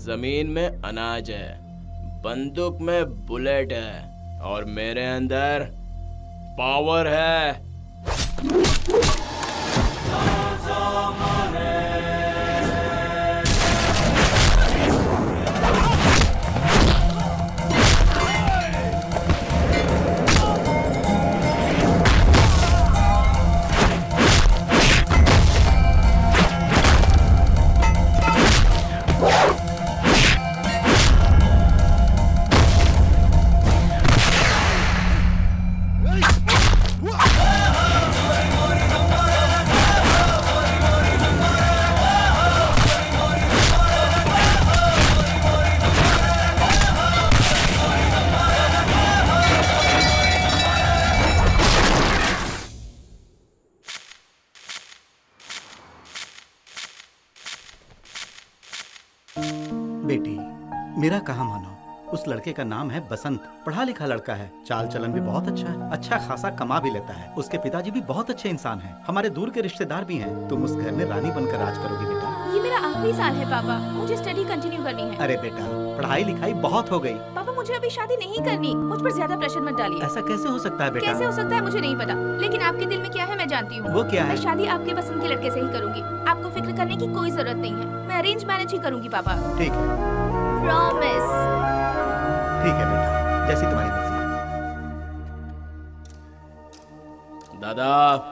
जमीन में अनाज है, बंदूक में बुलेट है और मेरे अंदर पावर है। बेटी, मेरा कहा मानो, उस लड़के का नाम है बसंत। पढ़ा लिखा लड़का है, चाल चलन भी बहुत अच्छा है, अच्छा खासा कमा भी लेता है। उसके पिताजी भी बहुत अच्छे इंसान हैं, हमारे दूर के रिश्तेदार भी हैं। तुम उस घर में रानी बनकर राज करोगी बेटा। ये मेरा आखिरी साल है पापा, मुझे स्टडी कंटिन्यू करनी है। अरे बेटा, पढ़ाई लिखाई बहुत हो गई। पापा मुझे अभी शादी नहीं करनी, मुझ पर ज्यादा प्रेशर मत डालिए। ऐसा कैसे हो सकता है बेटा? कैसे हो सकता है मुझे नहीं पता, लेकिन आपके दिल में क्या है मैं जानती हूँ। वो क्या है? मैं शादी आपके पसंद के लड़के से ही करूँगी, आपको फिक्र करने की कोई जरूरत नहीं है। मैं अरेंज मैरिज ही करूँगी पापा। ठीक है, प्रॉमिस। ठीक है बेटा, जैसी तुम्हारी मर्जी। दादा,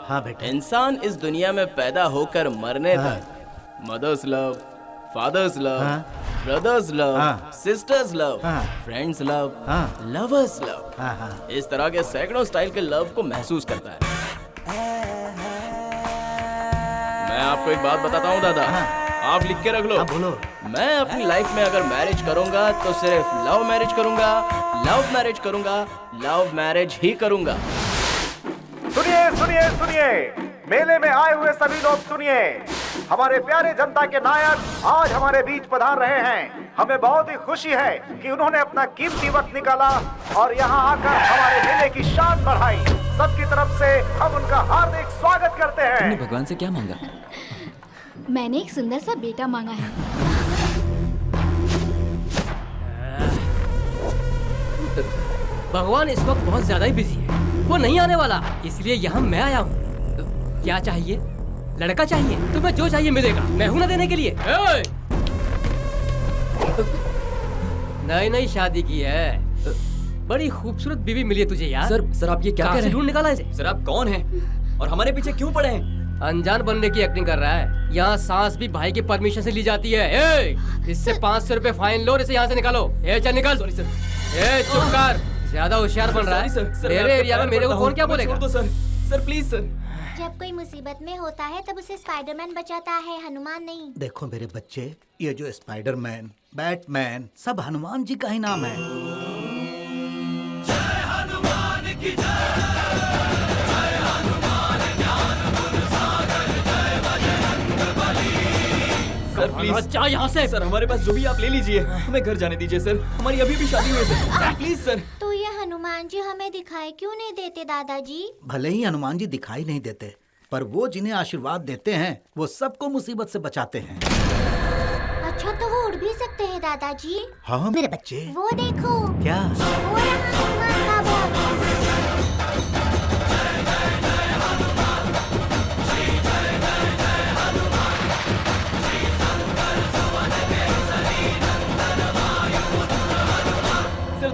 हाँ बेटा। इंसान इस दुनिया में पैदा होकर मरने तक mother's love, father's love, brother's love, sister's love, friend's love, lover's love, इस तरह के सैकड़ों स्टाइल के लव को महसूस करता है। मैं आपको एक बात बताता हूँ दादा, आप लिख के रख लो। बोलो। मैं अपनी लाइफ में अगर मैरिज करूंगा तो सिर्फ लव मैरिज करूंगा, लव मैरिज करूंगा, लव मैरिज ही करूंगा। सुनिए सुनिए सुनिए, मेले में आए हुए सभी लोग सुनिए। हमारे प्यारे जनता के नायक आज हमारे बीच पधार रहे हैं। हमें बहुत ही खुशी है कि उन्होंने अपना कीमती वक्त निकाला और यहाँ आकर हमारे मेले की शान बढ़ाई। सबकी तरफ से हम उनका हार्दिक स्वागत करते हैं। तुमने भगवान से क्या मांगा? मैंने एक सुंदर सा बेटा मांगा है। भगवान इस वक्त बहुत ज्यादा ही बिजी है, वो नहीं आने वाला, इसलिए यहाँ मैं आया हूँ। क्या चाहिए? लड़का चाहिए? तुम्हें जो चाहिए मिलेगा, मैं हूं ना देने के लिए। नई नई शादी की है, बड़ी खूबसूरत बीवी मिली है तुझे यार। सर आप ये क्या कह रहे हैं? ढूंढ निकाला इसे? सर आप कौन हैं और हमारे पीछे क्यों पड़े हैं? अनजान बनने की एक्टिंग कर रहा है। यहाँ सांस भी भाई की परमिशन से ली जाती है। इससे 500 रुपए फाइन लो और इसे यहाँ से निकालो। चल निकल। Sorry sir. चुप कर, ज्यादा होशियार बन रहा है। मेरे एरिया में मेरे को कौन क्या बोलेगा? Sir please sir. जब कोई मुसीबत में होता है तब उसे स्पाइडरमैन बचाता है, हनुमान नहीं। देखो मेरे बच्चे, ये जो स्पाइडरमैन, बैटमैन, सब हनुमान जी का ही नाम है। जय हनुमान की जय। सर प्लीज जा यहाँ से। सर हमारे पास जो भी आप ले लीजिए, हमें घर जाने दीजिए सर, हमारी अभी भी शादी हुई है सर, प्लीज सर। तो ये हनुमान जी हमें दिखाई क्यों नहीं देते दादाजी? भले ही हनुमान जी दिखाई नहीं देते, पर वो जिन्हें आशीर्वाद देते हैं वो सबको मुसीबत से बचाते हैं। अच्छा तो वो उड़ भी सकते हैं दादाजी? हाँ मेरे बच्चे। वो देखो। क्या? वो रहा हनुमान का बाग।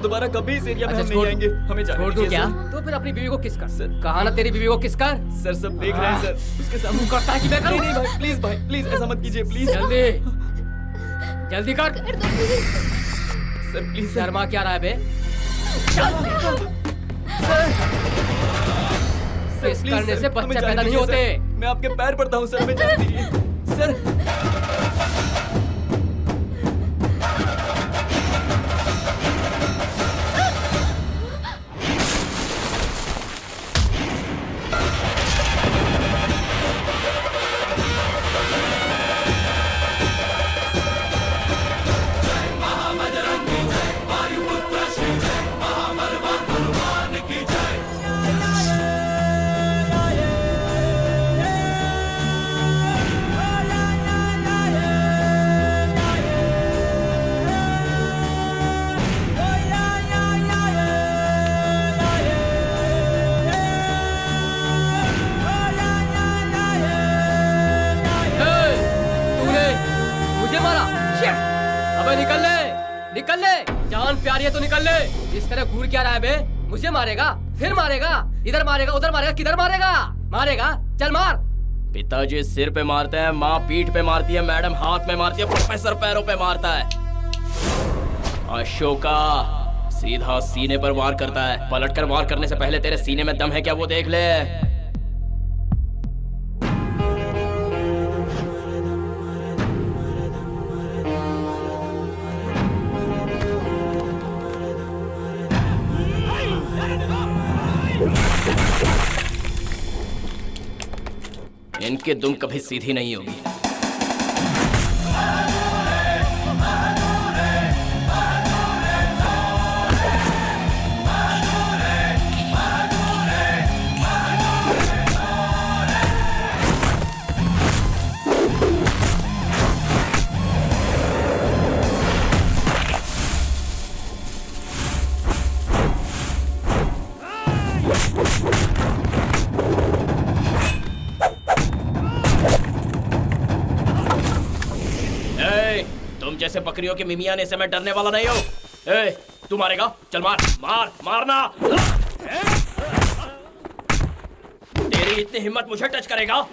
दोबारा कभी इस एरिया में अच्छा, हम नहीं आएंगे, हमें जाने छोड़ दूं दीजिए क्या? सर। तो फिर अपनी बीवी को किस कर। सर। कहा ना तेरी बीवी को किस कर। सर सब देख रहे हैं सर, उसके सामने तू करता है कि मैं करूं? नहीं भाई प्लीज ऐसा मत कीजिए प्लीज। जल्दी कर। Sir please. शर्मा क्या रहा है बे? किस करने से बच्चे पैदा नहीं होते। मैं आपके पैर पड़ता हूँ सर, हमें जाने दीजिए सर। जान प्यारी है तो निकल ले। इस तरह घूर क्या रहा है बे? मुझे मारेगा, फिर मारेगा, इधर मारेगा, उधर मारेगा, किधर मारेगा? मारेगा, चल मार। पिताजी सिर पे मारते हैं, माँ पीठ पे मारती है, मैडम हाथ में मारती है, प्रोफेसर पैरों पे मारता है। अशोका सीधा सीने पर वार करता है। पलटकर वार करने से पहले तेरे सीने में दम है क्या वो देख ले। इनकी दुम कभी सीधी नहीं होगी। जैसे बकरियों के मिमियाने से मैं डरने वाला नहीं हूं। ए, तू मारेगा? चल मार, मार, मारना। तेरी इतनी हिम्मत मुझे टच करेगा?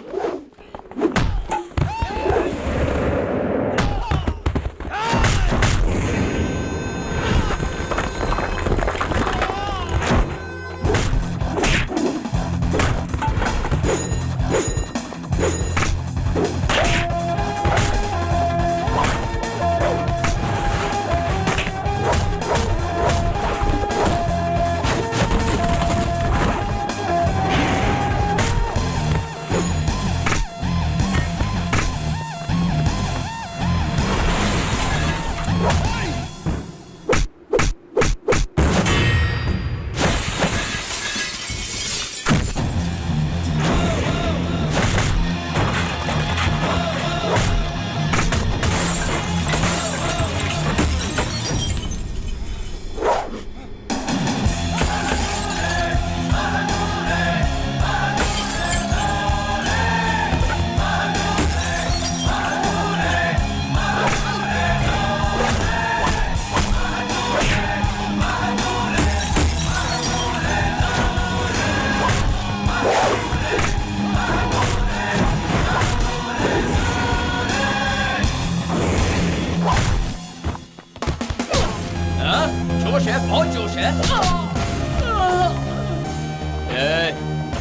जोश है, बहुत जोश है।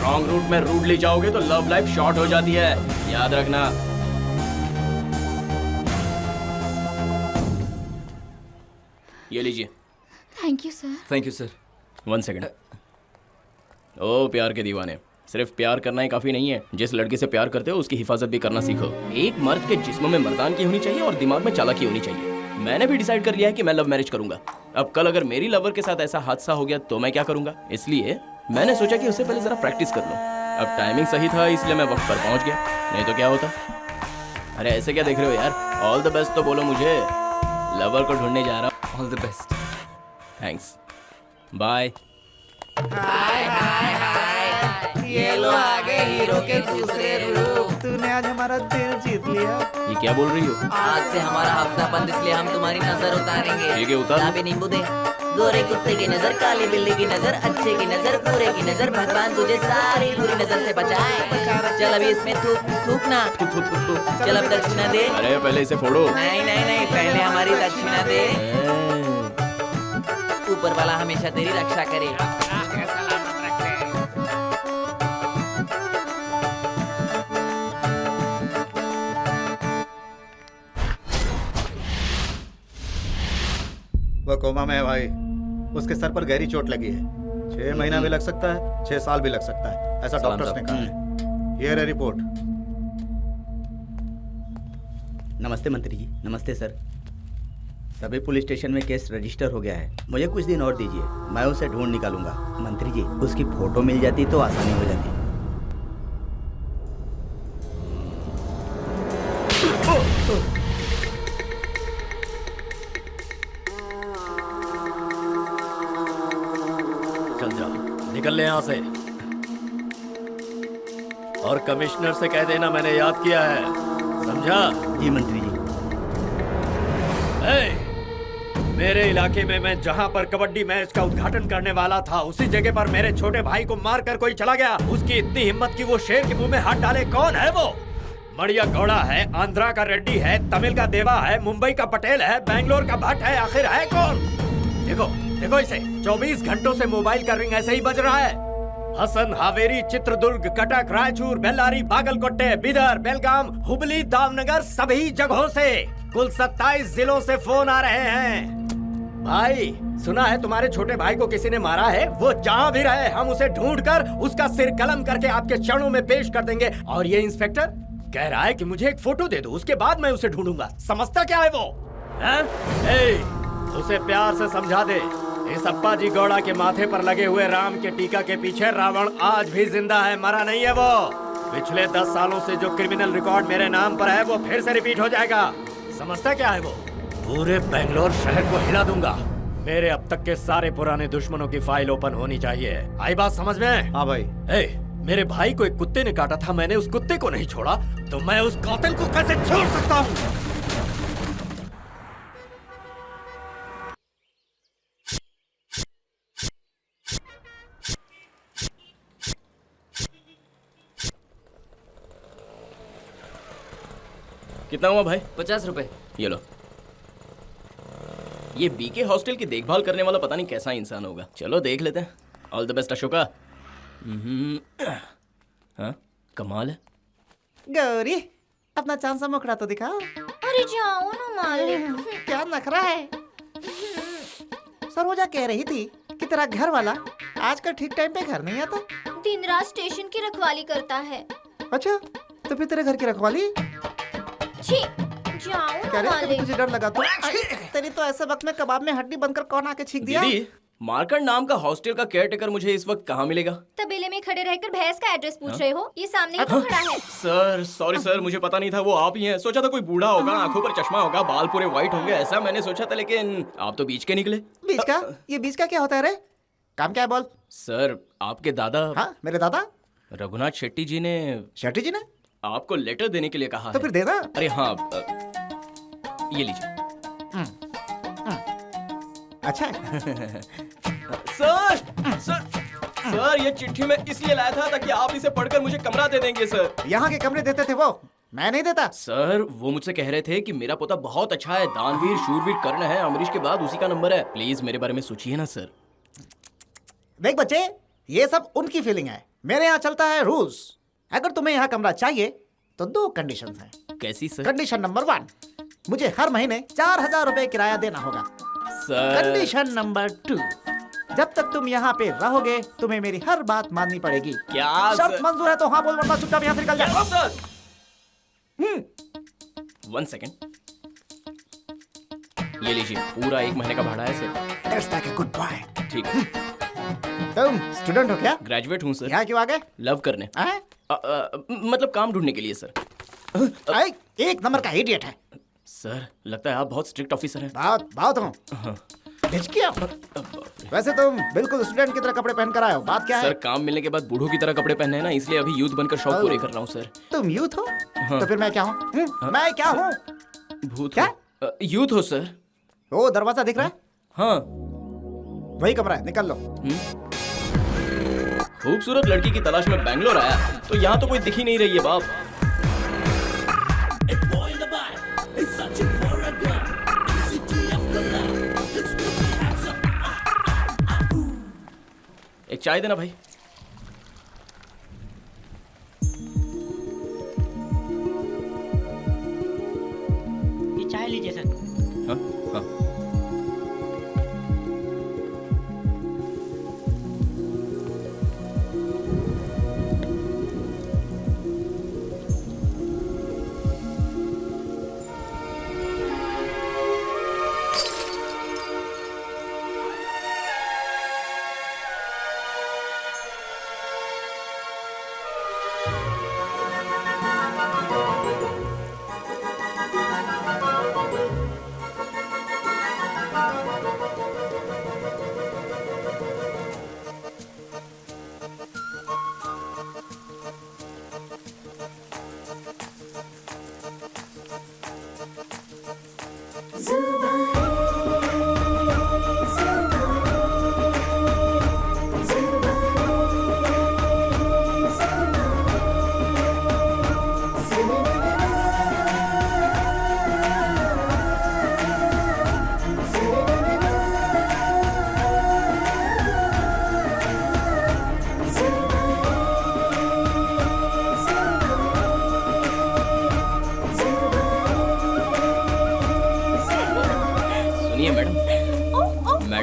रॉन्ग रूट में रूडली जाओगे तो लव लाइफ शॉर्ट हो जाती है, याद रखना। ये लीजिए। Thank you sir. Thank you sir. 1 second. ओ प्यार के दीवाने, सिर्फ प्यार करना ही काफी नहीं है। जिस लड़की से प्यार करते हो उसकी हिफाजत भी करना सीखो। एक मर्द के जिस्म में मर्दान की होनी चाहिए और दिमाग में चालाकी होनी चाहिए। मैंने भी डिसाइड कर लिया है कि मैं लव मैरिज करूंगा। अब कल अगर मेरी लवर के साथ ऐसा हादसा हो गया तो मैं क्या करूंगा, इसलिए मैंने सोचा कि उससे पहले जरा प्रैक्टिस कर लूं। अब टाइमिंग सही था इसलिए मैं वक्त पर पहुंच गया, नहीं तो क्या होता। अरे ऐसे क्या देख रहे हो यार, ऑल द बेस्ट तो बोलो मुझे। लवर को ढूंढने जा रहा हूँ। All the best. Thanks, bye. हाय हाय हाय, ये लो आ गए हीरो के दूसरे रूप। तूने आज हमारा दिल जीत लिया। ये क्या बोल रही हो? आज से हमारा हफ्ता बंद, इसलिए हम तुम्हारी नजर उतारेंगे। ठीक है, उतार। यहाँ पे नींबू दे। गोरे कुत्ते की नजर, काली बिल्ली की नजर, अच्छे की नजर, बुरे की नजर, भगवान तुझे सारी बुरी नजर से बचाए। चल अभी इसमें थूकना। चल अब दक्षिणा दे। अरे पहले इसे फोड़ो। नहीं नहीं नहीं, पहले हमारी दक्षिणा दे। ऊपर वाला हमेशा तेरी रक्षा करे। वो कोमा में है भाई, उसके सर पर गहरी चोट लगी है। 6 महीना भी लग सकता है, 6 साल भी लग सकता है, ऐसा डॉक्टर्स ने कहा है। ये रही रिपोर्ट। नमस्ते मंत्री जी। नमस्ते सर। सभी पुलिस स्टेशन में केस रजिस्टर हो गया है। मुझे कुछ दिन और दीजिए, मैं उसे ढूंढ निकालूंगा। मंत्री जी, उसकी फोटो मिल जाती तो आसानी हो जाती। चल जा, निकल ले यहाँ से। और कमिश्नर से कह देना मैंने याद किया है, समझा? जी मंत्री जी। मेरे इलाके में मैं जहाँ पर कबड्डी मैच का उद्घाटन करने वाला था, उसी जगह पर मेरे छोटे भाई को मारकर कोई चला गया। उसकी इतनी हिम्मत कि वो शेर के मुंह में हाथ डाले। कौन है वो? मड़िया गौड़ा है, आंध्रा का रेड्डी है, तमिल का देवा है, मुंबई का पटेल है, बेंगलोर का भट्ट है, आखिर है कौन? देखो देखो इसे, 24 घंटों से मोबाइल का रिंग ऐसे ही बज रहा है। हसन, हावेरी, चित्रदुर्ग, कटक, रायचूर, बेल्लारी, बागलकोटे, बिदर, बेलगाम, हुबली, दामनगर, सभी जगहों से कुल 27 जिलों से फोन आ रहे हैं। भाई सुना है तुम्हारे छोटे भाई को किसी ने मारा है। वो जहाँ भी रहे हम उसे ढूंढकर उसका सिर कलम करके आपके चरणों में पेश कर देंगे। और ये इंस्पेक्टर कह रहा है कि मुझे एक फोटो दे दो, उसके बाद मैं उसे ढूंढूंगा। समझता क्या है वो? उसे प्यार से समझा दे, इस अप्पा जी गौड़ा के माथे पर लगे हुए राम के टीका के पीछे रावण आज भी जिंदा है, मरा नहीं है वो। पिछले 10 सालों से जो क्रिमिनल रिकॉर्ड मेरे नाम पर है वो फिर से रिपीट हो जाएगा। समझता क्या है वो? पूरे बेंगलोर शहर को हिला दूंगा। मेरे अब तक के सारे पुराने दुश्मनों की फाइल ओपन होनी चाहिए। आई बात समझ में? हाँ भाई। मेरे भाई को एक कुत्ते ने काटा था, मैंने उस कुत्ते को नहीं छोड़ा, तो मैं उस कातिल को कैसे छोड़ सकता हूँ? कितना हुआ भाई? 50 रुपए। ये लो। ये बीके हॉस्टल की देखभाल करने वाला पता नहीं कैसा इंसान होगा। चलो देख लेते हैं। All the best Ashoka. हाँ कमाल है। गौरी अपना चांद सा मुखड़ा तो दिखाओ। अरे जाओ ना मालिक। क्या नखरा है। सरोजा कह रही थी कि तेरा घर वाला आजकल ठीक टाइम पे घर नहीं आता। दिन रात स्टेशन की रखवाली करता है। अच्छा तो फिर तेरे घर की रखवाली? छी, जाओ ना मालिक। तुझे डर लगा तो तेरी तो ऐसे वक्त में कबाब में हड्डी बनकर कौन आके छींक दिया? दीदी, मार्कंड नाम का हॉस्टल का केयरटेकर मुझे इस वक्त कहाँ मिलेगा? तबेले में खड़े रहकर भैंस का एड्रेस पूछ रहे हो? ये सामने ही तो खड़ा है। सर सॉरी सर, मुझे पता नहीं था वो आप ही हैं। सोचा था कोई बूढ़ा होगा, आंखों पर चश्मा होगा, बाल पूरे व्हाइट होंगे, ऐसा मैंने सोचा था, लेकिन आप तो बीच के निकले। बीच का? ये बीच का क्या होता है रे? काम क्या है बोल? सर आपके दादा। हाँ मेरे दादा रघुनाथ शेट्टी जी ने। शेट्टी जी ने आपको लेटर देने के लिए कहा तो है। फिर दे ना। अरे हाँ ये लीजिए। अच्छा सर सर ये चिट्ठी मैं इसलिए लाया था ताकि आप इसे पढ़कर मुझे कमरा दे देंगे सर। यहाँ के कमरे देते थे वो, मैं नहीं देता। सर वो मुझसे कह रहे थे कि मेरा पोता बहुत अच्छा है, दानवीर शूरवीर कर्ण है, अमरीश के बाद उसी का नंबर है। प्लीज मेरे बारे में सोचिए ना सर। देख बच्चे, ये सब उनकी फीलिंग है, मेरे यहाँ चलता है रूल्स। अगर तुम्हें यहाँ कमरा चाहिए तो 2 कंडीशंस हैं। कैसी सर? कंडीशन नंबर 1, मुझे हर महीने 4000 रुपए किराया देना होगा। सर। कंडीशन नंबर 2, जब तक तुम यहाँ पे रहोगे तुम्हें मेरी हर बात माननी पड़ेगी। क्या शर्त मंजूर है तो हाँ बोल, वरना चुपचाप यहाँ से निकल जाओ। सर 1 सेकेंड, ये लीजिए, पूरा 1 महीने का भाड़ा है sir. That's like a good boy। ठीक है। तुम स्टूडेंट हो क्या? ग्रेजुएट हूँ सर। यहाँ क्यों आ गए? लव करने। मतलब काम ढूंढने के लिए सर। एक नंबर का इडियट है सर। लगता है आप बहुत स्ट्रिक्ट ऑफिसर हैं। बहुत हूँ। वैसे तुम बिल्कुल स्टूडेंट की तरह कपड़े पहन कर आए हो, बात क्या है? सर काम मिलने के बाद बूढ़ों की तरह कपड़े पहनने हैं ना, इसलिए अभी यूथ बनकर शौक पूरे कर रहा हूँ सर। तुम यूथ हो? हाँ। तो फिर मैं क्या हूँ? मैं क्या हूँ? भूत। क्या? यूथ हो सर। वो दरवाजा दिख रहा है? हाँ वही कमरा है, निकल लो। खूबसूरत लड़की की तलाश में बेंगलोर आया तो यहाँ तो कोई दिख ही नहीं रही है बाप। एक चाय देना भाई। ये चाय लीजिए सर। हाँ हाँ।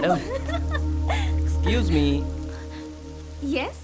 मैडम। Excuse me. यस।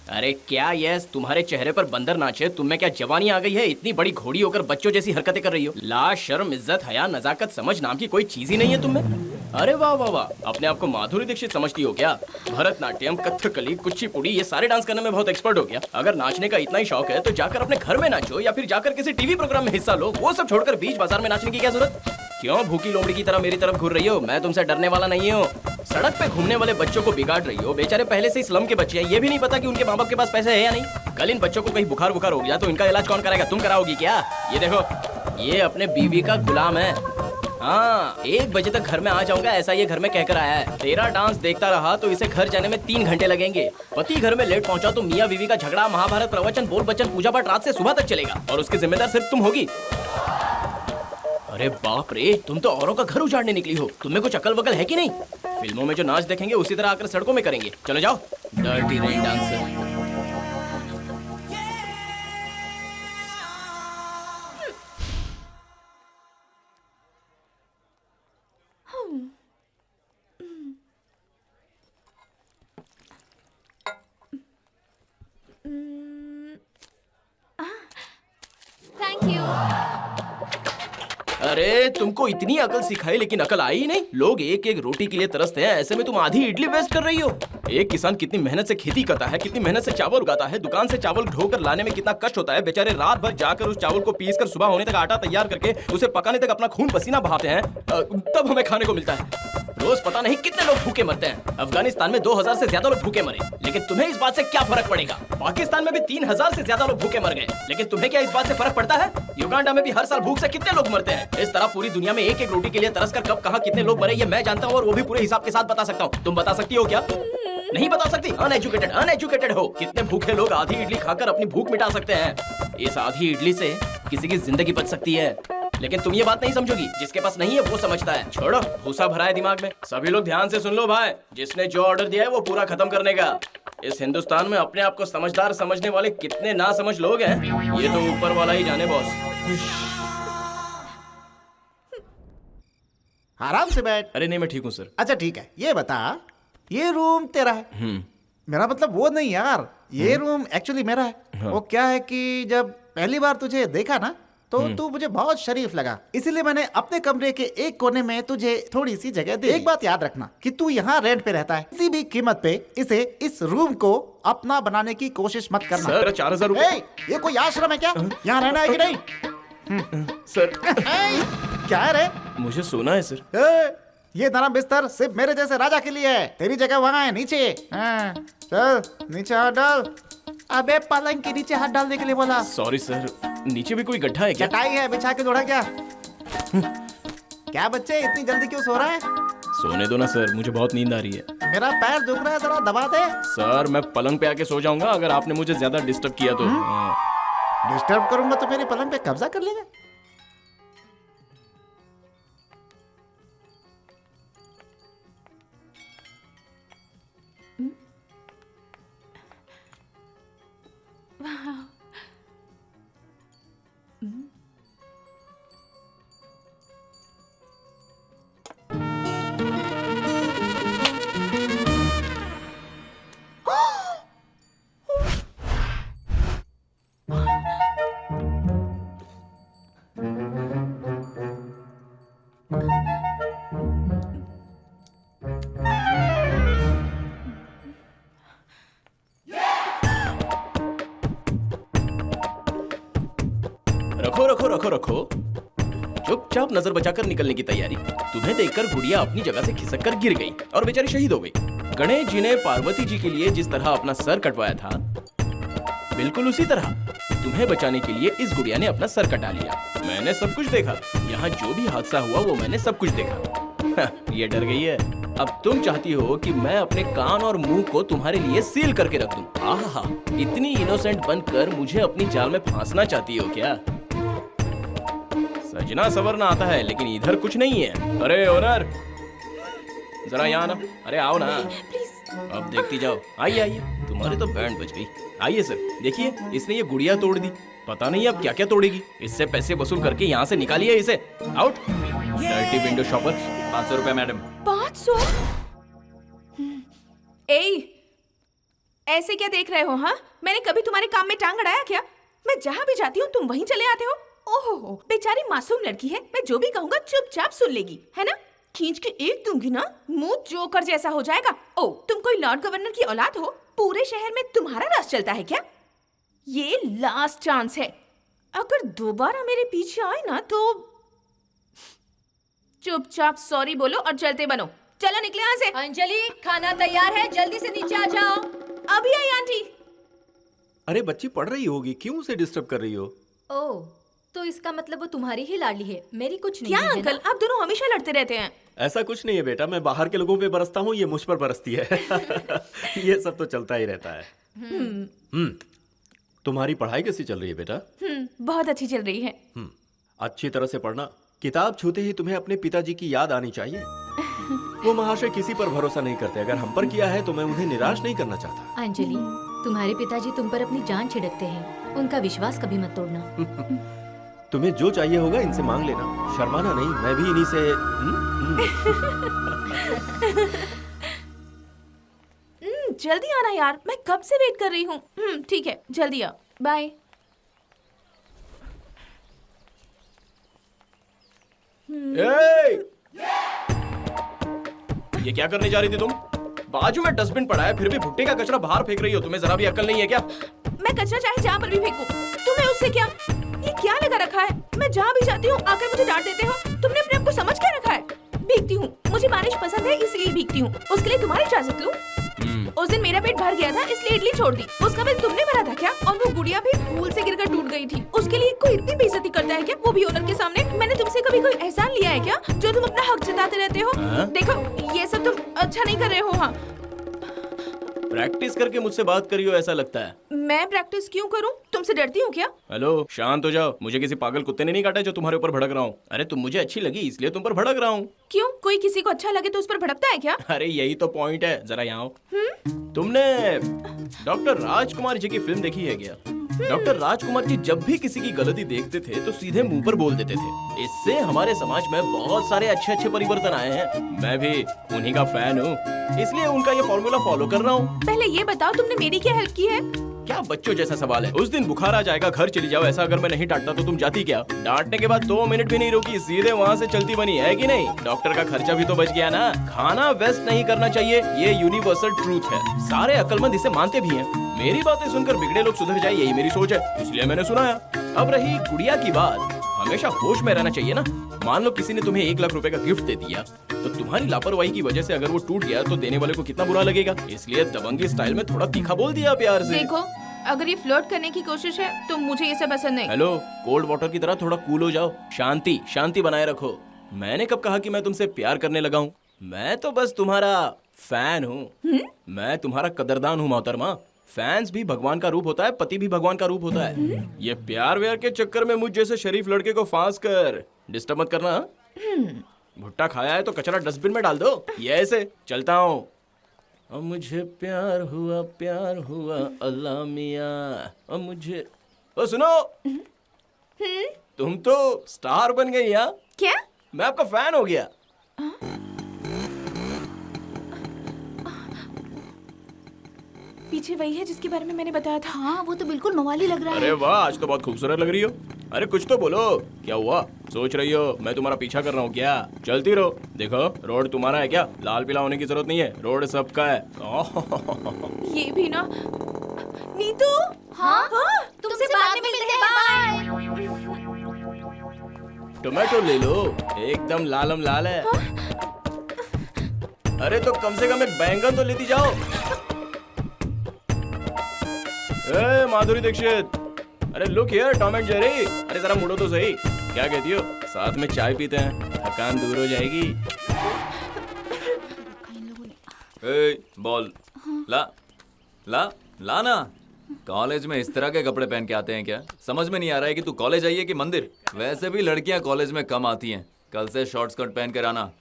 अरे क्या यस? तुम्हारे चेहरे पर बंदर नाचे, तुम में क्या जवानी आ गई है? इतनी बड़ी घोड़ी होकर बच्चों जैसी हरकतें कर रही हो। लाज, शर्म, इज्जत, हया, नजाकत, समझ नाम की कोई चीज ही नहीं है तुम में। अरे वाह वाह वाह, अपने आप को माधुरी दीक्षित समझती हो क्या? भरतनाट्यम, कथकली, कुचिपुड़ी, ये सारे डांस करने में बहुत एक्सपर्ट हो गया। अगर नाचने का इतना ही शौक है तो जाकर अपने घर में नाचो या फिर जाकर किसी टीवी प्रोग्राम में हिस्सा लो। वो सब छोड़कर बीच बाजार में नाचने की क्या जरूरत? क्यों भूखी लोमड़ी की तरह मेरी तरफ घूर रही हो? मैं तुमसे डरने वाला नहीं हूँ। सड़क पे घूमने वाले बच्चों को बिगाड़ रही हो। बेचारे पहले से ही स्लम के बच्चे हैं, ये भी नहीं पता कि उनके माँ बाप के पास पैसे है या नहीं। कल इन बच्चों को कहीं बुखार हो गया तो इनका इलाज कौन कराएगा? तुम कराओगी क्या? ये देखो, ये अपने बीवी का गुलाम है। हाँ, 1 बजे तक घर में आ जाऊंगा ऐसा ये घर में कहकर आया है। तेरा डांस देखता रहा तो इसे घर जाने में 3 घंटे लगेंगे। पति घर में लेट पहुंचा तो मियाँ बीवी का झगड़ा, महाभारत, प्रवचन, बोल बच्चन, पूजा पाठ रात से सुबह तक चलेगा और उसकी जिम्मेदार सिर्फ तुम होगी। अरे बाप रे, तुम तो औरों का घर उजाड़ने निकली हो। तुम्हें कुछ अकल वकल है कि नहीं? फिल्मों में जो नाच देखेंगे उसी तरह आकर सड़कों में करेंगे। चलो जाओ, dirty rain dancer. Thank you. अरे तुमको इतनी अकल सिखाई लेकिन अकल आई ही नहीं। लोग एक एक रोटी के लिए तरसते हैं, ऐसे में तुम आधी इडली वेस्ट कर रही हो। एक किसान कितनी मेहनत से खेती करता है, कितनी मेहनत से चावल उगाता है, दुकान से चावल ढोकर लाने में कितना कष्ट होता है। बेचारे रात भर जाकर उस चावल को पीसकर सुबह होने तक आटा तैयार करके उसे पकाने तक अपना खून पसीना बहाते हैं, तब हमें खाने को मिलता है। रोज पता नहीं कितने लोग भूखे मरते हैं। अफगानिस्तान में 2000 से ज्यादा लोग भूखे मरे, लेकिन तुम्हें इस बात से क्या फर्क पड़ेगा? पाकिस्तान में भी 3000 से ज्यादा लोग भूखे मर गए, लेकिन तुम्हें क्या इस बात से फर्क पड़ता है? युगांडा में भी हर साल भूख से कितने लोग मरते हैं। इस तरह पूरी दुनिया में एक एक रोटी के लिए तरसकर कब कहां कितने लोग मरे ये मैं जानता हूँ, और वो भी पूरे हिसाब के साथ बता सकता हूँ। तुम बता सकती हो क्या? नहीं बता सकती? अनएजुकेटेड हो। कितने भूखे लोग आधी इडली खाकर अपनी भूख मिटा सकते हैं। इस आधी इडली से किसी की जिंदगी बच सकती है, लेकिन तुम ये बात नहीं समझोगी। जिसके पास नहीं है वो समझता है। छोड़ो, भूसा भरा है दिमाग में। सभी लोग ध्यान से सुन लो भाई, जिसने जो ऑर्डर दिया है वो पूरा खत्म करने का। इस हिंदुस्तान में अपने आप को समझदार समझने वाले कितने ना समझ लोग हैं, ये तो ऊपर वाला ही जाने बॉस। आराम से बैठ। अरे नहीं, मैं ठीक हूँ सर। अच्छा ठीक है, ये बता, ये रूम तेरा है? मेरा मतलब वो नहीं यार, ये रूम एक्चुअली मेरा है। हाँ। वो क्या है कि जब पहली बार तुझे देखा ना तो तू मुझे बहुत शरीफ लगा, इसीलिए मैंने अपने कमरे के एक कोने में तुझे थोड़ी सी जगह दी। एक बात याद रखना कि तू यहाँ रेंट पे रहता है, किसी भी कीमत पे इस रूम को अपना बनाने की कोशिश मत करना। सर 4000 रुपए। ये कोई आश्रम है क्या? यहाँ रहना है कि नहीं? सर क्या है रे? मुझे सोना है सर। ये नरम बिस्तर सिर्फ मेरे जैसे राजा के लिए है, तेरी जगह वहाँ है नीचे। चल नीचे हाथ डाल। अबे पलंग के नीचे हाथ डालने के लिए बोला। सॉरी सर, नीचे भी कोई गड्ढा है क्या? चटाई है, बिछा के जोड़ा क्या? क्या बच्चे इतनी जल्दी क्यों सो रहा है? सोने दो ना सर, मुझे बहुत नींद आ रही है। मेरा पैर दुख रहा है, जरा दबा दे। सर मैं पलंग पे आके सो जाऊंगा अगर आपने मुझे ज्यादा डिस्टर्ब किया तो। डिस्टर्ब करूंगा तो मेरी पलंग पे कब्जा कर लेगा। रखो चुपचाप नजर बचाकर निकलने की तैयारी। तुम्हें देखकर गुड़िया अपनी जगह से खिसक कर गिर गई और बेचारी शहीद हो गई। गणेश जी ने पार्वती जी के लिए जिस तरह अपना सर कटवाया था, बिल्कुल उसी तरह तुम्हें बचाने के लिए इस गुड़िया ने अपना सर कटा लिया। मैंने सब कुछ देखा, यहाँ जो भी हादसा हुआ वो मैंने सब कुछ देखा। ये डर गई है। अब तुम चाहती हो कि मैं अपने कान और मुंह को तुम्हारे लिए सील करके रख दूं। आहा, इतनी इनोसेंट बनकर मुझे अपनी जाल में फांसना चाहती हो क्या? सजना सवरना आता है लेकिन इधर कुछ नहीं है। अरे ओनर, जरा यहाँ ना। अरे आओ ना, अब देखती जाओ। आइए आइए, तुम्हारी तो बैंड बज गई। आइए सर, देखिए इसने ये गुड़िया तोड़ दी, पता नहीं अब क्या क्या तोड़ेगी। इससे पैसे वसूल करके यहाँ से निकालिए इसे। आउट। Dirty window shopper. 500 रुपए मैडम। 500? ऐसे क्या देख रहे हो? हाँ, मैंने कभी तुम्हारे काम में टांग अड़ाया क्या? मैं जहाँ भी जाती हूँ तुम वहीं चले आते हो। ओहो, बेचारी मासूम लड़की है, मैं जो भी कहूँगा चुपचाप सुन लेगी, है ना? खींच के एक दूंगी ना, मुंह जोकर जैसा हो जाएगा। ओ, तुम कोई लॉर्ड गवर्नर की औलाद हो? पूरे शहर में तुम्हारा राज चलता है क्या? ये लास्ट चांस है, अगर दोबारा मेरे पीछे आए ना तो चुपचाप सॉरी बोलो और चलते बनो। चलो निकले यहाँ से। अंजलि, खाना तैयार है, जल्दी से नीचे आ जाओ। अभी आई आंटी। अरे बच्ची पढ़ रही होगी, क्यों उसे डिस्टर्ब कर रही हो? ओह, तो इसका मतलब वो तुम्हारी ही लाडली है, मेरी कुछ नहीं क्या है अंकल, आप दोनों हमेशा लड़ते रहते हैं। ऐसा कुछ नहीं है बेटा, मैं बाहर के लोगों पे बरसता हूँ, ये मुझ पर बरसती है। ये सब तो चलता ही रहता है। तुम्हारी पढ़ाई कैसी चल रही है बेटा? बहुत अच्छी चल रही है। अच्छी तरह से पढ़ना। किताब छूते ही तुम्हें अपने पिताजी की याद आनी चाहिए। वो महाशय किसी पर भरोसा नहीं करते, अगर हम पर किया है तो मैं उन्हें निराश नहीं करना चाहता। अंजलि, तुम्हारे पिताजी तुम पर अपनी जान छिड़कते हैं, उनका विश्वास कभी मत तोड़ना। तुम्हें जो चाहिए होगा इनसे मांग लेना, शर्माना नहीं। मैं भी इन्हीं से जल्दी आना यार, मैं कब से वेट कर रही हूँ। ठीक है, जल्दी आओ, बाय। ये क्या करने जा रही थी तुम? बाजू में डस्टबिन पड़ा है, फिर भी भुट्टे का कचरा बाहर फेंक रही हो। तुम्हें जरा भी अक्ल नहीं है क्या? मैं कचरा चाहे जहाँ पर भी फेंकूं, तुम्हें उससे क्या? ये क्या लगा रखा है? मैं जहाँ भी जाती हूँ आकर मुझे डांट देते हो। तुमने अपने आप को समझ क्या रखा है? भीगती हूँ, मुझे बारिश पसंद है इसलिए भीगती हूँ। उसके लिए तुम्हारी इजाजत लूं? उस दिन मेरा पेट भर गया था इसलिए इडली छोड़ दी, उसका बिल तुमने भरा था क्या? और वो गुड़िया भी पूल से गिरकर टूट गई थी, उसके लिए कोई इतनी बेइज्जती करता है क्या? वो भी ओनर के सामने। मैंने तुमसे कभी कोई एहसान लिया है क्या जो तुम अपना हक जताते रहते हो? देखो, ये सब तुम अच्छा नहीं कर रहे हो। हाँ, प्रैक्टिस करके मुझसे बात करी हो ऐसा लगता है। मैं प्रैक्टिस क्यों करूं? तुमसे डरती हूँ क्या? हेलो, शांत हो जाओ। मुझे किसी पागल कुत्ते ने नहीं काटा जो तुम्हारे ऊपर भड़क रहा हूँ। अरे तुम मुझे अच्छी लगी इसलिए तुम पर भड़क रहा हूँ। क्यों? कोई किसी को अच्छा लगे तो उस पर भड़कता है क्या? अरे यही तो पॉइंट है, जरा यहाँ आओ। तुमने डॉक्टर राजकुमार जी की फिल्म देखी है क्या? डॉक्टर राजकुमार जी जब भी किसी की गलती देखते थे तो सीधे मुंह पर बोल देते थे। इससे हमारे समाज में बहुत सारे अच्छे परिवर्तन आए हैं। मैं भी उन्हीं का फैन हूँ, इसलिए उनका ये फॉर्मूला फॉलो कर रहा हूँ। पहले ये बताओ, तुमने मेरी क्या हेल्प की है? क्या बच्चों जैसा सवाल है? उस दिन बुखार आ जाएगा, घर चली जाओ, ऐसा अगर मैं नहीं डांटता तो तुम जाती क्या? डांटने के बाद 2 मिनट भी नहीं रुकी, सीधे वहाँ से चलती बनी, है कि नहीं? डॉक्टर का खर्चा भी तो बच गया ना। खाना वेस्ट नहीं करना चाहिए, ये यूनिवर्सल ट्रूथ है। सारे अक्लमंद इसे मानते भी हैं। मेरी बातें सुनकर बिगड़े लोग सुधर जाए, यही मेरी सोच है, इसलिए मैंने सुनाया। अब रही गुड़िया की बात, हमेशा होश में रहना चाहिए ना। मान लो किसी ने तुम्हें 1 लाख रुपए का गिफ्ट दे दिया, तो तुम्हारी लापरवाही की वजह से अगर वो टूट गया तो देने वाले को कितना बुरा लगेगा। इसलिए दबंगी स्टाइल में थोड़ा तीखा बोल दिया प्यार से। देखो, अगर ये फ्लर्ट करने की कोशिश है तो मुझे ये सब पसंद नहीं। हेलो, कोल्ड वाटर की तरह थोड़ा कूल हो जाओ, शांति बनाए रखो। मैंने कब कहा कि मैं तुमसे प्यार करने लगा हूँ? मैं तो बस तुम्हारा फैन हूँ। मैं तुम्हारा कदरदान हूँ मोहतरमा। फैंस भी भगवान का रूप होता है, पति भी भगवान का रूप होता है। ये प्यार व्यार के चक्कर में मुझ जैसे शरीफ लड़के को फांस कर डिस्टर्ब मत करना। भुट्टा खाया है तो कचरा डस्टबिन में डाल दो। ये ऐसे चलता हूँ। अब मुझे प्यार हुआ अल्लाह मियाँ। अब मुझे ओ सुनो, तुम तो स्टार बन गई यार। क्या? मैं आपका फैन हो गया। पीछे वही है जिसके बारे में मैंने बताया था। हाँ, वो तो बिल्कुल मवाली लग रहा है। अरे वाह, आज तो बहुत खूबसूरत लग रही हो। अरे कुछ तो बोलो, क्या हुआ? सोच रही हो मैं तुम्हारा पीछा कर रहा हूँ क्या? चलती रहो। देखो, रोड तुम्हारा है क्या? लाल पीला होने की जरूरत नहीं है, रोड सबका है। ये भी ना। नीतू। हाँ? तुमसे बाद में मिलते हैं, बाय। टोमेटो ले लो, एकदम लालम लाल है। अरे तो कम से कम एक बैंगन तो लेती जाओ। ए माधुरी दीक्षित, अरे look here Tom and Jerry. अरे जरा मुड़ो तो सही। क्या कहती हो? साथ में चाय पीते हैं, थकान दूर हो जाएगी। ए, बॉल ला ना। कॉलेज में इस तरह के कपड़े पहन के आते हैं क्या? समझ में नहीं आ रहा है कि तू कॉलेज आई है कि मंदिर। वैसे भी लड़कियां कॉलेज में कम आती हैं। कल से शॉर्ट स्कर्ट पहन कर आना।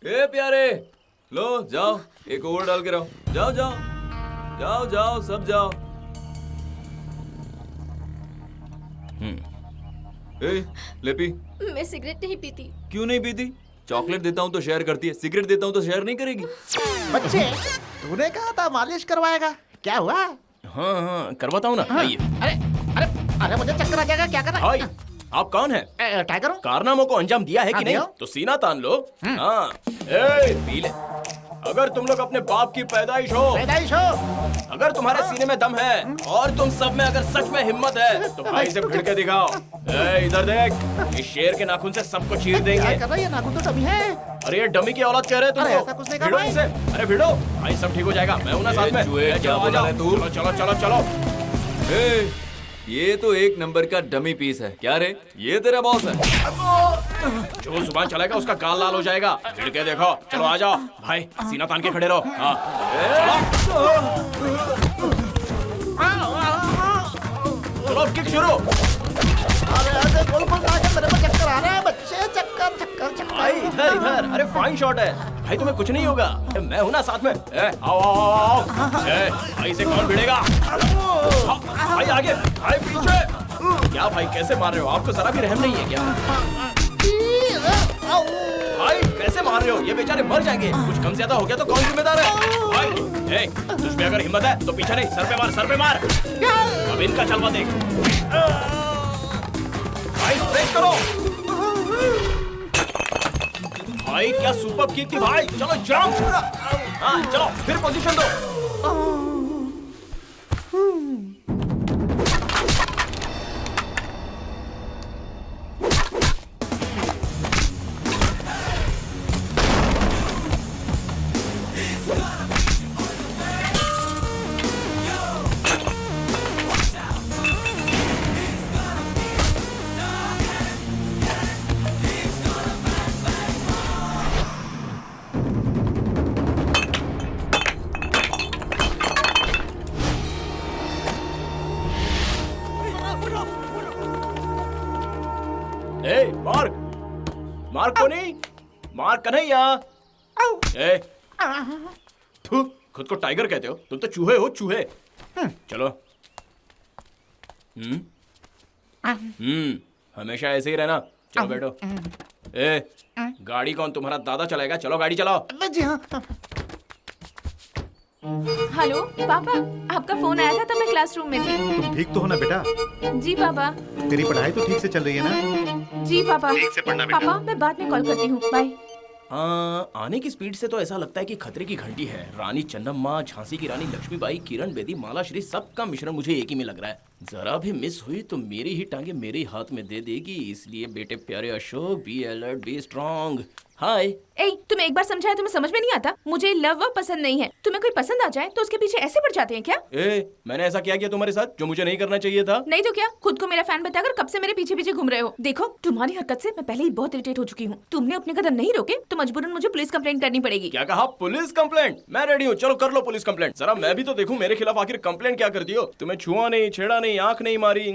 ए प्यारे, लो जाओ, एक ओवर डाल के रहो। जाओ जाओ जाओ जाओ, सब जाओ। ए, ले पी। मैं सिगरेट नहीं पीती। क्यों नहीं पीती? चॉकलेट देता हूँ तो शेयर करती है, सिगरेट देता हूँ तो शेयर नहीं करेगी। बच्चे, तूने कहा था मालिश करवाएगा, क्या हुआ? हाँ करवाता हूँ ना। आइए। अरे मुझे चक्कर आ जाएगा, क्या कर रहा है? आप कौन है? टाइगर हूँ। कारनामों को अंजाम दिया है कि नहीं? तो सीना तान लो। हाँ पी ले। अगर तुम लोग अपने बाप की पैदाइश हो, अगर तुम्हारे सीने में दम है और तुम सब में अगर सच में हिम्मत है तो भाई से भिड़ के दिखाओ। इधर देख, इस शेर के नाखून से सबको चीर देंगे। ये नाखून तो डमी है। अरे ये डमी की औलाद कह रहे तुम। ऐसा कुछ नहीं भिड़ो इनसे। अरे भिड़ो भाई, सब ठीक हो जाएगा। मैं हूं ना साथ में। क्या बोला है तू? चलो चलो चलो। ये तो एक नंबर का डमी पीस है। क्या रे, ये तेरा बॉस है? जो जुबान चलाएगा उसका गाल लाल हो जाएगा। भिड़ के देखो। चलो आ जाओ भाई, सीना तान के खड़े रहो। चलो किक शुरू। अरे ऐसे बोल मेरे को चक्कर आ रहा है बच्चे, चक्कर। भाई इधर इधर। अरे फाइन शॉट है भाई, तुम्हें कुछ नहीं होगा। मैं हूं ना साथ में। आओ। भाई से कौन भिड़ेगा? भाई आगे, भाई पीछे। क्या भाई कैसे मार रहे हो? आपको जरा भी रहम नहीं है क्या? भाई कैसे मार रहे हो? ये बेचारे मर जाएंगे। कुछ कम ज्यादा हो गया तो कौन जिम्मेदार है? भाई तुझमें अगर हिम्मत है तो पीछे नहीं, सर पे मार। अब इनका जलवा देख। भाई ब्रेक करो। भाई क्या सुपर किक थी भाई। चलो जंप। हाँ चलो फिर पोजीशन दो। मार्क को नहीं, मार्क कन्हैया। थू, खुद को टाइगर कहते हो? तुम तो चूहे हो, चूहे। चलो। हमेशा ऐसे ही रहना। चलो बैठो। गाड़ी कौन तुम्हारा दादा चलाएगा? चलो गाड़ी चलाओ। जी हाँ। हेलो पापा, आपका फोन आया था तब मैं क्लासरूम में थी। तुम ठीक तो हो ना बेटा? जी पापा। तेरी पढ़ाई तो ठीक से चल रही है ना? जी पापा। ठीक से पढ़ना बेटा। पापा मैं बाद में कॉल करती हूँ, बाय। आने की स्पीड से तो ऐसा लगता है कि खतरे की घंटी है। रानी चन्नम्मा, झांसी की रानी लक्ष्मीबाई, किरण बेदी, माला श्री, सबका मिश्रण मुझे एक ही में लग रहा है। जरा भी मिस हुई तो मेरी ही टांगे मेरे हाथ में दे देगी। इसलिए बेटे प्यारे Ashok, be alert, be strong. हाय। तुम्हें एक बार समझाया तुम्हें समझ में नहीं आता? मुझे लव पसंद नहीं है। तुम्हें कोई पसंद आ जाए तो उसके पीछे ऐसे पड़ जाते हैं क्या? मैंने ऐसा क्या किया तुम्हारे साथ जो मुझे नहीं करना चाहिए था? नहीं तो क्या, खुद को मेरा फैन बताकर कब से मेरे पीछे पीछे घूम रहे हो। देखो तुम्हारी हरकत से मैं पहले ही बहुत इरिटेट हो चुकी हूँ। तुमने अपने कदम नहीं रोके तो मजबूरन मुझे पुलिस कंप्लेंट करनी पड़ेगी। क्या कहा? Police complaint? मैं रेडी हूँ, चलो कर लो पुलिस कंप्लेंट। जरा मैं भी तो देखूं मेरे खिलाफ आखिर कंप्लेंट क्या करती हो। तुम्हें छुआ नहीं, छेड़ा नहीं, आंख नहीं मारी,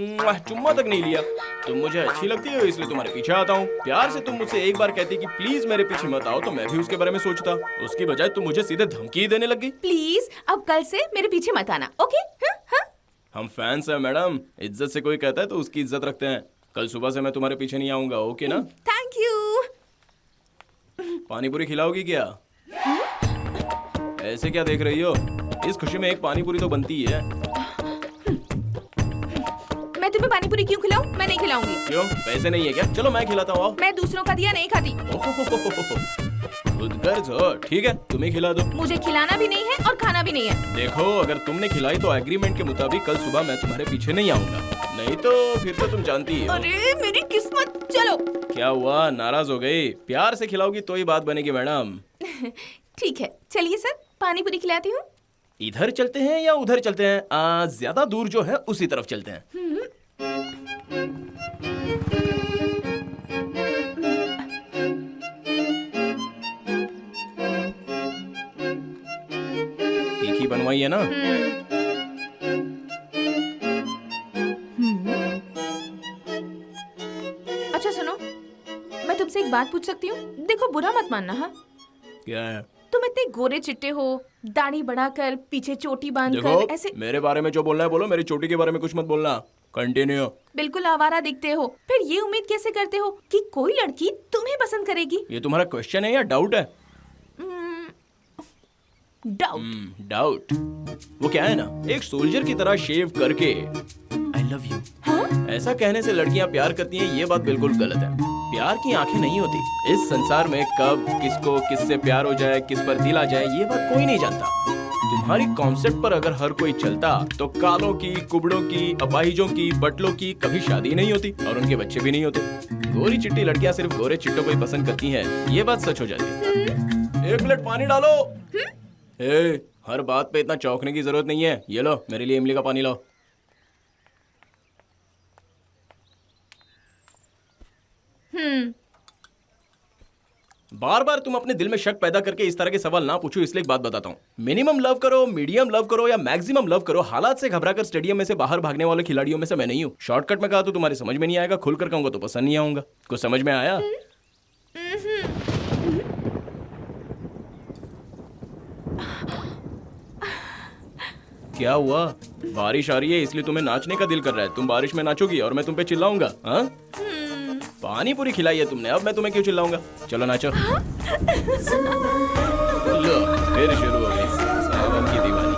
चुम्मा तक नहीं लिया। तुम मुझे अच्छी लगती हो इसलिए तुम्हारे पीछे आता हूँ। प्यार से तुम मुझसे एक बार कहती कि प्लीज मेरे पीछे मत आओ तो मैं भी उसके बारे में सोचता। उसकी बजाय तुम मुझे सीधे धमकी देने लगी। प्लीज अब कल से मेरे पीछे मत आना, ओके? हम फैंस हैं मैडम, इज्जत से कोई कहता है तो उसकी इज्जत रखते हैं। कल सुबह से मैं तुम्हारे पीछे नहीं आऊंगा, ओके ना? Thank you. पानी पूरी खिलाओगी क्या? ऐसे क्या देख रही हो? इस खुशी में एक पानी पूरी तो बनती है। मैं तुम्हें पानी पूरी क्यों खिलाऊं? मैं नहीं खिलाऊंगी। क्यों? पैसे नहीं है क्या? चलो मैं खिलाता हूँ। मैं दूसरों का दिया नहीं खाती। खुद गर्ज हो, ठीक है तुम्हें खिला दो। मुझे खिलाना भी नहीं है और खाना भी नहीं है। देखो अगर तुमने खिलाई तो एग्रीमेंट के मुताबिक कल सुबह मैं तुम्हारे पीछे नहीं आऊंगा, नहीं तो फिर तो तुम जानती हो। अरे मेरी किस्मत। चलो। क्या हुआ, नाराज हो गई? प्यार से खिलाओगी तो ही बात बनेगी मैडम। ठीक है चलिए सर, पानी पूरी खिलाती हूँ। इधर चलते हैं या उधर चलते हैं? ज्यादा दूर जो है उसी तरफ चलते हैं। तीखी बनवाई है ना? अच्छा सुनो, मैं तुमसे एक बात पूछ सकती हूँ? देखो बुरा मत मानना। हाँ क्या है? तुम इतने गोरे चिट्टे हो, दाढ़ी बढ़ाकर, पीछे चोटी बांधकर, ऐसे। मेरे बारे में जो बोलना है बोलो, मेरी चोटी के बारे में कुछ मत बोलना। कंटिन्यू। बिल्कुल आवारा दिखते हो, फिर ये उम्मीद कैसे करते हो कि कोई लड़की तुम्हें पसंद करेगी? ये तुम्हारा क्वेश्चन है या डाउट है? डाउट। डाउट। वो क्या है ना, एक सोल्जर की तरह शेव करके आई लव यू ऐसा कहने से लड़कियां प्यार करती हैं, ये बात बिल्कुल गलत है। प्यार की आंखें नहीं होती। इस संसार में कब किसको किससे प्यार हो जाए, किस पर दिल आ जाए, ये बात कोई नहीं जानता। तुम्हारी कॉन्सेप्ट पर अगर हर कोई चलता तो कालों की, कुबड़ों की, अपाहिजों की, बटलों की कभी शादी नहीं होती और उनके बच्चे भी नहीं होते। गोरी चिट्टी लड़कियां सिर्फ गोरे चिट्टों को ही पसंद करती हैं, ये बात सच हो जाती। 1 प्लेट पानी डालो। हर बात पे इतना चौंकने की जरूरत नहीं है। ये लो, मेरे लिए इमली का पानी लाओ। बार बार तुम अपने दिल में शक पैदा करके इस तरह के सवाल ना पूछो, इसलिए एक बात बताता हूँ। मिनिमम लव करो, मीडियम लव करो या मैक्सिमम लव करो, हालात से घबराकर स्टेडियम में से बाहर भागने वाले खिलाड़ियों में से मैं नहीं हूँ। शॉर्टकट में कहा तो तुम्हारे समझ में नहीं आएगा, खुलकर कहूंगा तो पसंद नहीं आऊंगा। कुछ समझ में आया? क्या हुआ? बारिश आ रही है इसलिए तुम्हें नाचने का दिल कर रहा है। तुम बारिश में नाचोगी और मैं तुम पे चिल्लाऊंगा? हाँ, पानी पूरी खिलाई है तुमने, अब मैं तुम्हें क्यों चिल्लाऊंगा? चलो नाचो। लो, फिर शुरू हो गई सावन की दीवानी।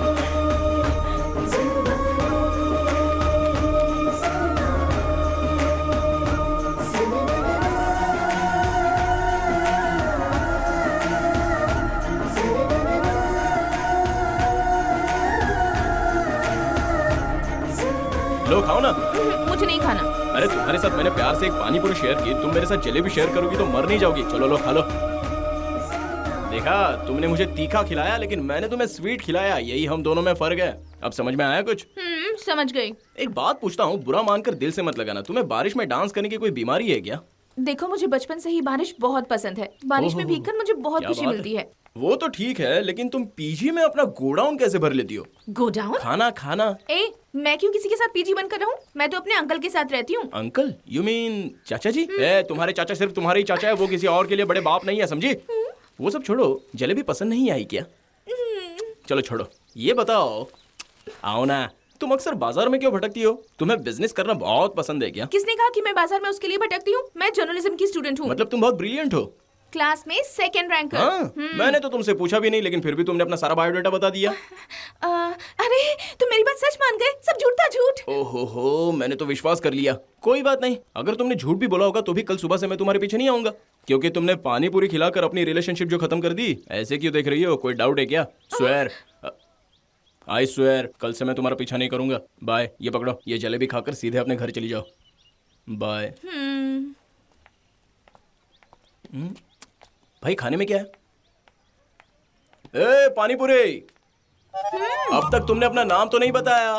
लो खाओ ना। मुझे नहीं खाना। अरे तुम्हारे साथ मैंने प्यार से एक पानी पूरी शेयर की, तुम मेरे साथ जलेबी शेयर करोगी तो मर नहीं जाओगी। चलो लो, खा लो। देखा, तुमने मुझे तीखा खिलाया लेकिन मैंने तुम्हें स्वीट खिलाया, यही हम दोनों में फर्क है। अब समझ में आया कुछ? समझ गई। एक बात पूछता हूँ, बुरा मानकर दिल से मत लगाना, तुम्हें बारिश में डांस करने की कोई बीमारी है क्या? देखो, मुझे बचपन से ही बारिश बहुत पसंद है। बारिश में भीगकर मुझे बहुत खुशी मिलती है। वो तो ठीक है, लेकिन तुम पीजी में अपना गोडाउन कैसे भर लेती हो? गोडाउन? खाना खाना। मैं क्यों किसी के साथ पीजी बनकर रहूं? मैं तो अपने अंकल के साथ रहती हूँ। अंकल? यू मीन चाचा जी? तुम्हारे चाचा सिर्फ तुम्हारे ही चाचा है, वो किसी और के लिए बड़े बाप नहीं है, समझी? वो सब छोड़ो, जलेबी पसंद नहीं आई क्या? चलो छोड़ो, ये बताओ, आओ ना, तुम अक्सर बाजार में क्यों भटकती हो? तुम्हें बिजनेस करना बहुत पसंद है क्या? किसने कहा कि मैं बाजार में उसके लिए भटकती हूँ? मैं जर्नलिज्म की स्टूडेंट हूँ। मतलब तुम बहुत ब्रिलियंट हो? क्लास में 2nd रैंकर। हाँ? मैंने तो तुमसे पूछा भी नहीं, लेकिन फिर भी तुमने अपना सारा बायोडाटा बता दिया। अरे तुम मेरी बात सच मान गए? सब झूठ था, झूठ। ओहो, मैंने तो विश्वास कर लिया। कोई बात नहीं, अगर तुमने झूठ भी बोला होगा तो भी कल सुबह से मैं तुम्हारे पीछे नहीं आऊंगा, क्योंकि तुमने पानी पूरी खिलाकर अपनी रिलेशनशिप जो खत्म कर दी। ऐसे क्यों देख रही हो? कोई डाउट है क्या? स्वेयर, आई स्वेयर, कल से मैं तुम्हारा पीछा नहीं करूंगा। बाय। ये पकड़ो, ये जलेबी खाकर सीधे अपने घर चली जाओ। बाय। भाई खाने में क्या है? पानी पूरी। अब तक तुमने अपना नाम तो नहीं बताया।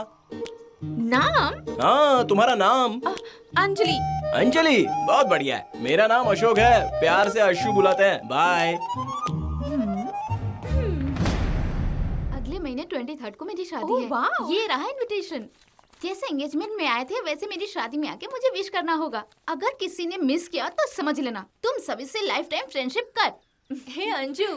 नाम? हाँ, तुम्हारा नाम। अंजलि। अंजलि, बहुत बढ़िया है। मेरा नाम अशोक है, प्यार से अशु बुलाते हैं। बाय। अगले महीने 23rd को मेरी शादी है। ये रहा इनविटेशन। जैसे एंगेजमेंट में आए थे वैसे मेरी शादी में आके मुझे विश करना होगा। अगर किसी ने मिस किया तो समझ लेना, तुम सभी से लाइफ टाइम फ्रेंडशिप कर। हे अंजू,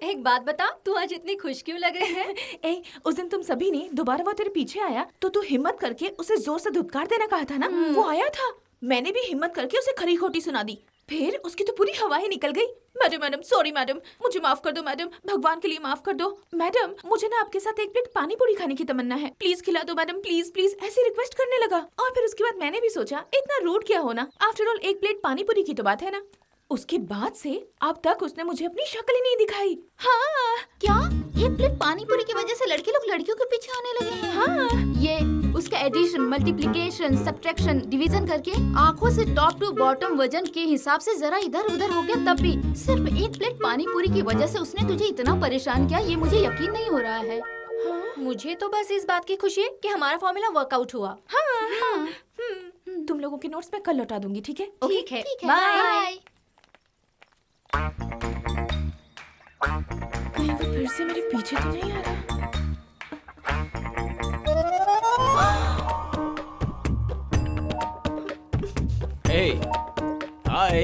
एक बात बता, तू आज इतनी खुश क्यों लग रही है? उस दिन तुम सभी ने दोबारा वो तेरे पीछे आया तो तू हिम्मत करके उसे जोर से धुतकार देना कहा था ना? वो आया था, मैंने भी हिम्मत करके उसे खरी खोटी सुना दी, फिर उसकी तो पूरी हवा ही निकल गई। मैडम, सॉरी मैडम, मुझे माफ कर दो मैडम, भगवान के लिए माफ कर दो मैडम। मुझे ना आपके साथ 1 प्लेट पानी पूरी खाने की तमन्ना है, प्लीज खिला दो मैडम, प्लीज प्लीज, ऐसी रिक्वेस्ट करने लगा। और फिर उसके बाद मैंने भी सोचा इतना रूड क्या होना, आफ्टर ऑल 1 प्लेट पानी पूरी की तो बात है ना। उसके बाद से अब तक उसने मुझे अपनी शक्ल ही नहीं दिखाई। हाँ, क्या 1 प्लेट पानी पूरी की वजह से लड़के लोग लड़कियों के पीछे आने लगे हैं? हाँ, ये उसका एडिशन, मल्टीप्लिकेशन, सब्ट्रैक्शन, डिवीजन करके आंखों से टॉप टू बॉटम वजन के हिसाब से जरा इधर उधर हो गया, तब भी सिर्फ 1 प्लेट पानी पूरी की वजह से उसने तुझे इतना परेशान किया, ये मुझे यकीन नहीं हो रहा है। हाँ, मुझे तो बस इस बात की खुशी है कि हमारा फॉर्मूला वर्कआउट हुआ। हाँ। तुम लोगों के नोट्स मैं कल लौटा दूंगी, ठीक है? ठीक है, बाय। कहीं वो फिर से मेरे पीछे तो नहीं आ रहा? हाय।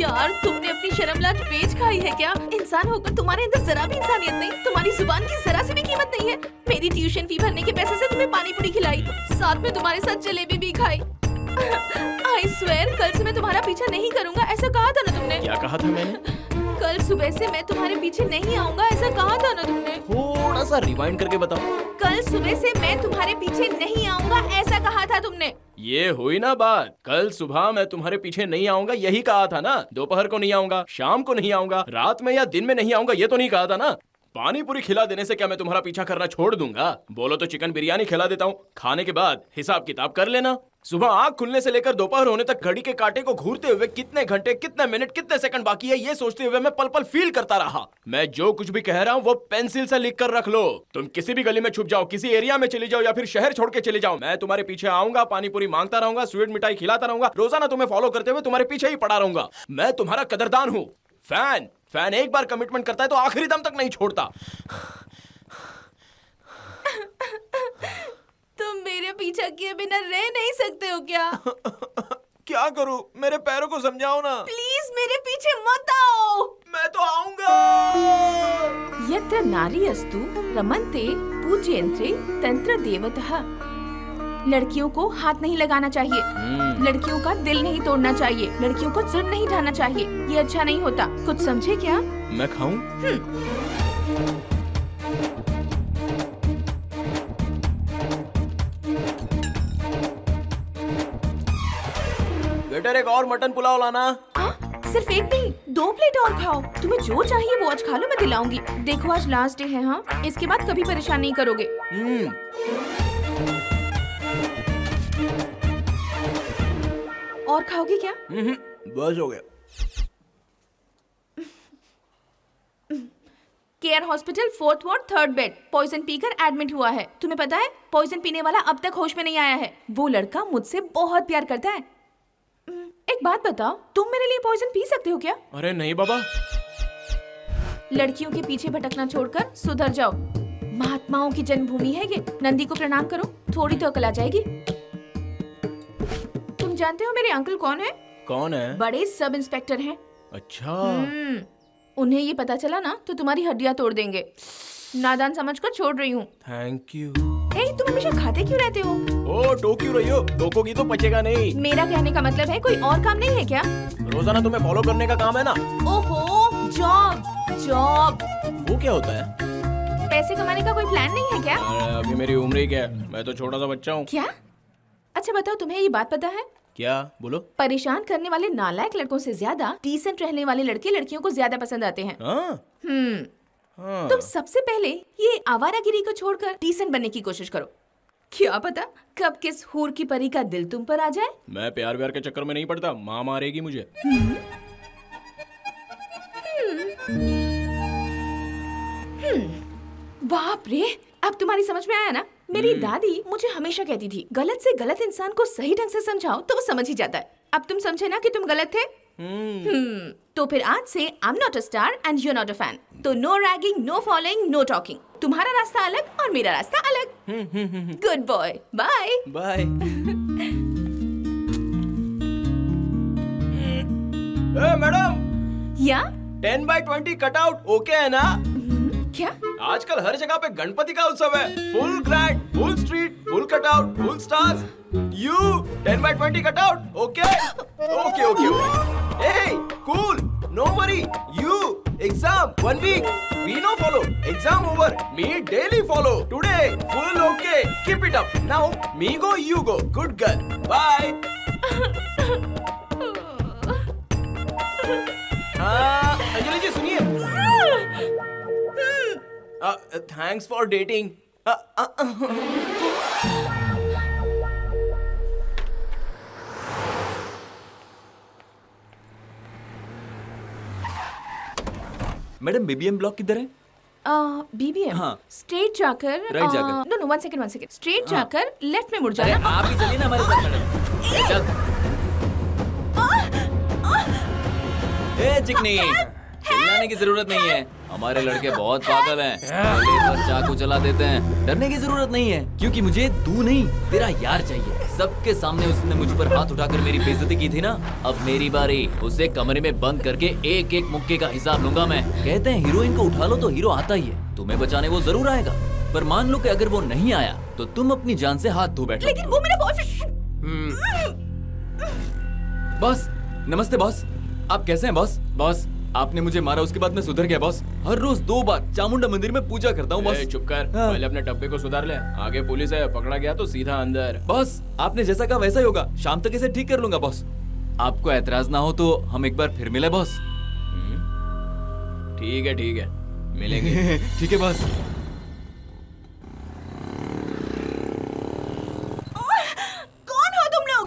यार, तुमने अपनी शर्मलाज पेच खाई है क्या? इंसान होकर तुम्हारे अंदर जरा भी इंसानियत नहीं, तुम्हारी जुबान की जरा सी भी कीमत नहीं है। मेरी ट्यूशन फी भरने के पैसे से तुम्हें पानी पूरी खिलाई, साथ में तुम्हारे साथ जलेबी भी खाई। आई स्वेयर कल से मैं तुम्हारा पीछा नहीं करूंगा, ऐसा कहा था ना तुमने। क्या कहा था मैंने? कल सुबह से मैं तुम्हारे पीछे नहीं आऊंगा, ऐसा कहा था ना तुमने। थोड़ा सा रिवाइंड करके बताओ। कल सुबह से मैं तुम्हारे पीछे नहीं आऊंगा, ऐसा कहा था तुमने। ये हुई ना बात, कल सुबह मैं तुम्हारे पीछे नहीं आऊंगा यही कहा था ना। दोपहर को नहीं आऊंगा, शाम को नहीं आऊंगा, रात में या दिन में नहीं आऊंगा ये तो नहीं कहा था ना। पानी पूरी खिला देने से क्या मैं तुम्हारा पीछा करना छोड़ दूंगा? बोलो तो चिकन बिरयानी खिला देता हूँ, खाने के बाद हिसाब किताब कर लेना। सुबह आँख खुलने से लेकर दोपहर होने तक घड़ी के कांटे को घूरते हुए कितने घंटे, कितने मिनट, कितने सेकंड बाकी है ये सोचते हुए मैं पल पल फील करता रहा। मैं जो कुछ भी कह रहा हूँ वो पेंसिल से लिख कर रख लो। तुम किसी भी गली में छुप जाओ, किसी एरिया में चली जाओ या फिर शहर छोड़ के चले जाओ, मैं तुम्हारे पीछे आऊंगा, पानी पूरी मांगता रहूंगा, स्वीट मिठाई खिलाता रहूंगा, रोजाना तुम्हें फॉलो करते हुए तुम्हारे पीछे ही पड़ा रहूंगा। मैं तुम्हारा कदरदान हूँ। फैन एक बार कमिटमेंट करता है तो आखिरी दम तक नहीं छोड़ता। तुम मेरे पीछा किए बिना रह नहीं सकते हो क्या? क्या करूं? मेरे पैरों को समझाओ ना। प्लीज मेरे पीछे मत आओ। मैं तो आऊंगा। यत्र नारी अस्तु रमन्ते पूज्यन्ते तंत्र देवतः। लड़कियों को हाथ नहीं लगाना चाहिए, लड़कियों का दिल नहीं तोड़ना चाहिए, लड़कियों को जुल्म नहीं ढाना चाहिए, ये अच्छा नहीं होता। कुछ समझे क्या? मैं खाऊं? बेटर एक और मटन पुलाव लाना। सिर्फ एक नहीं, 2 प्लेट और खाओ। तुम्हें जो चाहिए वो आज खा लो, मैं दिलाऊंगी। देखो आज लास्ट डे है, हाँ, इसके बाद कभी परेशान नहीं करोगे। और खाओगे क्या? बस हो गया। Care hospital 4th ward 3rd bed, poison पीकर एडमिट हुआ है। तुम्हें पता है पॉइजन पीने वाला अब तक होश में नहीं आया है। वो लड़का मुझसे बहुत प्यार करता है। एक बात बताओ, तुम मेरे लिए पॉइजन पी सकते हो क्या? अरे नहीं बाबा। लड़कियों के पीछे भटकना छोड़कर सुधर जाओ। महात्माओं की जन्मभूमि है ये। नंदी को प्रणाम करो, थोड़ी तो अकल आ जाएगी। तुम जानते हो मेरे अंकल कौन है? कौन है? बड़े सब इंस्पेक्टर हैं। अच्छा। उन्हें ये पता चला ना तो तुम्हारी हड्डियां तोड़ देंगे। नादान समझकर छोड़ रही हूँ। Thank you. तुम हमेशा खाते क्यों रहते हो? ओ टोक क्यों रही हो? टोकोगी तो पचेगा नहीं। मेरा कहने का मतलब है कोई और काम नहीं है क्या? रोजाना तुम्हें फॉलो करने का काम है ना। ओहो, जॉब। वो क्या होता है? पैसे कमाने का कोई प्लान नहीं है क्या? अभी मेरी उम्र ही क्या है, मैं तो छोटा सा बच्चा हूँ। क्या? अच्छा बताओ, तुम्हें ये बात पता है? क्या? बोलो। परेशान करने वाले नालायक लड़कों से ज्यादा डिसेंट रहने वाले लड़के लड़कियों को ज्यादा पसंद आते हैं। तुम सबसे पहले ये आवारागिरी को छोड़कर डिसेंट बनने की कोशिश करो। क्या पता कब किस हूर की परी का दिल तुम पर आ जाए। मैं प्यार व्यार के चक्कर में नहीं पड़ता, माँ मारेगी मुझे। बाप रे, अब तुम्हारी समझ में आया ना? मेरी दादी मुझे हमेशा कहती थी, गलत से गलत इंसान को सही ढंग से समझाओ तो वो समझ ही जाता है। अब तुम समझे ना कि तुम गलत थे? तो फिर आज से I am not a star and you are not a fan. तो no ragging, no following, no talking. तुम्हारा रास्ता अलग और मेरा रास्ता अलग। Good boy, bye bye. Madam, या 10x20 कटआउट ओके है ना? क्या? आजकल हर जगह पे गणपति का उत्सव है। Full grand, full street, full cutout, full stars. You 10x20 cutout okay? Okay okay okay. Hey, cool, no worry. You exam 1 week. We no follow. Exam over. Me daily follow. Today full okay. Keep it up. Now me go, you go. Good girl. Bye. Anjali ji सुनिए। Thanks for dating. Madam BBM block किधर है? BBM straight जाकर right जाकर। No 1 second straight जाकर left में मुड़ जाना। आप ही चलिए ना हमारे साथ मैडम। चल। ए चिकनी, चिल्लाने की जरूरत नहीं है। हमारे लड़के बहुत पागल हैं। पहले चाकू चला देते हैं। डरने की जरूरत नहीं है, क्योंकि मुझे तू नहीं तेरा यार चाहिए। सबके सामने उसने मुझ पर हाथ उठाकर मेरी बेइज्जती की थी ना, अब मेरी बारी। उसे कमरे में बंद करके एक एक मुक्के का हिसाब लूंगा मैं। कहते हैं हीरोइन को उठा लो तो हीरो आता ही है। तुम्हें बचाने वो जरूर आएगा। पर मान लो कि अगर वो नहीं आया तो तुम अपनी जान से हाथ धो बैठो। लेकिन वो मेरा बॉयफ्रेंड। बॉस नमस्ते बॉस, आप कैसे हैं बॉस? बॉस आपने मुझे मारा, उसके बाद मैं सुधर गया बॉस। हर रोज 2 बार चामुंडा मंदिर में पूजा करता हूँ बॉस। चुप कर, पहले अपने डब्बे को सुधार ले, आगे पुलिस है, पकड़ा गया तो सीधा अंदर। बॉस आपने जैसा कहा वैसा ही होगा, शाम तक इसे ठीक कर लूंगा बॉस। आपको एतराज ना हो तो हम एक बार फिर मिले बॉस। ठीक है मिलेंगे। ठीक है बॉस। कौन हो तुम लोग?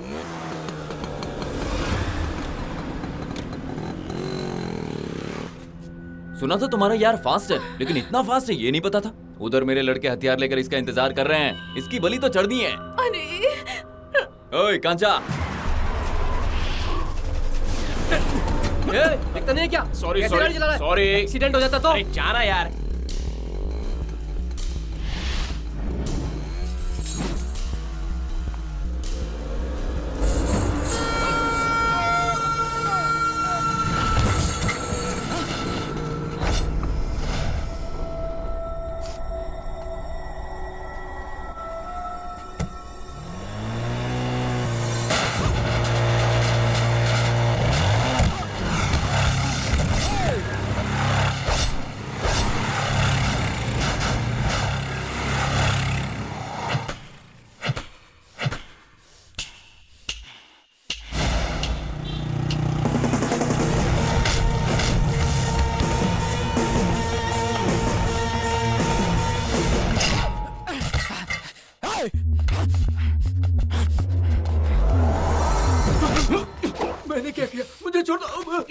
सुना था तुम्हारा यार फास्ट है, लेकिन इतना फास्ट है ये नहीं पता था। उधर मेरे लड़के हथियार लेकर इसका इंतजार कर रहे हैं, इसकी बलि तो चढ़नी है। अरे ओए कांचा, देखता नहीं है क्या? सॉरी कैसे गाड़ी चला रहा है? सॉरी, एक्सीडेंट हो जाता तो? अरे जाना यार। मैंने क्या किया? मुझे छोड़ दो।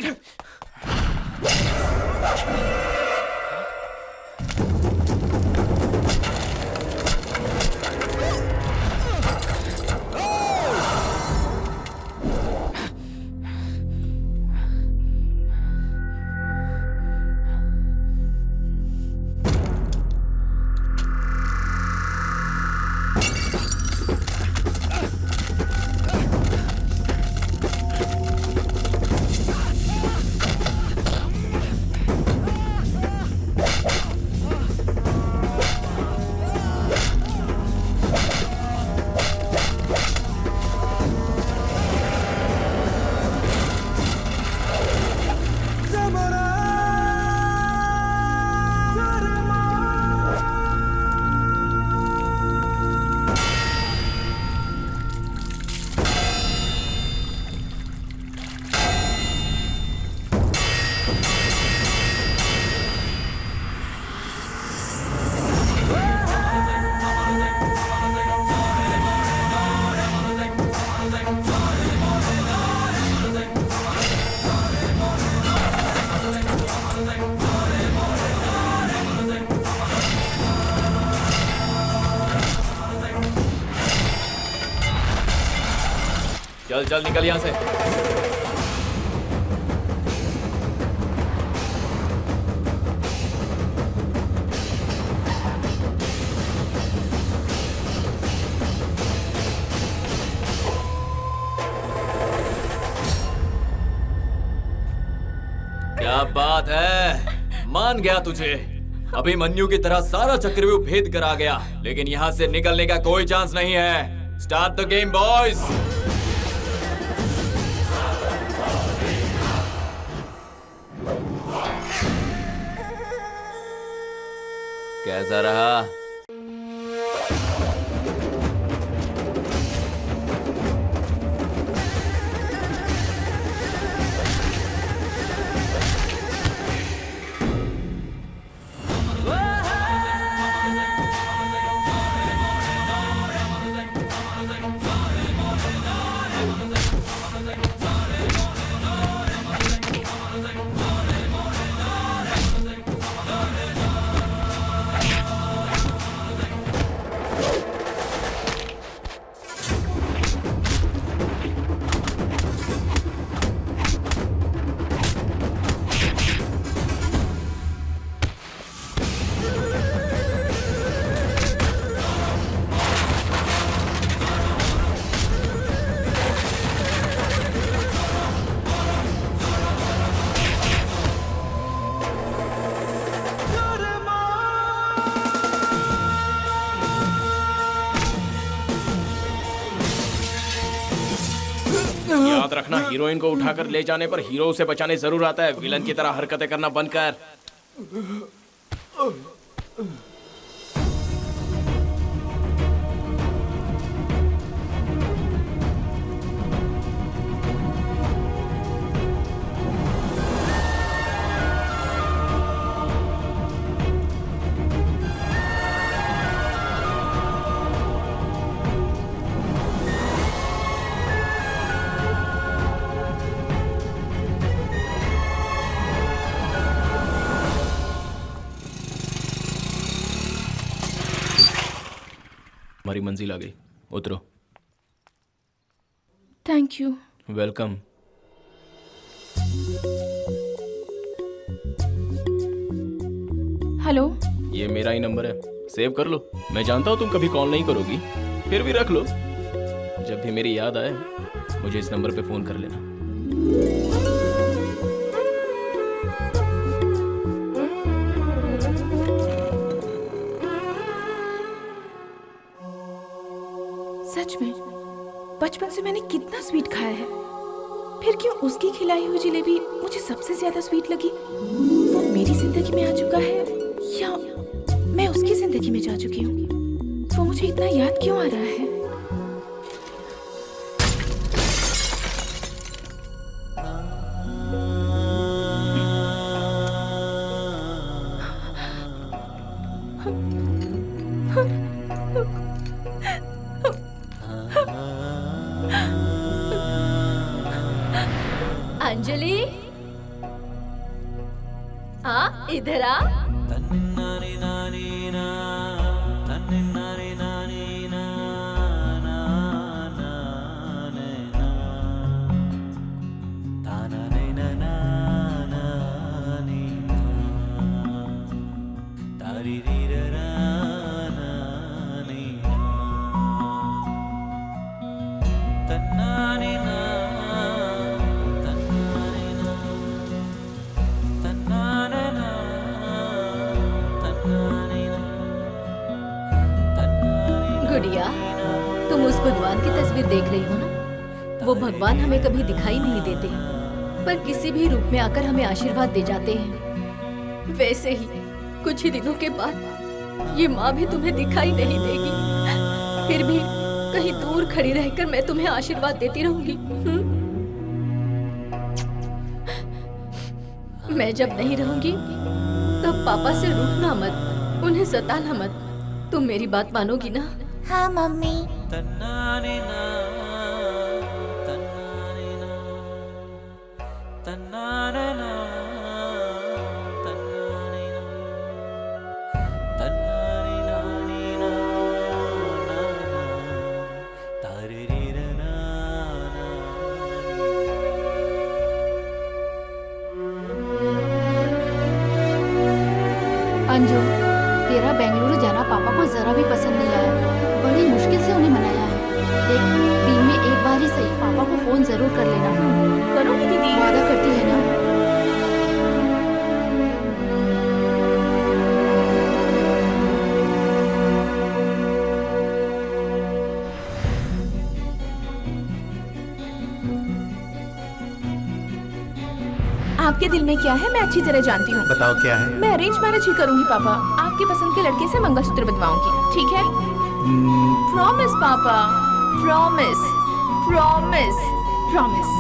चल चल निकल यहाँ से। क्या बात है, मान गया तुझे। अभिमन्यु की तरह सारा चक्रव्यूह भेद कर आ गया, लेकिन यहाँ से निकलने का कोई चांस नहीं है। Start the game boys. कैसा रहा? याद रखना, हीरोइन को उठाकर ले जाने पर हीरो उसे बचाने जरूर आता है। विलन की तरह हरकतें करना बंद कर। हमारी मंजिल आ गई, उतरो। Thank you. वेलकम। हेलो, ये मेरा ही नंबर है, सेव कर लो। मैं जानता हूँ तुम कभी कॉल नहीं करोगी, फिर भी रख लो। जब भी मेरी याद आए मुझे इस नंबर पे फोन कर लेना। सच में बचपन से मैंने कितना स्वीट खाया है, फिर क्यों उसकी खिलाई हुई जलेबी मुझे सबसे ज्यादा स्वीट लगी? वो मेरी जिंदगी में आ चुका है या मैं उसकी जिंदगी में जा चुकी हूँ? वो मुझे इतना याद क्यों आ रहा है? अंजलि, इधर आ। गुड़िया, तुम उस भगवान की तस्वीर देख रही हो ना? वो भगवान हमें कभी दिखाई नहीं देते, पर किसी भी रूप में आकर हमें आशीर्वाद दे जाते हैं। वैसे ही कुछ ही दिनों के बाद ये माँ भी तुम्हें दिखाई नहीं देगी, फिर भी कहीं दूर खड़ी रहकर मैं तुम्हें आशीर्वाद देती रहूंगी। मैं जब नहीं रहूंगी तब पापा से रूठना मत, उन्हें सताना मत। तुम मेरी बात मानोगी ना? हाँ मम्मी। अंजू, तेरा बेंगलुरु जाना पापा को जरा भी पसंद नहीं आया। बड़ी मुश्किल से उन्हें मनाया है। देख, दिन में एक बार ही सही पापा को फोन जरूर कर लेना। करोगी दीदी? वादा करती है ना? आपके दिल में क्या है मैं अच्छी तरह जानती हूँ। बताओ क्या है? मैं अरेंज मैरिज ही करूंगी पापा। आपके पसंद के लड़के से मंगलसूत्र बंधवाऊंगी, ठीक है? प्रॉमिस पापा, प्रॉमिस, प्रॉमिस, प्रॉमिस।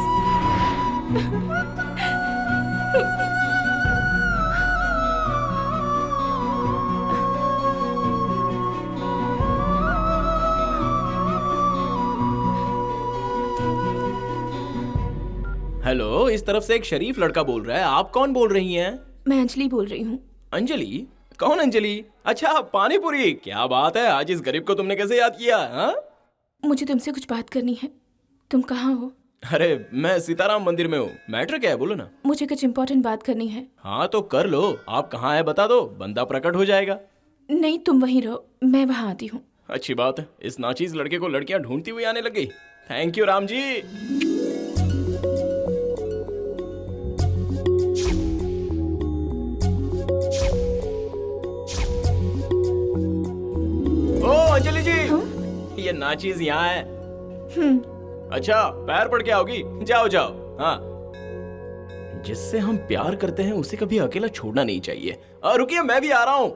हेलो, इस तरफ से एक शरीफ लड़का बोल रहा है। आप कौन बोल रही हैं? मैं अंजलि बोल रही हूँ। अंजलि? कौन अंजलि? अच्छा, पानीपुरी। क्या बात है, आज इस गरीब को तुमने कैसे याद किया? हाँ? मुझे तुमसे कुछ बात करनी है। तुम कहाँ हो? अरे, मैं सीताराम मंदिर में हूँ। मैटर क्या है, बोलो ना। मुझे कुछ इम्पोर्टेंट बात करनी है। हाँ तो कर लो। आप कहाँ है बता दो, बंदा प्रकट हो जाएगा। नहीं, तुम वहीं रहो, मैं वहाँ आती हूँ। अच्छी बात है, इस नाचीज लड़के को लड़कियां ढूंढती हुई आने लग गई। Thank you Ram ji. ओ अंजलि जी, ये नाचीज यहाँ है। अच्छा, पैर पड़ के आओगी? जाओ जाओ। हाँ, जिससे हम प्यार करते हैं उसे कभी अकेला छोड़ना नहीं चाहिए। रुकिए, मैं भी आ रहा हूं।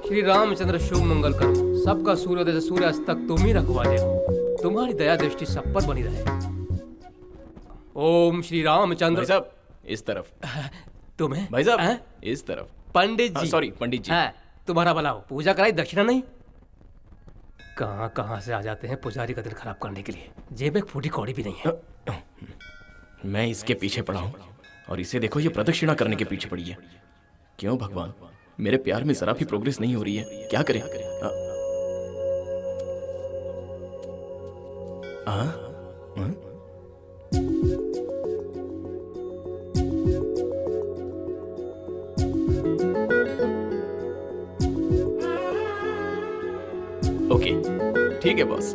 श्री रामचंद्र शुभ मंगल करो। सबका सूर्योदय से सूर्यास्त तक तुम ही रखवाले हो। तुम्हारी दया दृष्टि सब पर बनी रहे। ओम श्री रामचंद्र। भाई साहब, इस तरफ। तुम्हें भाई साहब, इस तरफ। पंडित जी। सॉरी, पंडित जी। तुम्हारा भला हो। पूजा कराई, दक्षिणा नहीं। कहां से आ जाते हैं पुजारी का दिल खराब करने के लिए। जेब में फूटी कौड़ी भी नहीं है। मैं इसके पीछे पड़ा हूं और इसे देखो, ये प्रदक्षिणा करने के पीछे पड़ी है। क्यों भगवान, मेरे प्यार में जरा भी प्रोग्रेस नहीं हो रही है। क्या करें? ओके, ठीक है बॉस।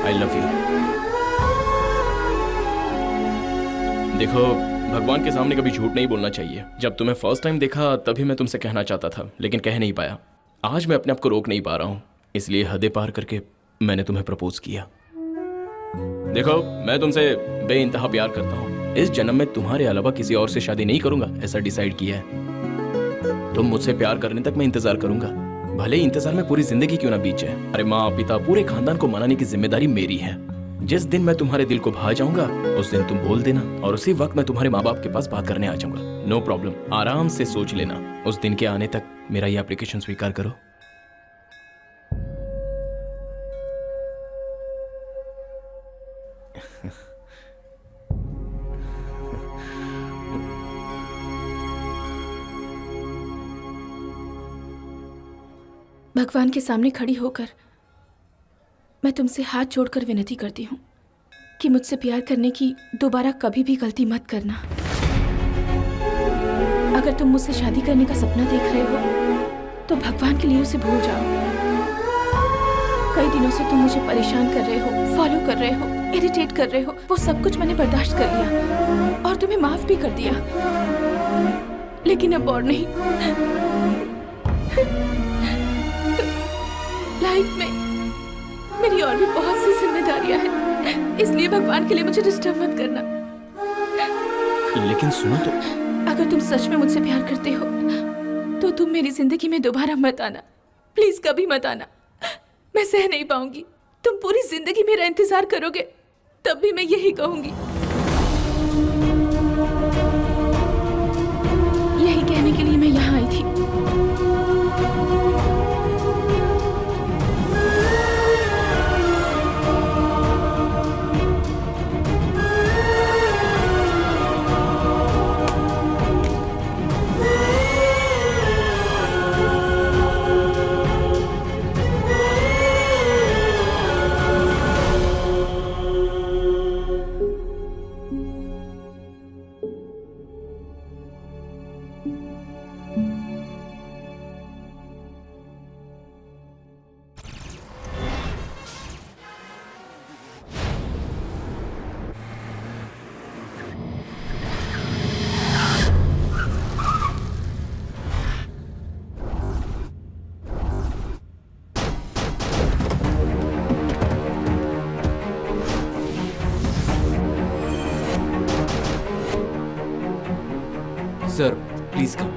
I love you. देखो, भगवान के सामने कभी झूठ नहीं बोलना चाहिए। जब तुम्हें फर्स्ट टाइम देखा तभी मैं तुमसे कहना चाहता था, लेकिन कह नहीं पाया। आज मैं अपने आप को रोक नहीं पा रहा हूं, इसलिए हदें पार करके मैंने तुम्हें प्रपोज किया। देखो, मैं तुमसे बेइंतहा प्यार करता हूं। इस जन्म में तुम्हारे अलावा किसी और से शादी नहीं करूंगा, ऐसा डिसाइड किया है। तुम मुझसे प्यार करने तक मैं इंतजार करूंगा, भले ही इंतजार में पूरी जिंदगी क्यों ना बीत जाए। अरे माँ, पिता, पूरे खानदान को मनाने की जिम्मेदारी मेरी है। जिस दिन मैं तुम्हारे दिल को भा जाऊंगा उस दिन तुम बोल देना और उसी वक्त मैं तुम्हारे माँ बाप के पास बात करने आ जाऊंगा। नो प्रॉब्लम, आराम से सोच लेना। उस दिन के आने तक मेरा ये एप्लीकेशन स्वीकार करो। भगवान के सामने खड़ी होकर मैं तुमसे हाथ जोड़कर विनती करती हूँ कि मुझसे प्यार करने की दोबारा कभी भी गलती मत करना। अगर तुम मुझसे शादी करने का सपना देख रहे हो तो भगवान के लिए उसे भूल जाओ। कई दिनों से तुम मुझे परेशान कर रहे हो, फॉलो कर रहे हो, इरिटेट कर रहे हो। वो सब कुछ मैंने बर्दाश्त कर लिया और तुम्हें माफ भी कर दिया, लेकिन अब और नहीं। लाइफ में मेरी और भी बहुत सी जिम्मेदारियां हैं, इसलिए भगवान के लिए मुझे डिस्टर्ब मत करना। लेकिन सुनो तो, अगर तुम सच में मुझसे प्यार करते हो तो तुम मेरी जिंदगी में दोबारा मत आना, प्लीज कभी मत आना। मैं सह नहीं पाऊंगी। तुम पूरी जिंदगी मेरा इंतजार करोगे तब भी मैं यही कहूंगी। यही कहने के लिए मैं यहाँ आई थी। Sir please come.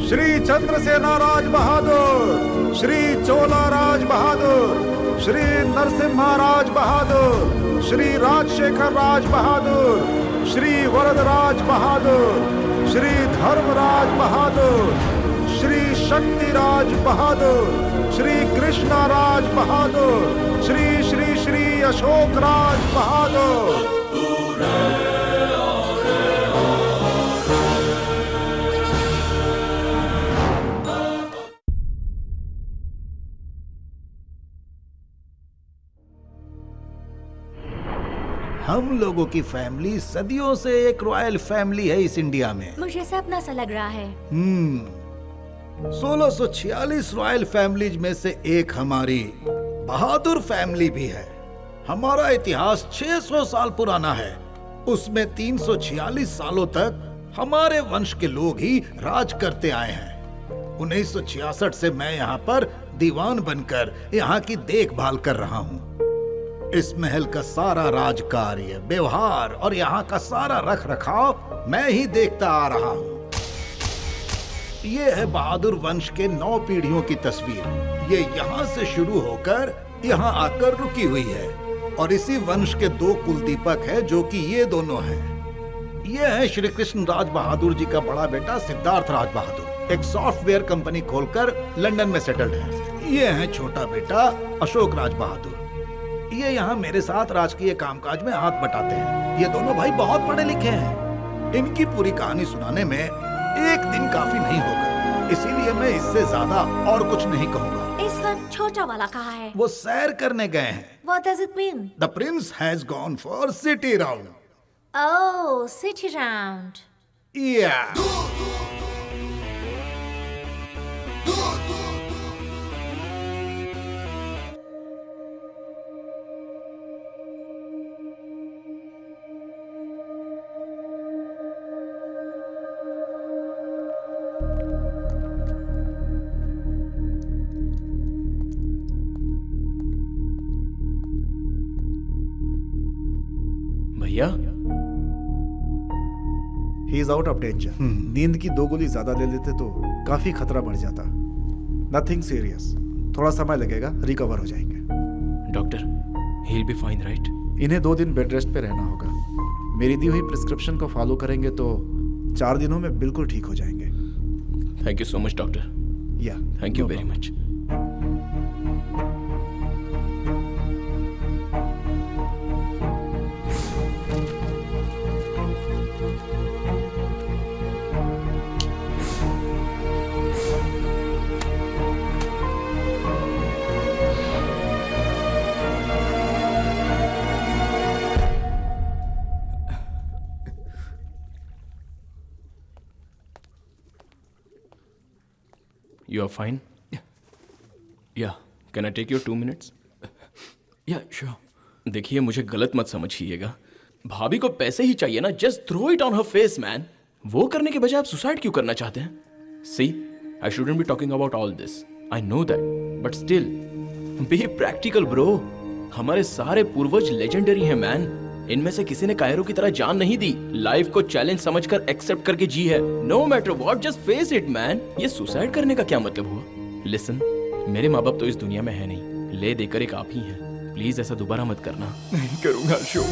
Shri Chandrasena Raj Bahadur, Shri Chola Raj Bahadur, Shri Narasimha Raj Bahadur, Shri Rajashekhar Raj Bahadur, Shri Varadaraj Bahadur, Shri Dharmaraj Bahadur, Shri Shaktiraj Bahadur, Shri Krishna Raj Bahadur, Shri Shri Shri Ashok Raj Bahadur. हम लोगों की फैमिली सदियों से एक रॉयल फैमिली है इस इंडिया में। मुझे सपना सा लग रहा है। 1646 रॉयल फैमिलीज में से एक हमारी बहादुर फैमिली भी है। हमारा इतिहास 600 साल पुराना है। उसमें 346 सालों तक हमारे वंश के लोग ही राज करते आए हैं। 1966 से मैं यहाँ पर दीवान बनकर यहाँ की देखभाल कर रहा हूँ। इस महल का सारा राजकार्य, व्यवहार और यहाँ का सारा रख रखाव मैं ही देखता आ रहा हूँ। ये है बहादुर वंश के 9 पीढ़ियों की तस्वीर। ये यहाँ से शुरू होकर यहाँ आकर रुकी हुई है और इसी वंश के 2 कुलदीपक है जो कि ये दोनों हैं। ये है श्री कृष्ण राज बहादुर जी का बड़ा बेटा सिद्धार्थ राज बहादुर, एक सॉफ्टवेयर कंपनी खोलकर लंदन में सेटल्ड है। ये है छोटा बेटा अशोक राज बहादुर। ये यहाँ मेरे साथ राजकीय कामकाज में हाथ बटाते हैं। ये दोनों भाई बहुत पढ़े लिखे हैं। इनकी पूरी कहानी सुनाने में एक दिन काफी नहीं होगा, इसीलिए मैं इससे ज्यादा और कुछ नहीं कहूँगा। इस वक्त छोटा वाला कहाँ है? वो सैर करने गए हैं। What does it mean? The prince has gone for city round. Oh, city round. Yeah. भैया, he is out of danger. नींद की 2 गोली ज्यादा ले लेते तो काफी खतरा बढ़ जाता। नथिंग सीरियस, थोड़ा समय लगेगा, रिकवर हो जाएंगे। Doctor, he will be fine right? इन्हें 2 दिन बेड रेस्ट पे रहना होगा। मेरी दी हुई प्रिस्क्रिप्शन को फॉलो करेंगे तो 4 दिनों में बिल्कुल ठीक हो जाएंगे। Thank you so much doctor. या thank you very much. You are fine? Yeah. Can I take your 2 minutes? Yeah, sure. देखिए, मुझे गलत मत समझिएगा। भाभी को पैसे ही चाहिए ना, just throw it on her face man. वो करने के बजाय आप सुसाइड क्यों करना चाहते हैं? See, I shouldn't be talking about all this. I know that, but still, be practical, bro. हमारे सारे पूर्वज लेजेंडरी हैं मैन। इनमें से किसी ने कायरो की तरह जान नहीं दी। लाइफ को चैलेंज समझकर एक्सेप्ट करके जी है। No matter what, just face it man. ये सुसाइड करने का क्या मतलब हुआ? लिसन, मेरे माँ बाप तो इस दुनिया में है नहीं, ले देकर एक आप ही हैं। प्लीज ऐसा दोबारा मत करना। नहीं करूंगा अशोक,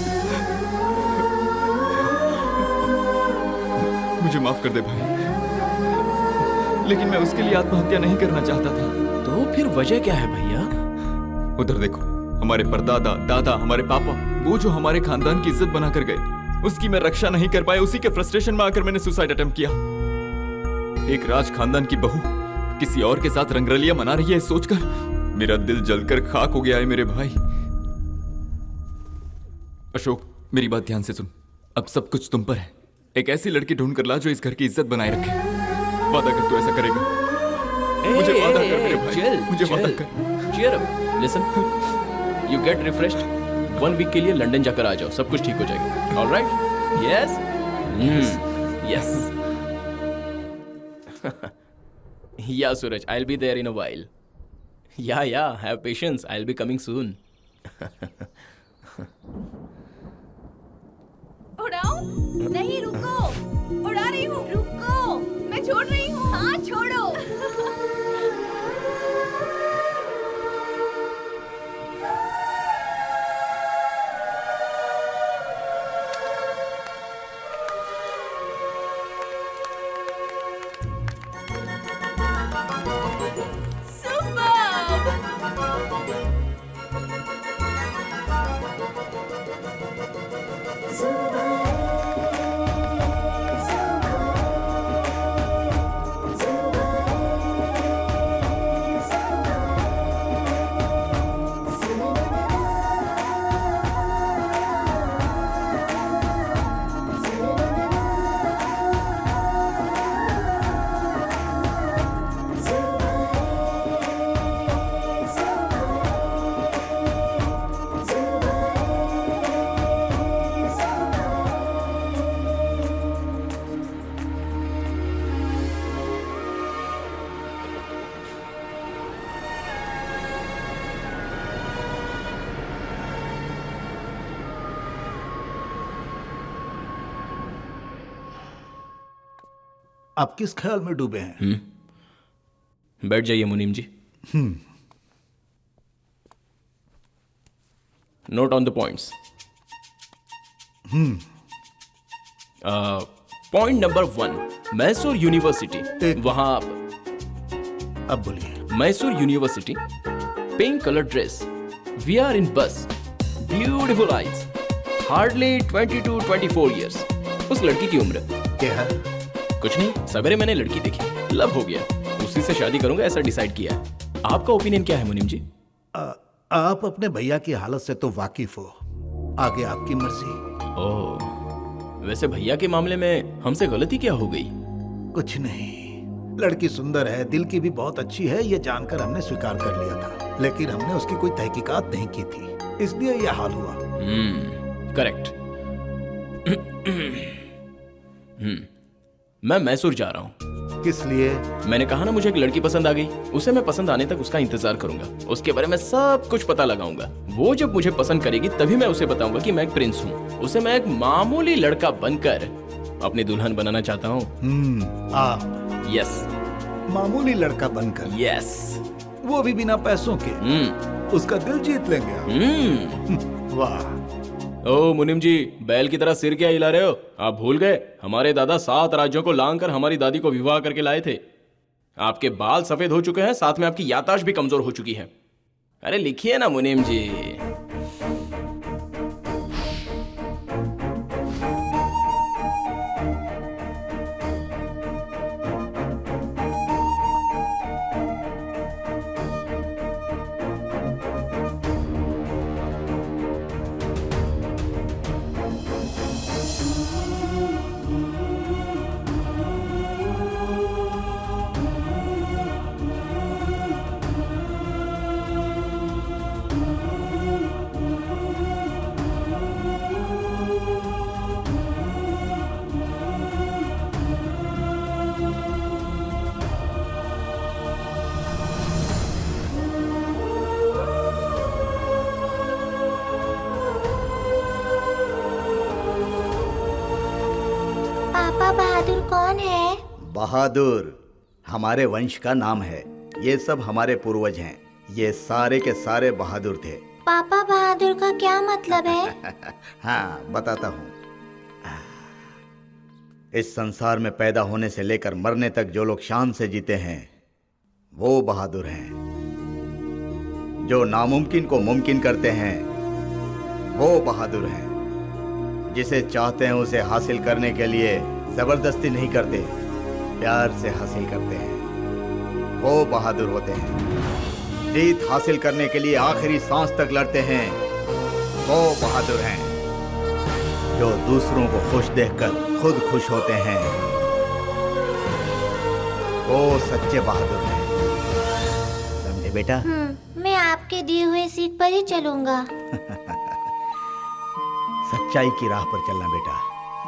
मुझे माफ कर दे भाई, लेकिन मैं उसके लिए आत्महत्या नहीं करना चाहता था। तो फिर वजह क्या है भैया? उधर देखो, हमारे परदादा, दादा, हमारे पापा, वो जो हमारे खानदान की इज्जत बनाकर गए, उसकी मैं रक्षा नहीं कर पाया। उसी के फ्रस्ट्रेशन में आकर मैंने सुसाइड अटेम्प्ट किया। एक राज खानदान की बहू किसी और के साथ रंगरलिया मना रही है, सोचकर मेरा दिल जलकर खाक हो गया है मेरे भाई। अशोक, मेरी बात ध्यान से सुन। अब सब कुछ तुम पर है। एक ऐसी लड़की ढूंढ कर ला जो इस घर की इज्जत बनाए रखे। वादा कर तू ऐसा करेगा? मुझे वादा कर मेरे भाई, मुझे वादा कर। Cheer up, listen, you get refreshed. 1 week के लिए लंदन जाकर आ जाओ, सब कुछ ठीक हो जाएगा। Alright? Yes? Yes. Yeah, Suraj, I'll be there in a while. Yeah, have patience. I'll be coming soon. उड़ाओ? नहीं, रुको। उड़ा रही हूँ। रुको, मैं छोड़ रही हूँ। हाँ, छोड़ो। आप किस ख्याल में डूबे हैं? बैठ जाइए मुनीम जी। Note on the points. Point number 1, Mysore university. वहां अब बोलिए। Mysore university, pink colour dress, we are in bus, beautiful eyes, hardly 20 to 24 years. उस लड़की की उम्र क्या है? कुछ नहीं, सवेरे मैंने लड़की देखी, लव हो गया, उसी से शादी करूंगा ऐसा डिसाइड किया है। आपका ओपिनियन क्या है मुनीम जी? आप अपने भैया की हालत से तो वाकिफ हो, आगे आपकी मर्जी। ओह, वैसे भैया के मामले में हमसे गलती क्या हो गई? कुछ नहीं, लड़की सुंदर है, दिल की भी बहुत अच्छी है, ये जानकर हमने स्वीकार कर लिया था, लेकिन हमने उसकी कोई तहकीकात नहीं की थी, इसलिए यह हाल हुआ। करेक्ट। मैं मैसूर जा रहा हूँ। किस लिए? मैंने कहा ना मुझे एक लड़की पसंद आ गई, उसे मैं पसंद आने तक उसका इंतजार करूंगा, उसके बारे में सब कुछ पता लगाऊंगा। वो जब मुझे पसंद करेगी तभी मैं उसे बताऊंगा कि मैं एक प्रिंस हूँ। उसे मैं एक मामूली लड़का बनकर अपनी दुल्हन बनाना चाहता हूँ। आप? यस। मामूली लड़का बनकर? यस। वो भी बिना पैसों के? उसका दिल जीत लेंगे आप? वाह। ओ मुनीम जी, बैल की तरह सिर क्या हिला रहे हो? आप भूल गए हमारे दादा 7 राज्यों को लांग कर हमारी दादी को विवाह करके लाए थे। आपके बाल सफेद हो चुके हैं, साथ में आपकी याददाश्त भी कमजोर हो चुकी है। अरे लिखिए ना मुनीम जी। पापा बहादुर कौन है? बहादुर हमारे वंश का नाम है। ये सब हमारे पूर्वज हैं। ये सारे के सारे बहादुर थे। पापा बहादुर का क्या मतलब है? हाँ बताता हूँ। इस संसार में पैदा होने से लेकर मरने तक जो लोग शान से जीते हैं वो बहादुर हैं। जो नामुमकिन को मुमकिन करते हैं वो बहादुर हैं। जिसे चाहते हैं उसे हासिल करने के लिए जबरदस्ती नहीं करते, प्यार से हासिल करते हैं, वो बहादुर होते हैं। जीत हासिल करने के लिए आखिरी सांस तक लड़ते हैं, वो बहादुर हैं। जो दूसरों को खुश देखकर खुद खुश होते हैं, वो सच्चे बहादुर हैं। समझे बेटा? मैं आपके दिए हुए सीख पर ही चलूंगा। सच्चाई की राह पर चलना बेटा,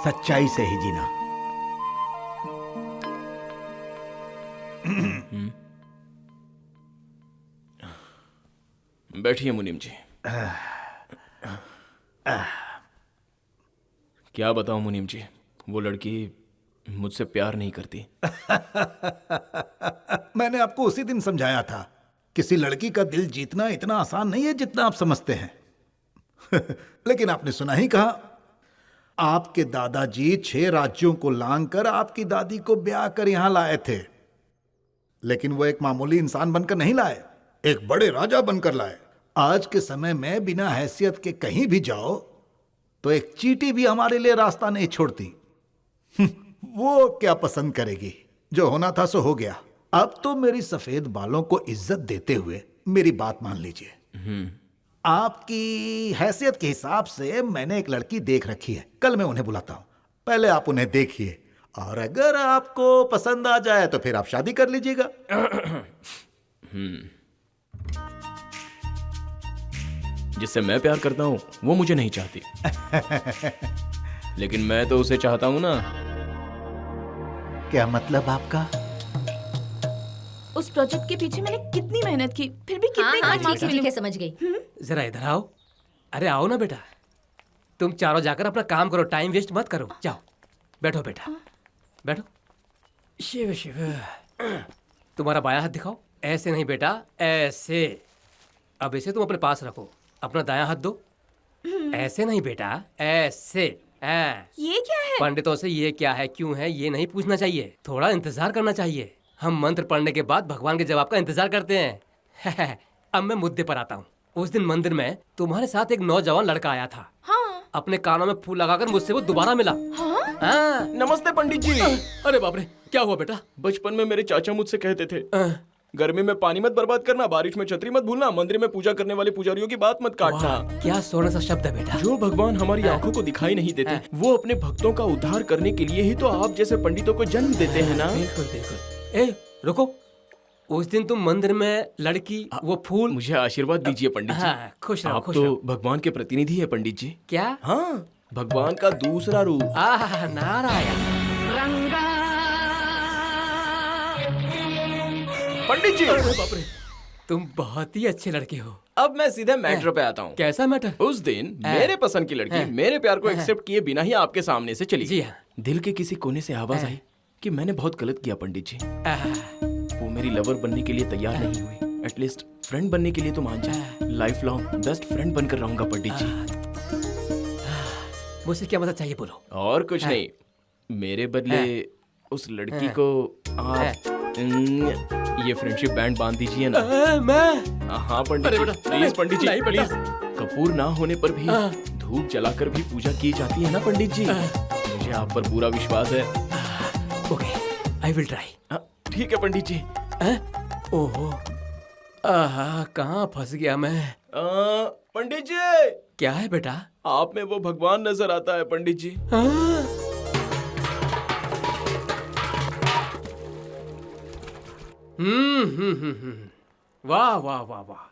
सच्चाई से ही जीना। बैठिए मुनीम जी। क्या बताऊं मुनीम जी, वो लड़की मुझसे प्यार नहीं करती। मैंने आपको उसी दिन समझाया था, किसी लड़की का दिल जीतना इतना आसान नहीं है जितना आप समझते हैं। लेकिन आपने सुना ही कहा, आपके दादाजी 6 राज्यों को लांग कर आपकी दादी को ब्याह कर यहां लाए थे, लेकिन वो एक मामूली इंसान बनकर नहीं लाए, एक बड़े राजा बनकर लाए। आज के समय में बिना हैसियत के कहीं भी जाओ तो एक चींटी भी हमारे लिए रास्ता नहीं छोड़ती। वो क्या पसंद करेगी? जो होना था सो हो गया। अब तो मेरी सफेद बालों को इज्जत देते हुए मेरी बात मान लीजिए। आपकी हैसियत के हिसाब से मैंने एक लड़की देख रखी है, कल मैं उन्हें बुलाता हूं, पहले आप उन्हें देखिए और अगर आपको पसंद आ जाए तो फिर आप शादी कर लीजिएगा। जिससे मैं प्यार करता हूं वो मुझे नहीं चाहती। लेकिन मैं तो उसे चाहता हूं ना। क्या मतलब आपका? उस प्रोजेक्ट के पीछे मैंने कितनी मेहनत की, फिर भी कितने कम मार्क्स मिले? समझ गई। जरा इधर आओ। अरे आओ ना बेटा, तुम चारों जाकर अपना काम करो, टाइम वेस्ट मत करो। जाओ बैठो बेटा, बैठो। शिव शिव। तुम्हारा बायां हाथ दिखाओ। ऐसे नहीं बेटा, ऐसे। अब इसे तुम अपने पास रखो। अपना दायां हाथ दो। ऐसे नहीं बेटा, ऐसे। ये क्या है? पंडितों से ये क्या है, क्यों है, ये नहीं पूछना चाहिए। थोड़ा इंतजार करना चाहिए। हम मंत्र पढ़ने के बाद भगवान के जवाब का इंतजार करते हैं। अब मैं मुद्दे पर आता हूँ। उस दिन मंदिर में तुम्हारे साथ एक नौजवान लड़का आया था। हाँ। अपने कानों में फूल लगाकर मुझसे वो दोबारा मिला। हाँ? हाँ। नमस्ते पंडित जी। अरे बाप रे, क्या हुआ बेटा? बचपन में मेरे चाचा मुझसे कहते थे, गर्मी में पानी मत बर्बाद करना, बारिश में छतरी मत भूलना, मंदिर में पूजा करने वाले पुजारियों की बात मत काटना। क्या स्वर्ण सा शब्द है बेटा। जो भगवान हमारी आंखों को दिखाई नहीं देते, वो अपने भक्तों का उद्धार करने के लिए ही तो आप जैसे पंडितों को जन्म देते हैं ना। बिल्कुल बिल्कुल। ए रुको, उस दिन तुम मंदिर में लड़की वो फूल। मुझे आशीर्वाद दीजिए पंडित जी। हाँ, खुश रहो, आप खुश तो रहो। भगवान के प्रतिनिधि है पंडित जी। क्या? हाँ, भगवान का दूसरा रूप। नारायण। पंडित जी। बाप रे, तुम बहुत ही अच्छे लड़के हो। अब मैं सीधे मैटर पे आता हूँ। कैसा मैटर? उस दिन मेरे पसंद की लड़की मेरे प्यार को एक्सेप्ट किए बिना ही आपके सामने से चली गई। दिल के किसी कोने से आवाज आई कि मैंने बहुत गलत किया पंडित जी। वो मेरी लवर बनने के लिए तैयार नहीं हुई। एटलीस्ट फ्रेंड बनने के लिए तो मान जाए। लाइफ लॉन्ग बेस्ट फ्रेंड बनकर रहूंगा पंडित जी। मुझसे क्या मदद चाहिए बोलो। और कुछ नहीं, मेरे बदले उस लड़की को आप ये फ्रेंडशिप बैंड बांध दीजिए ना। मैं? हाँ पंडित जी, प्लीज पंडित जी, नहीं प्लीज। कपूर ना होने पर भी धूप जलाकर भी पूजा की जाती है ना पंडित जी। मुझे आप पर पूरा विश्वास है। Okay, I will try. ठीक है पंडित जी। ओहो, कहाँ फंस गया मैं। पंडित जी। क्या है बेटा? आप में वो भगवान नजर आता है पंडित जी। वाह वाह वाह वाह,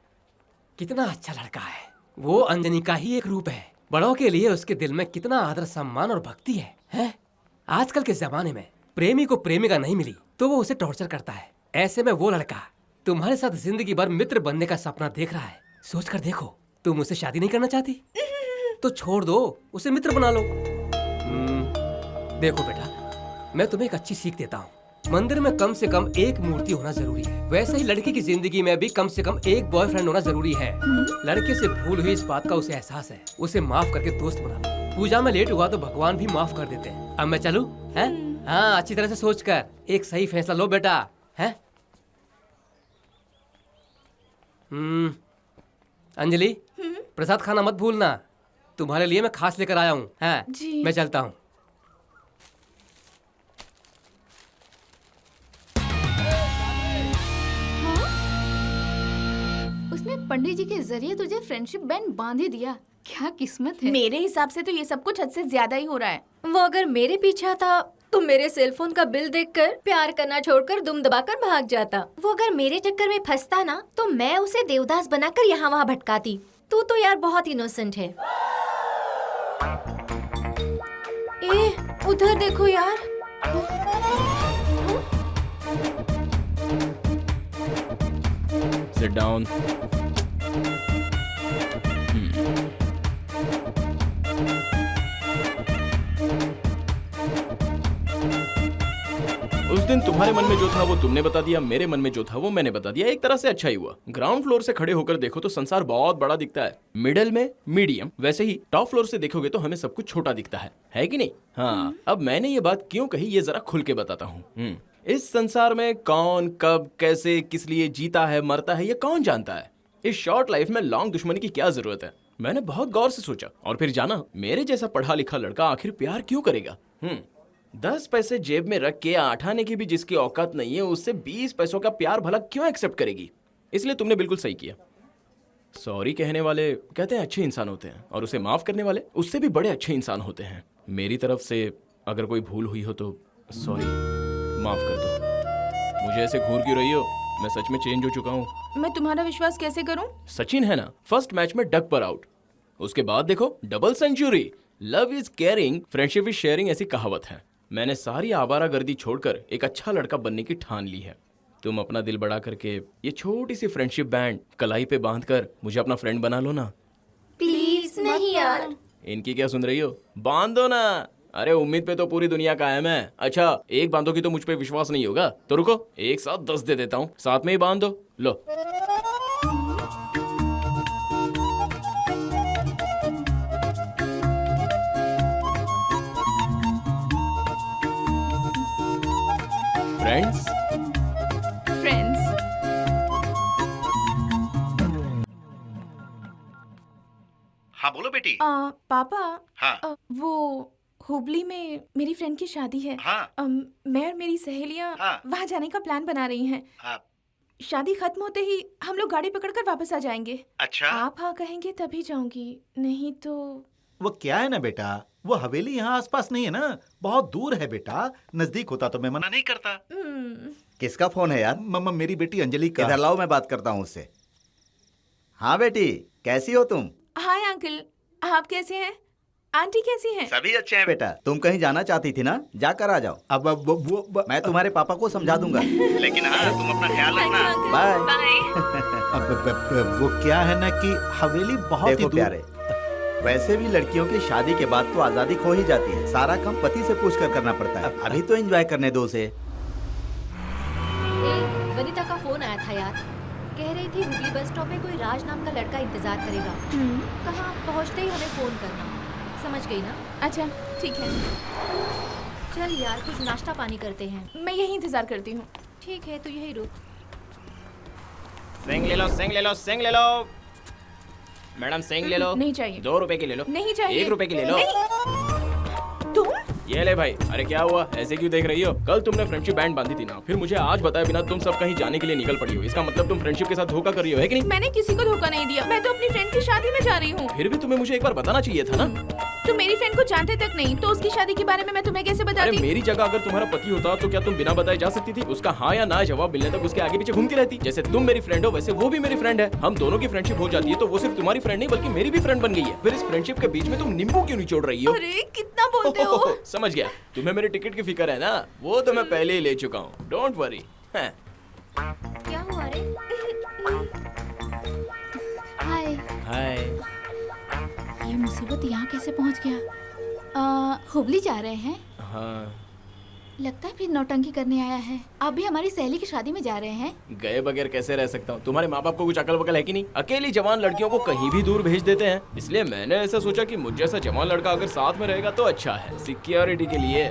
कितना अच्छा लड़का है। वो अंजनी का ही एक रूप है। बड़ों के लिए उसके दिल में कितना आदर सम्मान और भक्ति है, हैं? आजकल के जमाने में प्रेमी को प्रेमिका नहीं मिली तो वो उसे टॉर्चर करता है। ऐसे में वो लड़का तुम्हारे साथ जिंदगी भर मित्र बनने का सपना देख रहा है। सोच कर देखो, तुम उससे शादी नहीं करना चाहती तो छोड़ दो, उसे मित्र बना लो। देखो बेटा, मैं तुम्हें एक अच्छी सीख देता हूँ। मंदिर में कम से कम एक मूर्ति होना जरूरी है। वैसे ही लड़की की जिंदगी में भी कम से कम एक बॉयफ्रेंड होना जरूरी है। लड़के से भूल हुई इस बात का उसे एहसास है। उसे माफ करके दोस्त बना लो। पूजा में लेट हुआ तो भगवान भी माफ कर देते हैं। अब मैं चलूं? हैं? हाँ, अच्छी तरह से सोच कर एक सही फैसला लो बेटा। हैं? अंजलि, प्रसाद खाना मत भूलना। तुम्हारे लिए मैं खास लेकर आया हूँ। हाँ, मैं चलता हूँ। उसने पंडित जी के जरिए तुझे फ्रेंडशिप बैंड बांध ही दिया। क्या किस्मत है। मेरे हिसाब से तो ये सब कुछ हद से ज्यादा ही हो रहा है। वो अगर मेरे पीछे आता तो मेरे सेलफोन का बिल देखकर प्यार करना छोड़कर दुम दबाकर भाग जाता। वो अगर मेरे चक्कर में फंसता ना तो मैं उसे देवदास बनाकर यहाँ वहाँ भटकाती। तू तो यार बहुत इनोसेंट है। ए, उधर देखो यार। Sit down. उस दिन तुम्हारे मन में जो था वो तुमने बता दिया, मेरे मन में जो था वो मैंने बता दिया। एक तरह से अच्छा ही हुआ। ग्राउंड फ्लोर से खड़े होकर देखो तो संसार बहुत बड़ा दिखता है, मिडिल में मीडियम, वैसे ही टॉप फ्लोर से देखोगे तो हमें सब कुछ छोटा दिखता है कि नहीं? हाँ, अब मैंने ये बात क्यों कही ये जरा खुल के बताता हूँ। इस संसार में कौन कब कैसे किस लिए जीता है मरता है ये कौन जानता है। इस शॉर्ट लाइफ में लॉन्ग दुश्मनी की क्या जरूरत है। मैंने बहुत गौर से सोचा और फिर जाना मेरे जैसा पढ़ा लिखा लड़का आखिर प्यार क्यों करेगा। 10 पैसे जेब में रख के 8 आने की भी जिसकी औकात नहीं है उससे 20 पैसों का प्यार भला क्यों एक्सेप्ट करेगी। इसलिए तुमने बिल्कुल सही किया। सॉरी कहने वाले कहते हैं अच्छे इंसान होते हैं और उसे माफ करने वाले उससे भी बड़े अच्छे इंसान होते हैं। मेरी तरफ से अगर कोई भूल हुई हो तो सॉरी, माफ कर दो। मुझे ऐसे घूर क्यों रही हो, मैं सच में चेंज हो चुका हूँ। मैं तुम्हारा विश्वास कैसे करूं? सचिन है ना, फर्स्ट मैच में डक पर आउट, उसके बाद देखो double century. Love is caring, friendship is sharing ऐसी कहावत है। मैंने सारी आवारागर्दी छोड़कर एक अच्छा लड़का बनने की ठान ली है। तुम अपना दिल बड़ा करके ये छोटी सी फ्रेंडशिप बैंड कलाई पे बांधकर मुझे अपना फ्रेंड बना लो ना। प्लीज नहीं यार। इनकी क्या सुन रही हो, बांध दो ना। अरे उम्मीद पे तो पूरी दुनिया कायम है। अच्छा एक बांधोगी तो मुझ पे विश्वास नहीं होगा, तो रुको एक साथ 10 दे देता हूँ, साथ में ही बांध दो। लो फ्रेंड्स। फ्रेंड्स। हाँ बोलो बेटी। पापा। हाँ। वो हुबली में मेरी फ्रेंड की शादी है। हाँ। मैं और मेरी सहेलियाँ वहाँ जाने का प्लान बना रही हैं। शादी खत्म होते ही हम लोग गाड़ी पकड़कर वापस आ जाएंगे। अच्छा। आप हाँ कहेंगे तभी जाऊंगी, नहीं तो। वो क्या है ना बेटा, वो हवेली यहाँ आसपास नहीं है ना, बहुत दूर है बेटा। नजदीक होता तो मैं मना नहीं करता। किसका फोन है यार? मम्मा मेरी बेटी अंजलि का। इधर लाओ, मैं बात करता हूँ उससे। हाँ बेटी, कैसी हो तुम? हाय अंकल, आप कैसे हैं? आंटी कैसी हैं? सभी अच्छे हैं बेटा। तुम कहीं जाना चाहती थी ना, जाकर आ जाओ। अब वो मैं तुम्हारे पापा को समझा दूंगा। लेकिन हाँ तुम अपना ख्याल रखना। बाय। अब वो क्या है ना कि हवेली बहुत ही देखो दूर। प्यारे, वैसे भी लड़कियों की शादी के बाद तो आजादी खो ही जाती है। सारा काम पति से पूछकर करना पड़ता है। अभी तो एंजॉय करने दो उसे। वनिता का फोन आया था यार, कह रही थी हुबली बस स्टॉप पे कोई राज नाम का लड़का इंतजार करेगा। कहाँ पहुँचते ही हमें फोन करना, समझ गई ना? अच्छा ठीक है। चल यार कुछ नाश्ता पानी करते हैं। मैं यही इंतजार करती हूँ। ठीक है, तू यही रुक। सिंग ले लो, सिंग ले लो, सिंग ले लो। मैडम सिंग ले लो। नहीं चाहिए। 2 रुपए की ले लो। नहीं चाहिए। 1 रुपए की ले लो। तुम? ये ले भाई। अरे क्या हुआ, ऐसे क्यों देख रही हो? कल तुमने फ्रेंडशिप बैंड बांधी थी ना, फिर मुझे आज बताए बिना तुम सब कहीं जाने के लिए निकल पड़ी हो। इसका मतलब तुम फ्रेंडशिप के साथ धोखा कर रही हो, है कि नहीं? मैंने किसी को धोखा नहीं दिया, मैं तो अपनी फ्रेंड की शादी में जा रही हूँ। फिर भी तुम्हें मुझे एक बार बताना चाहिए था ना। तुम मेरी फ्रेंड को जानते तक नहीं, तो उसकी शादी के बारे में मैं तुम्हें कैसे अरे बताती? मेरी जगह अगर तुम्हारा पति होता तो क्या तुम बिना बताए जा सकती थी? उसका हाँ या ना जवाब मिलने तक उसके आगे पीछे घूमती रहती। जैसे तुम मेरी फ्रेंड हो वैसे वो भी मेरी फ्रेंड है। हम दोनों की फ्रेंडशिप हो जाती है तो वो सिर्फ तुम्हारी फ्रेंड नहीं बल्कि मेरी भी फ्रेंड बन गई है। फिर इस फ्रेंडशिप के बीच में तुम नींबू क्यों निचोड़ रही हो? अरे कितना बोलते हो। समझ गया, तुम्हें मेरे टिकट की फिक्र है ना, वो तो मैं पहले ही ले चुका हूँ। Don't worry. क्या हुआ रे? हाय। हाय। ये मुसीबत यहाँ कैसे पहुँच गया? हुबली जा रहे हैं? हाँ। लगता है फिर नौटंकी करने आया है। आप भी हमारी सहेली की शादी में जा रहे हैं? गए बगैर कैसे रह सकता हूँ? तुम्हारे माँ बाप को कुछ अकल वकल है कि नहीं? अकेली जवान लड़कियों को कहीं भी दूर भेज देते हैं। इसलिए मैंने ऐसा सोचा कि मुझ जैसा जवान लड़का अगर साथ में रहेगा तो अच्छा है, सिक्योरिटी के लिए।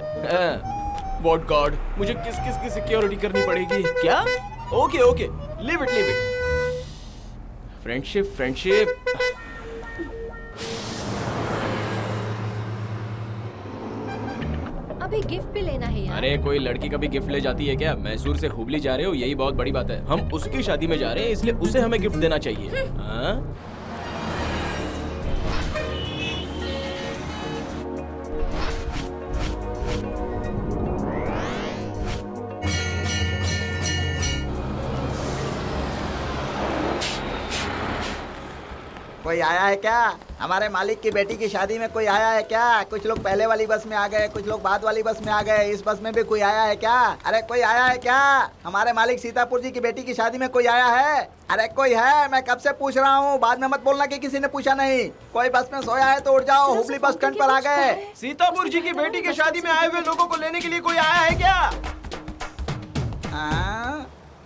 व्हाट गॉड, मुझे किस किस की सिक्योरिटी करनी पड़ेगी क्या? Okay okay, leave it. Friendship friendship. अभी गिफ्ट भी लेना है यार। अरे कोई लड़की कभी गिफ्ट ले जाती है क्या? मैसूर से हुबली जा रहे हो, यही बहुत बड़ी बात है। हम उसकी शादी में जा रहे हैं इसलिए उसे हमें गिफ्ट देना चाहिए। हाँ? कोई आया है क्या? हमारे मालिक की बेटी की शादी में कोई आया है क्या? कुछ लोग पहले वाली बस में आ गए, कुछ लोग बाद वाली बस में आ गए। इस बस में भी कोई आया है क्या? अरे कोई आया है क्या? हमारे मालिक सीतापुर जी की बेटी की शादी में कोई आया है? अरे कोई है? मैं कब से पूछ रहा हूँ, बाद में मत बोलना कि किसी ने पूछा नहीं। कोई बस में सोया है तो उठ जाओ, हुबली बस स्टैंड पर आ गए। सीतापुर जी की बेटी की शादी में आए हुए लोगों को लेने के लिए कोई आया है क्या?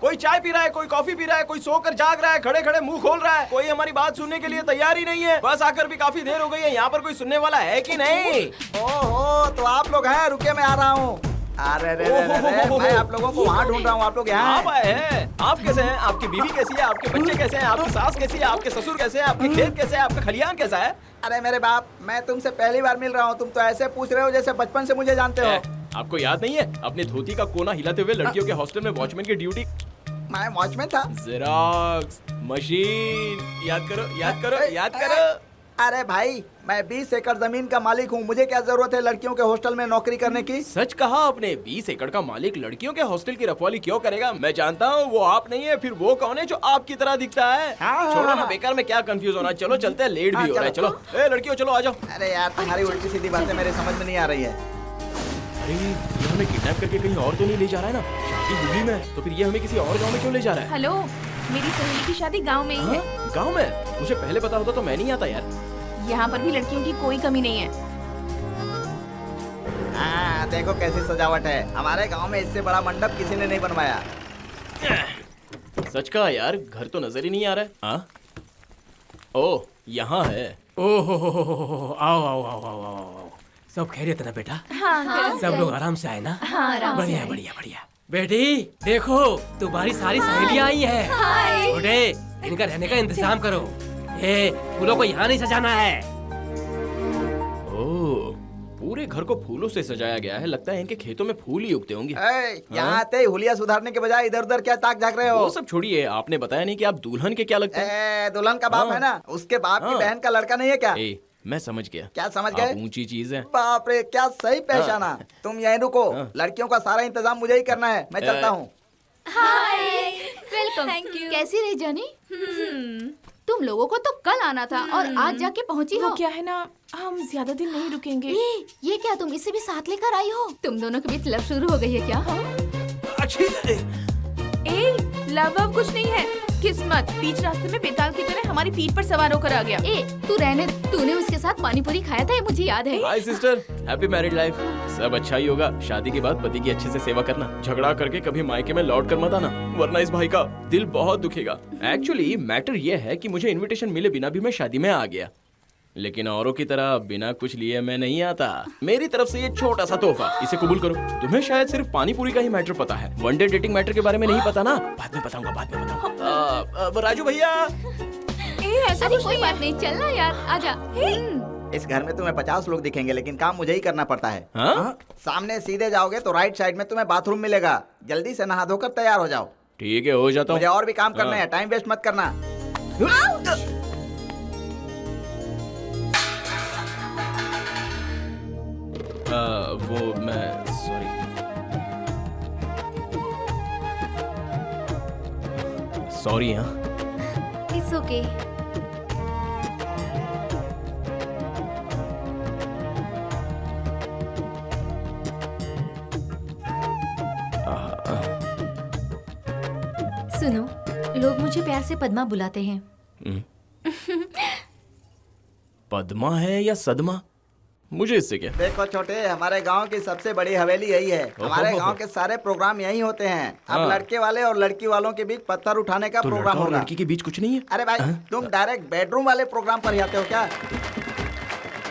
कोई चाय पी रहा है, कोई कॉफी पी रहा है, कोई सोकर जाग रहा है, खड़े खड़े मुंह खोल रहा है। कोई हमारी बात सुनने के लिए तैयार ही नहीं है। बस आकर भी काफी देर हो गई है, यहाँ पर कोई सुनने वाला है कि नहीं? ओहो, तो आप लोग हैं, रुके मैं आ रहा हूँ। अरे रे रे रे, मैं आप लोगों को वहाँ ढूंढ रहा हूँ, आप लोग यहाँ आप आए हैं। आप कैसे हैं? आपकी बीवी कैसी है? आपके बच्चे कैसे हैं? आपकी सास कैसी है? आपके ससुर कैसे हैं? आपके खेत कैसे है? आपका खलियान कैसा है? अरे मेरे बाप, मैं तुमसे पहली बार मिल रहा हूँ, तुम तो ऐसे पूछ रहे हो जैसे बचपन से मुझे जानते हो। आपको याद नहीं है अपनी धोती का कोना हिलाते हुए लड़कियों के हॉस्टल में वॉचमैन की ड्यूटी? मैं वॉचमैन था। जेरॉक्स मशीन, याद करो याद करो याद करो। अरे भाई, मैं 20 एकड़ जमीन का मालिक हूँ, मुझे क्या जरूरत है लड़कियों के हॉस्टल में नौकरी करने की? सच कहा आपने। 20 एकड़ का मालिक लड़कियों के हॉस्टल की रखवाली क्यों करेगा? मैं जानता हूँ वो आप नहीं है, फिर वो कौन है जो आपकी तरह दिखता है? छोड़ो ना, बेकार में क्या कंफ्यूज होना। चलो चलते हैं, लेट भी हो रहा है। चलो ए लड़कियों चलो आ जाओ। अरे यार, तुम्हारी उल्टी सीधी बातें मेरे समझ में नहीं आ रही है। अरे ये हमें किडनैप करके कहीं और तो नहीं ले जा रहा है ना? शादी हुबली में है, तो फिर ये हमें किसी और गांव में क्यों ले जा रहा है? हेलो, मेरी सहेली की शादी गांव में ही है। गांव में? मुझे पहले पता होता तो मैं नहीं आता यार। यहाँ पर भी लड़कियों की कोई कमी नहीं है। यहाँ देखो कैसी सजावट है। हमारे गांव में इससे बड़ा मंडप किसी ने नहीं बनवाया। सच कहा यार, घर तो नजर ही नहीं आ रहा है। हाँ? ओह, यहाँ है। ओहो, आओ आओ आओ आओ आओ। सब खैरियत ना बेटा? हाँ, सब लोग आराम से आए ना? हाँ, आराम से बढ़िया आए। बढ़िया बढ़िया। बेटी देखो, तुम्हारी सारी सहेलियां आई हैं। हाय। बूढ़े, इनका रहने का इंतजाम करो। ये फूलों को यहाँ नहीं सजाना है। ओह, पूरे घर को फूलों से सजाया गया है। लगता है इनके खेतों में फूल ही उगते होंगे। यहाँ आते ही हुलिया सुधारने के बजाय इधर उधर क्या ताक झाक रहे हो? वो सब छोड़िए, आपने बताया नहीं कि आप दुल्हन के क्या लगते हैं? दुल्हन का बाप है ना, उसके बाप की बहन का लड़का नहीं है क्या? मैं समझ गया। क्या समझ आप गए? ऊंची चीज है। बाप रे, क्या सही पहचाना। तुम यहीं रुको, लड़कियों का सारा इंतजाम मुझे ही करना है। मैं चलता हूँ। हाय, वेलकम। कैसी रही जानी? तुम लोगों को तो कल आना था और आज जाके पहुंची हो। क्या है ना, हम ज्यादा दिन नहीं रुकेंगे। ये क्या, तुम इसे भी साथ लेकर आई हो? तुम दोनों के बीच लव शुरू हो गई है क्या? लव कुछ नहीं है, किस्मत बीच रास्ते में बेताल की तरह हमारी पीठ पर सवार होकर आ गया। तू रहने, तूने उसके साथ पानी पूरी खाया था, ये मुझे याद है। हाय सिस्टर, हैप्पी मैरिड लाइफ। सब अच्छा ही होगा। शादी के बाद पति की अच्छे से सेवा करना। झगड़ा करके कभी मायके में लौट कर मत आना, वरना इस भाई का दिल बहुत दुखेगा। एक्चुअली मैटर ये है कि मुझे इनविटेशन मिले बिना भी मैं शादी में आ गया, लेकिन औरों की तरह बिना कुछ लिए मैं नहीं आता। मेरी तरफ से ये छोटा सा तोहफा, इसे कबूल करो। तुम्हें शायद सिर्फ पानी पूरी का ही मैटर पता है, वन डे डेटिंग मैटर के बारे में नहीं पता ना? बाद में बताऊंगा, बाद में बताऊंगा। राजू भैया, ऐसा कोई बात नहीं, चलना यार, आजा। इस घर में तुम्हें 50 लोग दिखेंगे, लेकिन काम मुझे ही करना पड़ता है। हाँ? सामने सीधे जाओगे तो राइट साइड में तुम्हें बाथरूम मिलेगा। जल्दी से नहा धोकर तैयार हो जाओ। ठीक है, हो जाता हूँ। मुझे और भी काम करना है, टाइम वेस्ट मत करना। वो मैं सॉरी। सॉरी। हाँ, इट्स ओके। सुनो, लोग मुझे प्यार से पद्मा बुलाते हैं। पद्मा है या सदमा, मुझे इससे क्या? देखो छोटे, हमारे गांव की सबसे बड़ी हवेली यही है। हमारे गांव के सारे प्रोग्राम यही होते हैं। अब लड़के वाले और लड़की वालों के बीच पत्थर उठाने का तो प्रोग्राम और होगा। लड़की के बीच कुछ नहीं है? अरे भाई, तुम डायरेक्ट बेडरूम वाले प्रोग्राम पर ही आते हो क्या?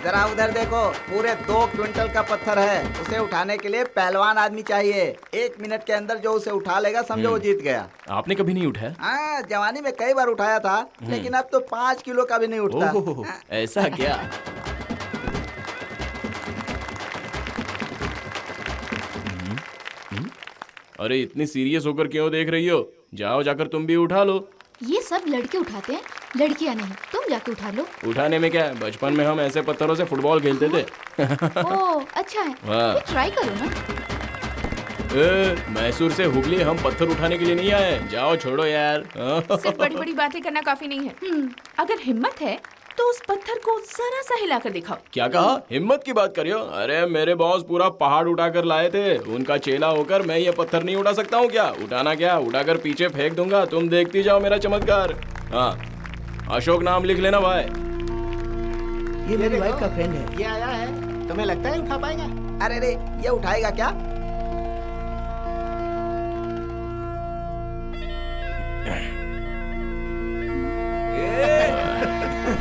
जरा उधर देखो, पूरे 2 क्विंटल का पत्थर है। उसे उठाने के लिए पहलवान आदमी चाहिए। 1 मिनट के अंदर जो उसे उठा लेगा, समझो वो जीत गया। आपने कभी नहीं उठाया? हाँ, जवानी में कई बार उठाया था, लेकिन अब तो 5 किलो का भी नहीं उठता। ऐसा क्या? अरे इतनी सीरियस होकर क्यों देख रही हो? जाओ, जाकर तुम भी उठा लो। ये सब लड़के उठाते हैं, लड़कियां नहीं। तुम जाके उठा लो। उठाने में क्या है, बचपन में हम ऐसे पत्थरों से फुटबॉल खेलते थे। ओह, अच्छा है, वाह। ट्राई करो ना। मैसूर से हुबली हम पत्थर उठाने के लिए नहीं आए। जाओ, छोड़ो यार। सिर्फ बड़ी बड़ी बातें करना काफी नहीं है। अगर हिम्मत है तो उस पत्थर को जरा सा हिलाकर दिखाओ। क्या कहा? हिम्मत की बात करियो? अरे मेरे बॉस पूरा पहाड़ उठाकर लाए थे। उनका चेला होकर मैं ये पत्थर नहीं उठा सकता हूँ क्या? उठाना क्या, उठाकर पीछे फेंक दूंगा। तुम देखती जाओ मेरा चमत्कार। हाँ, अशोक नाम लिख लेना भाई। ये मेरी वाइफ का फ्रेंड है। ये आया है, तुम्हें लगता है उठा पाएगा? अरे रे, ये उठाएगा क्या?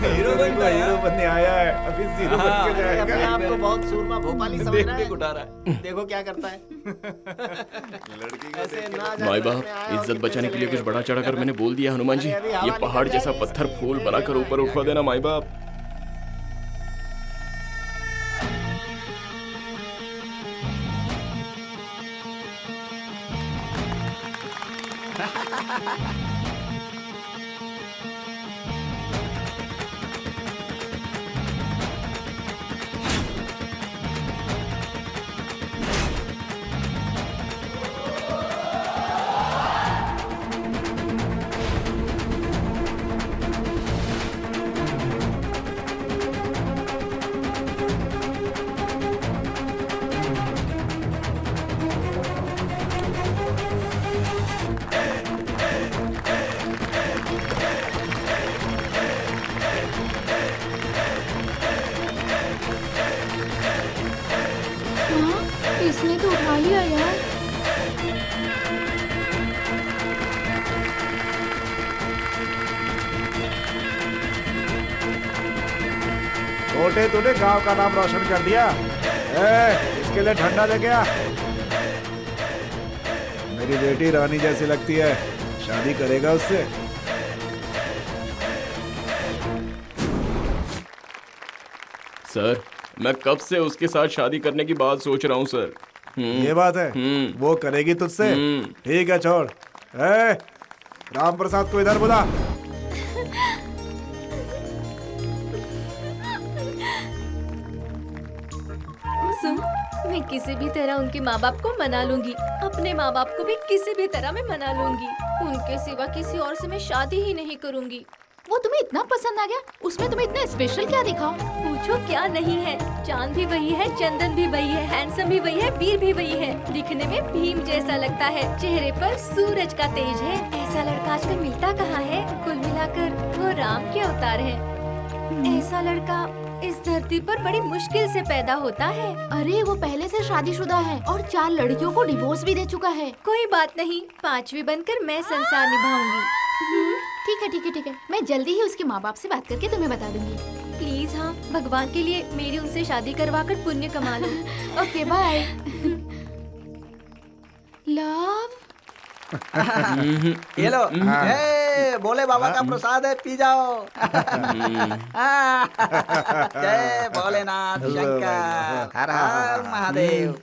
हीरो बनने आया है, अभी जीरो बन के जाएगा। अपने आप को बहुत सूरमा भोपाली समझ रहा है। उठा रहा है। देखो क्या करता है। ऐसे ना भाई बाप, इज्जत बचाने के लिए कुछ बड़ा चढ़ा कर मैंने बोल दिया। हनुमान जी, ये पहाड़ जैसा पत्थर फूल बनाकर ऊपर उठवा देना माई बाप। उसने तो उठा लिया यार। छोटे तूने गांव का नाम रोशन कर दिया। इसके लिए ठंडा दे गया। मेरी बेटी रानी जैसी लगती है, शादी करेगा उससे? सर मैं कब से उसके साथ शादी करने की बात सोच रहा हूँ सर। ये बात है? वो करेगी तुझसे? ठीक है छोड़। राम प्रसाद को इधर बुला। सुन, मैं किसी भी तरह उनके माँ बाप को मना लूंगी, अपने माँ बाप को भी किसी भी तरह मैं मना लूंगी। उनके सिवा किसी और से मैं शादी ही नहीं करूंगी। वो तुम्हें इतना पसंद आ गया? उसमें तुम्हें इतना स्पेशल क्या दिखा? पूछो क्या नहीं है। चांद भी वही है, चंदन भी वही है, हैंडसम भी वही है, वीर भी वही है। दिखने में भीम जैसा लगता है, चेहरे पर सूरज का तेज है। ऐसा लड़का आजकल मिलता कहाँ है? कुल मिलाकर वो राम के अवतार है। ऐसा लड़का इस धरती पर बड़ी मुश्किल से पैदा होता है। अरे वो पहले से शादीशुदा है और 4 लड़कियों को डिवोर्स भी दे चुका है। कोई बात नहीं, 5वीं बनकर मैं संसार निभाऊंगी। ठीक है ठीक है ठीक है, मैं जल्दी ही उसके माँ बाप से बात करके तुम्हें बता दूंगी। प्लीज हाँ, भगवान के लिए मेरी उनसे शादी करवा कर पुण्य कमा लो। Okay bye. लव ये लो, बोले बाबा का प्रसाद है, पी जाओ। जय भोलेनाथ शंकर, हर हर Mahadev.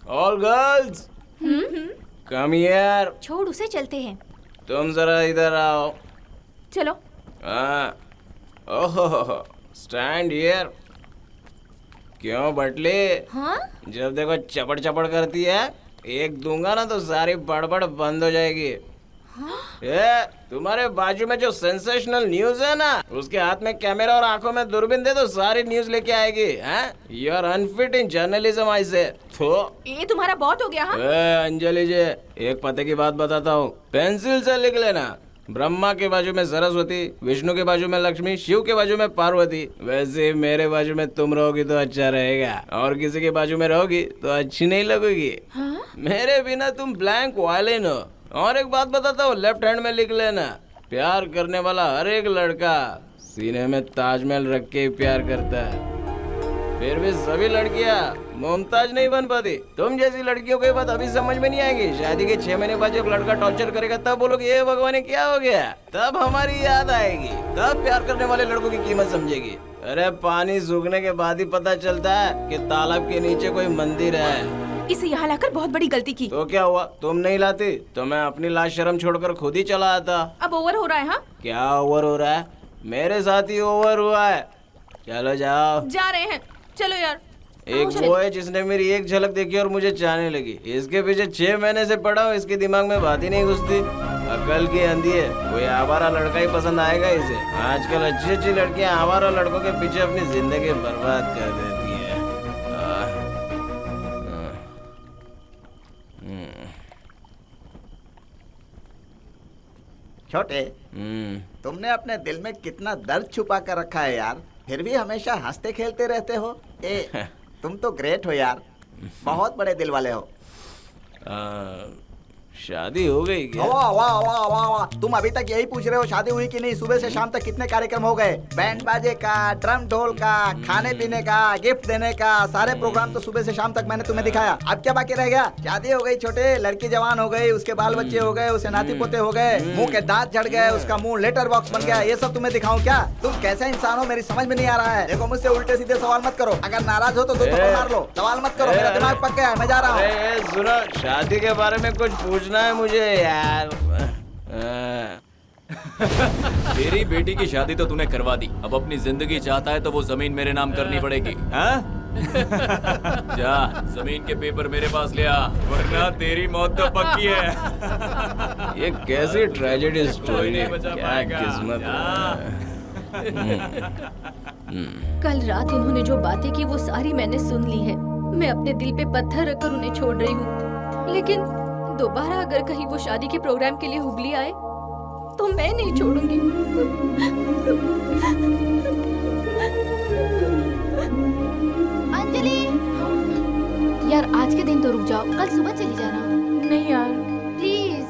All girls come here. छोड़ उसे, चलते हैं। तुम जरा इधर आओ। चलो। ओहो, स्टैंड हियर। क्यों बटले? हाँ? जब देखो चपड़ चपड़ करती है, एक दूंगा ना तो सारी बड़बड़ बंद हो जाएगी। हाँ? ये तुम्हारे बाजू में जो सेंसेशनल न्यूज है ना, उसके हाथ में कैमरा और आंखों में दूरबीन दे तो सारी न्यूज लेके आएगी। You are unfit in journalism. I say ये तुम्हारा बहुत हो गया। हाँ? अंजलि जी, एक पते की बात बताता हूँ, पेंसिल से लिख लेना। ब्रह्मा के बाजू में सरस्वती, विष्णु के बाजू में लक्ष्मी, शिव के बाजू में पार्वती। वैसे मेरे बाजू में तुम रहोगी तो अच्छा रहेगा, और किसी के बाजू में रहोगी तो अच्छी नहीं लगेगी। हाँ? मेरे बिना तुम ब्लैंक वायलिन हो। और एक बात बताता हूँ, लेफ्ट हैंड में लिख लेना, प्यार करने वाला हर एक लड़का सीने में ताजमहल रख के प्यार करता है। फिर भी सभी लड़कियाँ मुमताज नहीं बन पाती। तुम जैसी लड़कियों को ये बात अभी समझ में नहीं आएगी। शादी के 6 महीने बाद जब लड़का टॉर्चर करेगा तब बोलोगे ये भगवान क्या हो गया, तब हमारी याद आएगी, तब प्यार करने वाले लड़कों की कीमत समझेगी। अरे पानी सूखने के बाद ही पता चलता है कि तालाब के नीचे कोई मंदिर है। इसे यहाँ लाकर बहुत बड़ी गलती की। तो क्या हुआ, तुम नहीं लाती तो मैं अपनी लाश शर्म छोड़कर खुद ही चला आता। अब ओवर हो रहा है। हाँ? क्या ओवर हो रहा है? मेरे साथ ही ओवर हुआ है। चलो जाओ। जा रहे हैं, चलो यार। एक वो है जिसने मेरी एक झलक देखी और मुझे चाहने लगी। इसके पीछे 6 महीने से पड़ा हूँ, इसके दिमाग में बात ही नहीं घुसती। अकल की अंधी है, कोई आवारा लड़का ही पसंद आएगा इसे। आजकल अच्छी अच्छी लड़कियां आवारा लड़कों के पीछे अपनी जिंदगी बर्बाद कर देती है। छोटे, तुमने अपने दिल में कितना दर्द छुपा कर रखा है यार, फिर भी हमेशा हंसते खेलते रहते हो। तुम तो ग्रेट हो यार, बहुत बड़े दिल वाले हो। शादी हो गई क्या? वाह वाह वाह वाह वाह, तुम अभी तक यही पूछ रहे हो शादी हुई कि नहीं? सुबह से शाम तक कितने कार्यक्रम हो गए, बैंड बाजे का, ड्रम ढोल का, खाने पीने का, गिफ्ट देने का, सारे प्रोग्राम तो सुबह से शाम तक मैंने तुम्हें दिखाया। अब क्या बाकी रह गया? शादी हो गई छोटे, लड़की जवान हो गई, उसके बाल बच्चे हो गए, उसे नाती पोते हो गए, मुंह के दांत झड़ गए, उसका मुंह लेटर बॉक्स बन गया, ये सब तुम्हें दिखाऊं क्या? तुम कैसे इंसान हो मेरी समझ में नहीं आ रहा है। देखो मुझसे उल्टे सीधे सवाल मत करो, अगर नाराज हो तो 2 थप्पड़ मार लो। सवाल मत करो, मेरा दिमाग पक गया है, मैं जा रहा हूँ। सुनो, शादी के बारे में कुछ पूछना है मुझे यार। तेरी बेटी की शादी तो तूने करवा दी, अब अपनी जिंदगी चाहता है तो वो जमीन मेरे नाम करनी पड़ेगी। हाँ? जा जमीन के पेपर मेरे पास ले आ, वरना तेरी मौत तो पक्की है। ये कैसी ट्रेजेडी स्टोरी है, क्या किस्मत है। कल रात उन्होंने जो बातें की वो सारी मैंने सुन ली है। मैं अपने दिल पे पत्थर रखकर उन्हें छोड़ रही हूँ, लेकिन दोबारा अगर कहीं वो शादी के प्रोग्राम के लिए हुगली आए तो मैं नहीं छोड़ूंगी। अंजलि, यार आज के दिन तो रुक जाओ, कल सुबह चली जाना। नहीं यार प्लीज।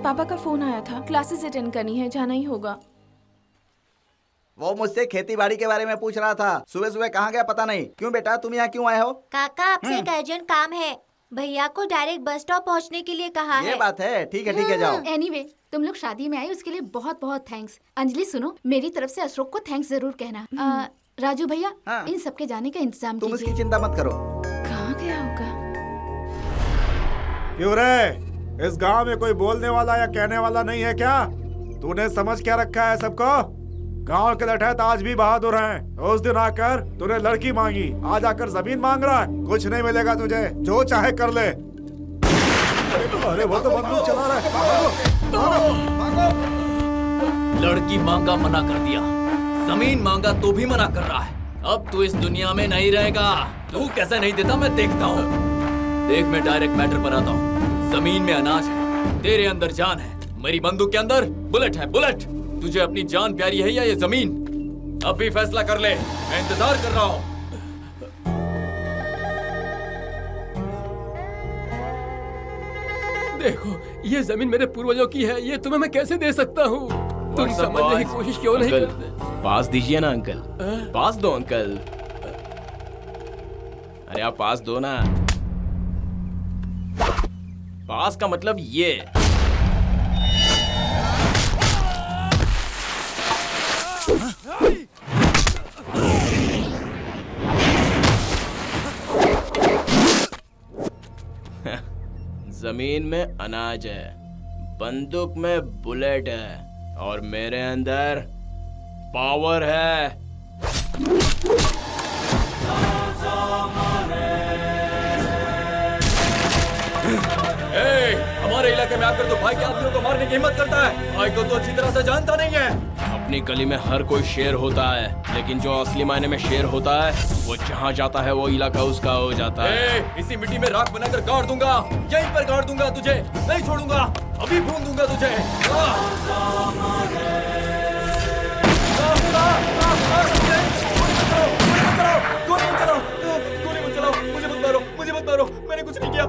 पापा का फोन आया था, क्लासेस अटेंड करनी है, जाना ही होगा। वो मुझसे खेती बाड़ी के बारे में पूछ रहा था। सुबह सुबह कहाँ गया पता नहीं। क्यों बेटा, तुम यहाँ क्यों आए हो? काका आपसे एक अर्जेंट काम है। भैया को डायरेक्ट बस स्टॉप पहुँचने के लिए कहा है। ये बात है, ठीक है जाओ। एनीवे, तुम लोग शादी में आए उसके लिए बहुत बहुत थैंक्स। अंजलि सुनो, मेरी तरफ से अशोक को थैंक्स जरूर कहना। राजू भैया, इन सबके जाने का इंतजाम तुम इसकी चिंता मत करो। कहाँ गया होगा? क्यों रे, इस गांव में कोई बोलने वाला या कहने वाला नहीं है क्या? तूने समझ क्या रखा है सबको? गांव के लठैत आज भी बहादुर हैं। उस दिन आकर तूने लड़की मांगी, आज आकर जमीन मांग रहा है। कुछ नहीं मिलेगा तुझे, जो चाहे कर ले। अरे वो तो बंदूक चला रहा है। लड़की मांगा मना कर दिया, जमीन मांगा तो भी मना कर रहा है। अब तू इस दुनिया में नहीं रहेगा। तू कैसे नहीं देता मैं देखता हूँ। देख, मैं डायरेक्ट मैटर पर आता हूँ। जमीन में अनाज है, तेरे अंदर जान है, मेरी बंदूक के अंदर बुलेट है। बुलेट, तुझे अपनी जान प्यारी है या ये जमीन? अब भी फैसला कर ले, मैं इंतजार कर रहा हूँ। देखो, ये जमीन मेरे पूर्वजों की है, ये तुम्हें मैं कैसे दे सकता हूँ? तुम समझने की कोशिश क्यों नहीं करते? पास दीजिए ना अंकल, पास दो अंकल। अरे आप पास दो ना। पास का मतलब ये। जमीन में अनाज है, बंदूक में बुलेट है और मेरे अंदर पावर है। हमारे इलाके में आकर तो भाई के आदमियों को मारने की हिम्मत करता है। भाई को तो अच्छी तरह से जानता नहीं है। अपनी गली में हर कोई शेर होता है, लेकिन जो असली मायने में शेर होता है वो जहाँ जाता है वो इलाका उसका हो जाता है। इसी मिट्टी में राख बनाकर गाड़ दूंगा, यहीं पर गाड़ दूंगा तुझे, नहीं छोड़ूंगा, अभी भून दूंगा तुझे। गोली मत चलाओ, मुझे मत मारो, मैंने कुछ नहीं किया।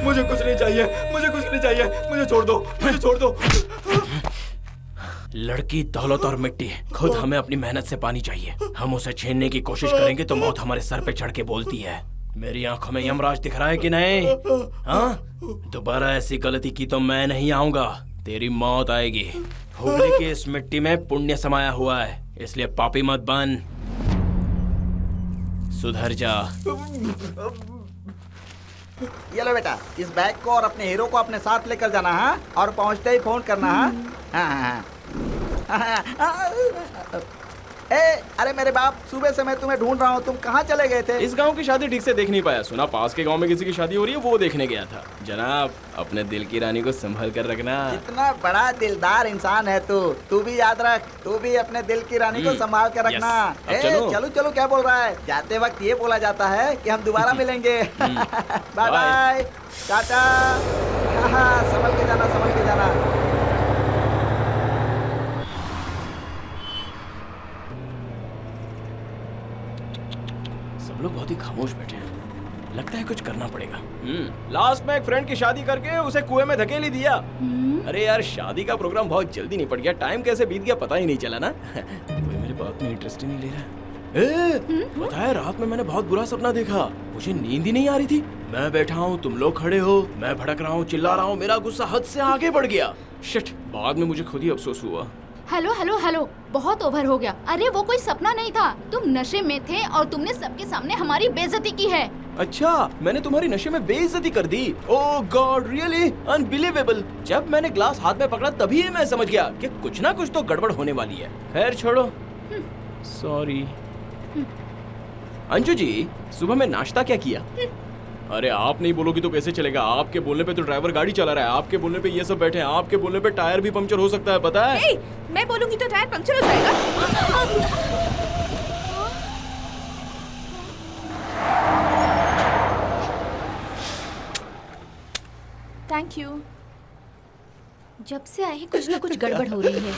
मुझे कुछ नहीं चाहिए, मुझे छोड़ दो। लड़की, दौलत और मिट्टी, खुद हमें अपनी मेहनत से पानी चाहिए। हम उसे छीनने की कोशिश करेंगे तो मौत हमारे सर पे चढ़ के बोलती है। मेरी आंखों में यमराज दिख रहा है कि नहीं? हाँ, दोबारा ऐसी गलती की तो मैं नहीं आऊंगा, तेरी मौत आएगी। हुगली की इस मिट्टी में पुण्य समाया हुआ है, इसलिए पापी मत बन। सुधर जा। ये लो बेटा, इस बैग को और अपने हीरो को अपने साथ लेकर जाना है और पहुंचते ही फोन करना है। ए, अरे मेरे बाप, सुबह से मैं तुम्हें ढूंढ रहा हूँ, तुम कहाँ चले गए थे? इस गांव की शादी ठीक से देख नहीं पाया, सुना पास के गांव में किसी की शादी हो रही है, वो देखने गया था। जनाब, अपने दिल की रानी को संभल कर रखना। इतना बड़ा दिलदार इंसान है तू भी याद रख, तू भी अपने दिल की रानी को संभाल कर रखना। चलो चलो, क्या बोल रहा है? जाते वक्त ये बोला जाता है कि हम दोबारा मिलेंगे। Bye bye, Tata. संभल के जाना, संभल के जाना। लोग बहुत ही खामोश बैठे हैं, लगता है कुछ करना पड़ेगा। लास्ट में एक फ्रेंड की शादी करके उसे कुएं में धकेल ही दिया। अरे यार, शादी का प्रोग्राम बहुत जल्दी निपट गया, टाइम कैसे बीत गया पता ही नहीं चला ना। कोई मेरे बात में इंटरेस्ट ही नहीं ले रहा। पता है, रात में मैंने बहुत बुरा सपना देखा, मुझे नींद ही नहीं आ रही थी। मैं बैठा हूँ, तुम लोग खड़े हो, मैं भड़क रहा हूँ, चिल्ला रहा हूँ, मेरा गुस्सा हद से आगे बढ़ गया। शिट, बाद में मुझे खुद ही अफसोस हुआ। हेलो हेलो हेलो, बहुत ओवर हो गया। अरे वो कोई सपना नहीं था, तुम नशे में थे और तुमने सबके सामने हमारी बेइज्जती की है। अच्छा, मैंने तुम्हारी नशे में बेइज्जती कर दी? ओह गॉड, रियली अनबिलीवेबल। जब मैंने ग्लास हाथ में पकड़ा तभी मैं समझ गया कि कुछ ना कुछ तो गड़बड़ होने वाली है। खैर छोड़ो, सॉरी। अंजू जी, सुबह में नाश्ता क्या किया? अरे आप नहीं बोलोगी तो कैसे चलेगा? आपके बोलने पे तो ड्राइवर गाड़ी चला रहा है, आपके बोलने पे ये सब बैठे हैं, आपके बोलने पे टायर भी पंक्चर हो सकता है, पता है? मैं बोलूंगी तो टायर पंक्चर हो जाएगा। Thank you. जब से आई कुछ ना कुछ गड़बड़ हो रही है।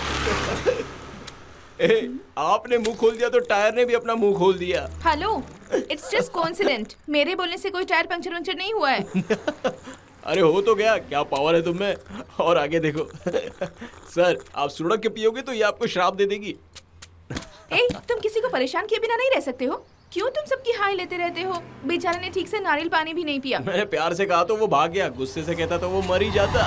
आपने मुंह खोल दिया तो टायर ने भी अपना मुंह खोल दिया। हेलो, इट्स जस्ट कोइंसिडेंट, मेरे बोलने से कोई टायर पंक्चर वंक्चर नहीं हुआ है। अरे हो तो गया, क्या पावर है तुम में। और आगे देखो। सर, आप सुड़क के पियोगे तो ये आपको श्राप दे देगी। तुम किसी को परेशान किए बिना नहीं रह सकते हो? क्यों तुम सबकी हाई लेते रहते हो? बेचारे ने ठीक से नारियल पानी भी नहीं पिया। मैंने प्यार से कहा तो वो भाग गया, गुस्से से कहता तो वो मर ही जाता।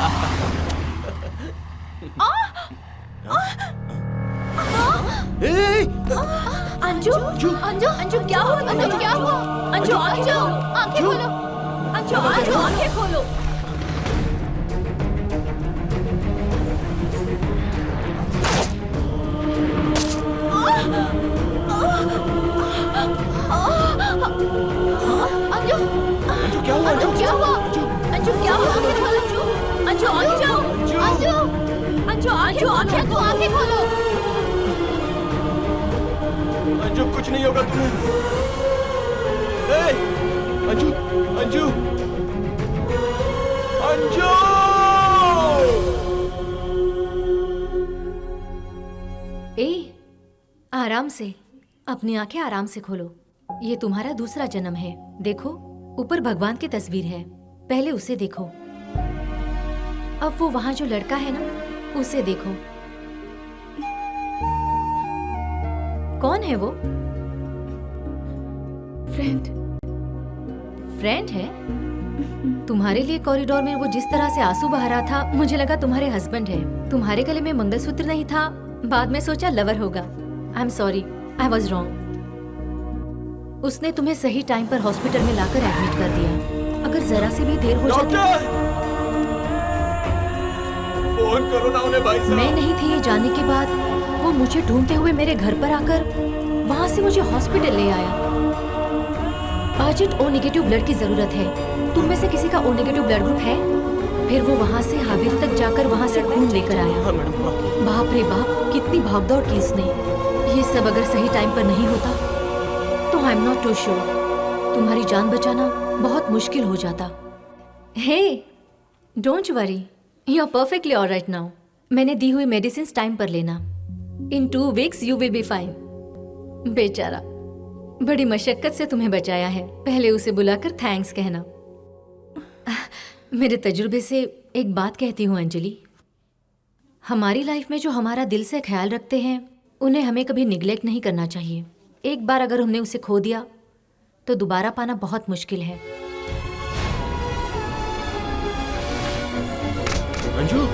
अंजू, अंजू, अंजू क्या हुआ? अंजू क्या हुआ? अंजू आंखें खोलो, अंजू आंखें खोलो। अंजू, अंजू क्या हुआ? अंजू क्या हुआ? अंजू क्या हुआ? आंखें खोलो, अंजू, अंजू, अंजू, अंजू, अंजू, आंखें खोलो। अंजू, कुछ नहीं होगा तुम्हें। अंजू, अंजू, अंजू। आराम से, अपनी आंखें आराम से खोलो। ये तुम्हारा दूसरा जन्म है। देखो, ऊपर भगवान की तस्वीर है, पहले उसे देखो। अब वो वहां जो लड़का है ना, उसे देखो। कौन है वो? फ्रेंड है? तुम्हारे लिए कॉरिडोर में वो जिस तरह से आंसू बहा रहा था, मुझे लगा तुम्हारे हस्बैंड है। तुम्हारे गले में मंगलसूत्र नहीं था, बाद में सोचा लवर होगा। I am sorry, I was wrong. उसने तुम्हें सही टाइम पर हॉस्पिटल में लाकर एडमिट कर दिया। अगर जरा से भी देर हो जाती, फोन करो ना उन्हें भाई साहब। मैं नहीं थी ये जानने के बाद वो मुझे ढूंढते हुए मेरे घर पर आकर वहाँ से मुझे हॉस्पिटल ले आया। अर्जेंट ओ नेगेटिव ब्लड की जरूरत है। तुम में से किसी का ओ नेगेटिव ब्लड ग्रुप है? फिर वो वहाँ से हावेरी तक जाकर वहाँ से खून लेकर आया। बाप रे बाप, कितनी भागदौड़ की इसने। ये सब अगर सही टाइम पर नहीं होता तो I am not too sure तुम्हारी जान बचाना बहुत मुश्किल हो जाता। Hey, don't worry, you are perfectly alright now. मैंने दी हुई मेडिसिन टाइम पर लेना। In 2 weeks you will be fine. बेचारा, बड़ी मशक्कत से तुम्हें बचाया है। पहले उसे बुलाकर थैंक्स कहना। मेरे तजुर्बे से एक बात कहती हूँ अंजलि, हमारी लाइफ में जो हमारा दिल से ख्याल रखते हैं उन्हें हमें कभी निगलेक्ट नहीं करना चाहिए। एक बार अगर हमने उसे खो दिया तो दोबारा पाना बहुत मुश्किल है। अंजू,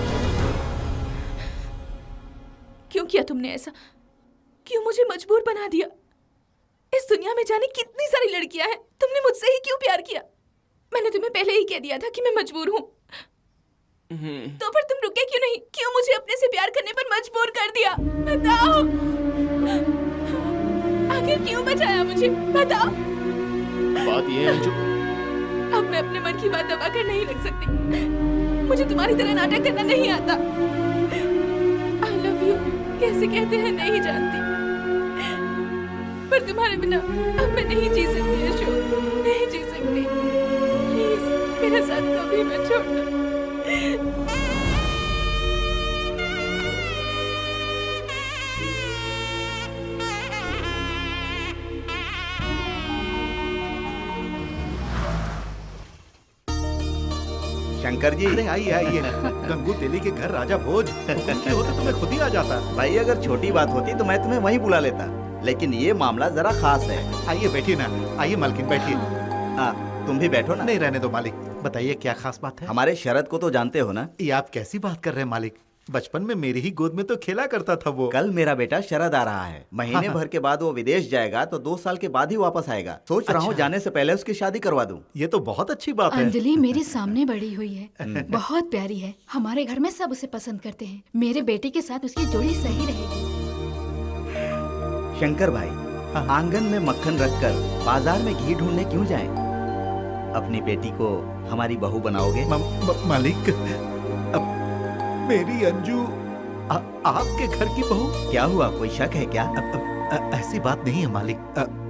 क्यों किया तुमने ऐसा? क्यों मुझे मजबूर बना दिया? इस दुनिया में जाने कितनी सारी लड़कियां हैं, तुमने मुझसे ही क्यों प्यार किया? मैंने तुम्हें पहले ही कह दिया था कि मैं मजबूर हूँ। तो फिर तुम रुके क्यों नहीं? क्यों मुझे अपने से प्यार करने पर मजबूर कर दिया? बताओ, आखिर क्यों बचाया मुझे? बताओ। बात ये है अंजू, अब मैं अपने मन की बात दबा कर नहीं रख सकती। मुझे तुम्हारी तरह नाटक करना नहीं आता। I love you कैसे कहते हैं नहीं जानती, पर तुम्हारे बिना अब मैं नहीं जी सकती अशोक, नहीं जी सकती। प्लीज मेरा साथ कभी मत छोड़ना। शंकर जी, अरे आइए आइए। गंगू तेली के घर राजा भोज, हुक्म होते तो मैं खुद ही आ जाता। भाई अगर छोटी बात होती तो मैं तुम्हें वहीं बुला लेता, लेकिन ये मामला जरा खास है। आइए बैठिए ना, आइए मालकिन बैठिए। तुम भी बैठो ना। नहीं रहने दो मालिक, बताइए क्या खास बात है? हमारे शरद को तो जानते हो ना? ये आप कैसी बात कर रहे हैं मालिक? बचपन में मेरी ही गोद में तो खेला करता था वो। कल मेरा बेटा शरद आ रहा है, महीने भर के बाद वो विदेश जाएगा तो 2 साल के बाद ही वापस आएगा। सोच रहा हूँ जाने से पहले उसकी शादी करवा दूं। ये तो बहुत अच्छी बात है। अंजलि मेरे सामने बड़ी हुई है, बहुत प्यारी है। हमारे घर में सब उसे पसंद करते हैं। मेरे बेटे के साथ उसकी जोड़ी सही रहेगी। शंकर भाई, आंगन में मक्खन रखकर बाजार में घी ढूंढने क्यों जाएं? अपनी बेटी को हमारी बहू बनाओगे? मालिक, मेरी अंजू आपके घर की बहू? क्या हुआ, कोई शक है क्या? ऐसी बात नहीं है मालिक।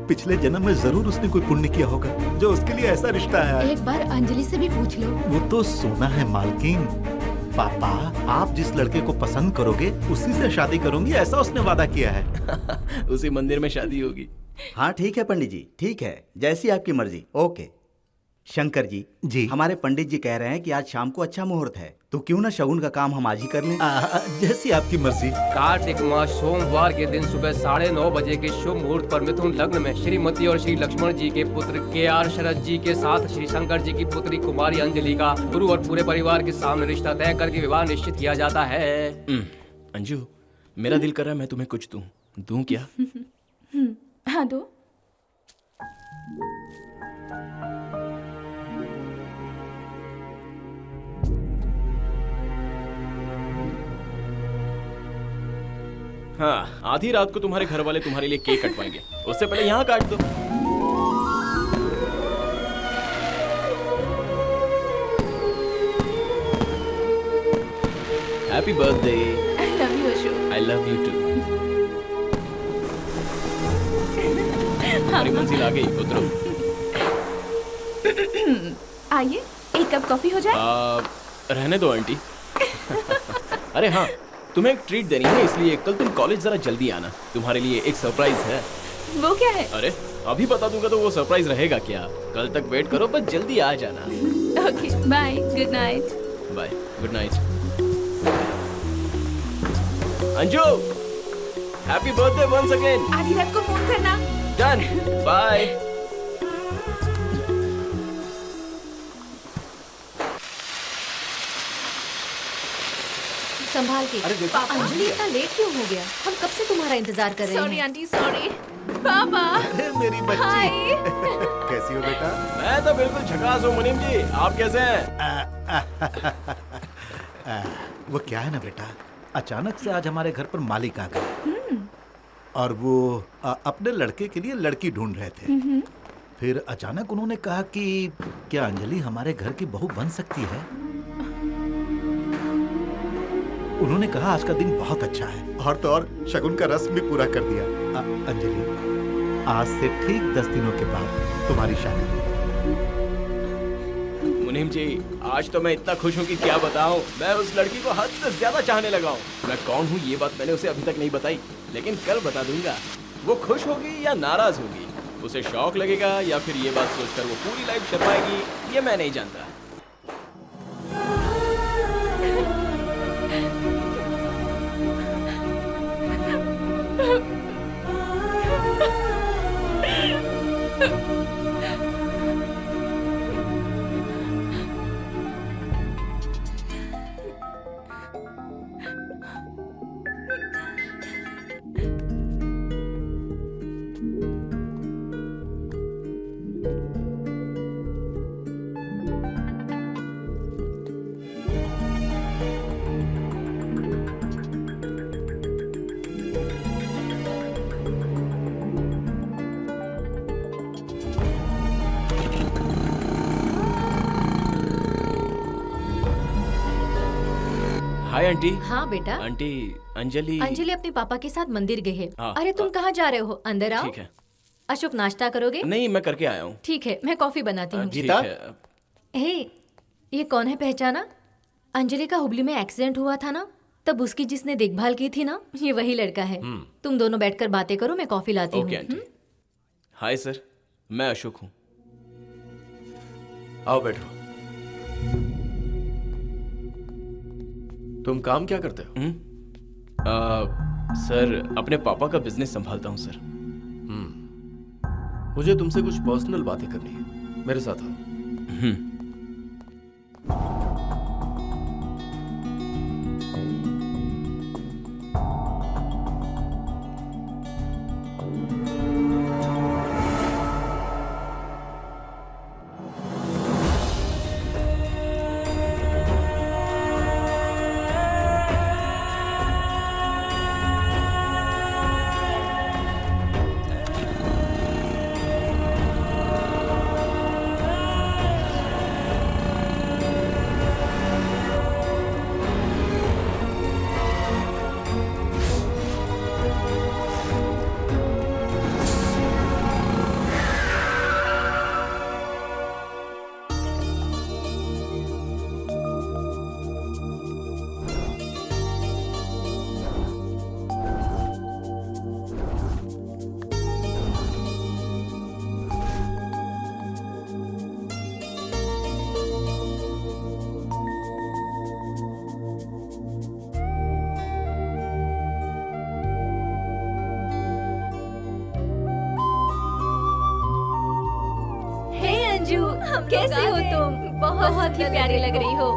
पिछले जन्म में जरूर उसने कोई पुण्य किया होगा जो उसके लिए ऐसा रिश्ता है। एक बार अंजलि से भी पूछ लो। वो तो सोना है मालकिन। पापा, आप जिस लड़के को पसंद करोगे उसी से शादी करूंगी, ऐसा उसने वादा किया है। उसी मंदिर में शादी होगी। हाँ ठीक है पंडित जी, ठीक है, जैसी आपकी मर्जी। ओके। शंकर जी, जी हमारे पंडित जी कह रहे हैं कि आज शाम को अच्छा मुहूर्त है, तो क्यों ना शगुन का काम हम आज ही कर लें? जैसी आपकी मर्जी। कार्तिक मास सोमवार के दिन सुबह 9:30 बजे के शुभ मुहूर्त पर मिथुन लग्न में श्रीमती और श्री लक्ष्मण जी के पुत्र KR शरद जी के साथ श्री शंकर जी की पुत्री कुमारी अंजलि का गुरु और पूरे परिवार के सामने रिश्ता तय करके विवाह निश्चित किया जाता है। अंजू, मेरा दिल कर रहा है मैं तुम्हें कुछ दूं क्या? हाँ दो। हाँ, आधी रात को तुम्हारे घर वाले तुम्हारे लिए केक कटवाएंगे, उससे पहले यहाँ काट दो। Happy birthday. I love you Ashok. I love you too. हमारी मंजिल आ गई, उतरो। आइए, एक कप कॉफी हो जाए। रहने दो आंटी। अरे हाँ, तुम्हें एक ट्रीट देनी है, इसलिए कल तुम कॉलेज जरा जल्दी आना, तुम्हारे लिए एक सरप्राइज है। वो क्या है? अरे अभी बता दूंगा तो वो सरप्राइज रहेगा क्या? कल तक वेट करो, बस जल्दी आ जाना। Okay, bye, good night. Bye, good night. Anju, happy birthday once again. आधी रात को फोन करना। Done, bye. संभाल के। अंजलि इतना लेट क्यों हो गया? हम कब से तुम्हारा इंतजार कर रहे हैं। Sorry aunty, sorry. पापा। अरे मेरी बच्ची। हाय। कैसी हो बेटा? मैं तो बिल्कुल झकास हूँ मुनीम जी, आप कैसे हैं? वो क्या है ना बेटा, अचानक से आज हमारे घर पर मालिक आ गए और वो अपने लड़के के लिए लड़की ढूंढ रहे थे। फिर अचानक उन्होंने कहा कि क्या अंजलि हमारे घर की बहू बन सकती है? उन्होंने कहा आज का दिन बहुत अच्छा है, और तो और शगुन का रस्म भी पूरा कर दिया। अंजलि, आज से ठीक 10 दिनों के बाद तुम्हारी शादी। मुनीम जी, आज तो मैं इतना खुश हूँ कि क्या बताऊँ। मैं उस लड़की को हद से ज्यादा चाहने लगा हूँ। मैं कौन हूँ ये बात मैंने उसे अभी तक नहीं बताई, लेकिन कल बता दूंगा। वो खुश होगी या नाराज होगी, उसे शौक लगेगा या फिर ये बात सोचकर वो पूरी लाइफ शर्माएगी, ये मैं नहीं जानता। आंटी। हाँ बेटा। आंटी अंजलि। अंजलि अपने पापा के साथ मंदिर गए है। हाँ, अरे तुम कहाँ जा रहे हो? अंदर आओ। ठीक है। अशोक नाश्ता करोगे? नहीं, मैं करके आया हूँ। ठीक है, मैं कॉफी बनाती हूँ। ठीक है। हे, ये कौन है, पहचाना? अंजलि का हुबली में एक्सीडेंट हुआ था ना, तब उसकी जिसने देखभाल की थी ना, ये वही लड़का है। तुम दोनों बैठकर बातें करो, मैं कॉफी लाती हूँ। Okay aunty. हाय सर, मैं अशोक हूँ। आओ बैठो। तुम काम क्या करते हो? सर, अपने पापा का बिजनेस संभालता हूँ सर। मुझे तुमसे कुछ पर्सनल बातें करनी है, मेरे साथ आओ। कैसी हो तुम? बहुत ही प्यारी लग रही हो।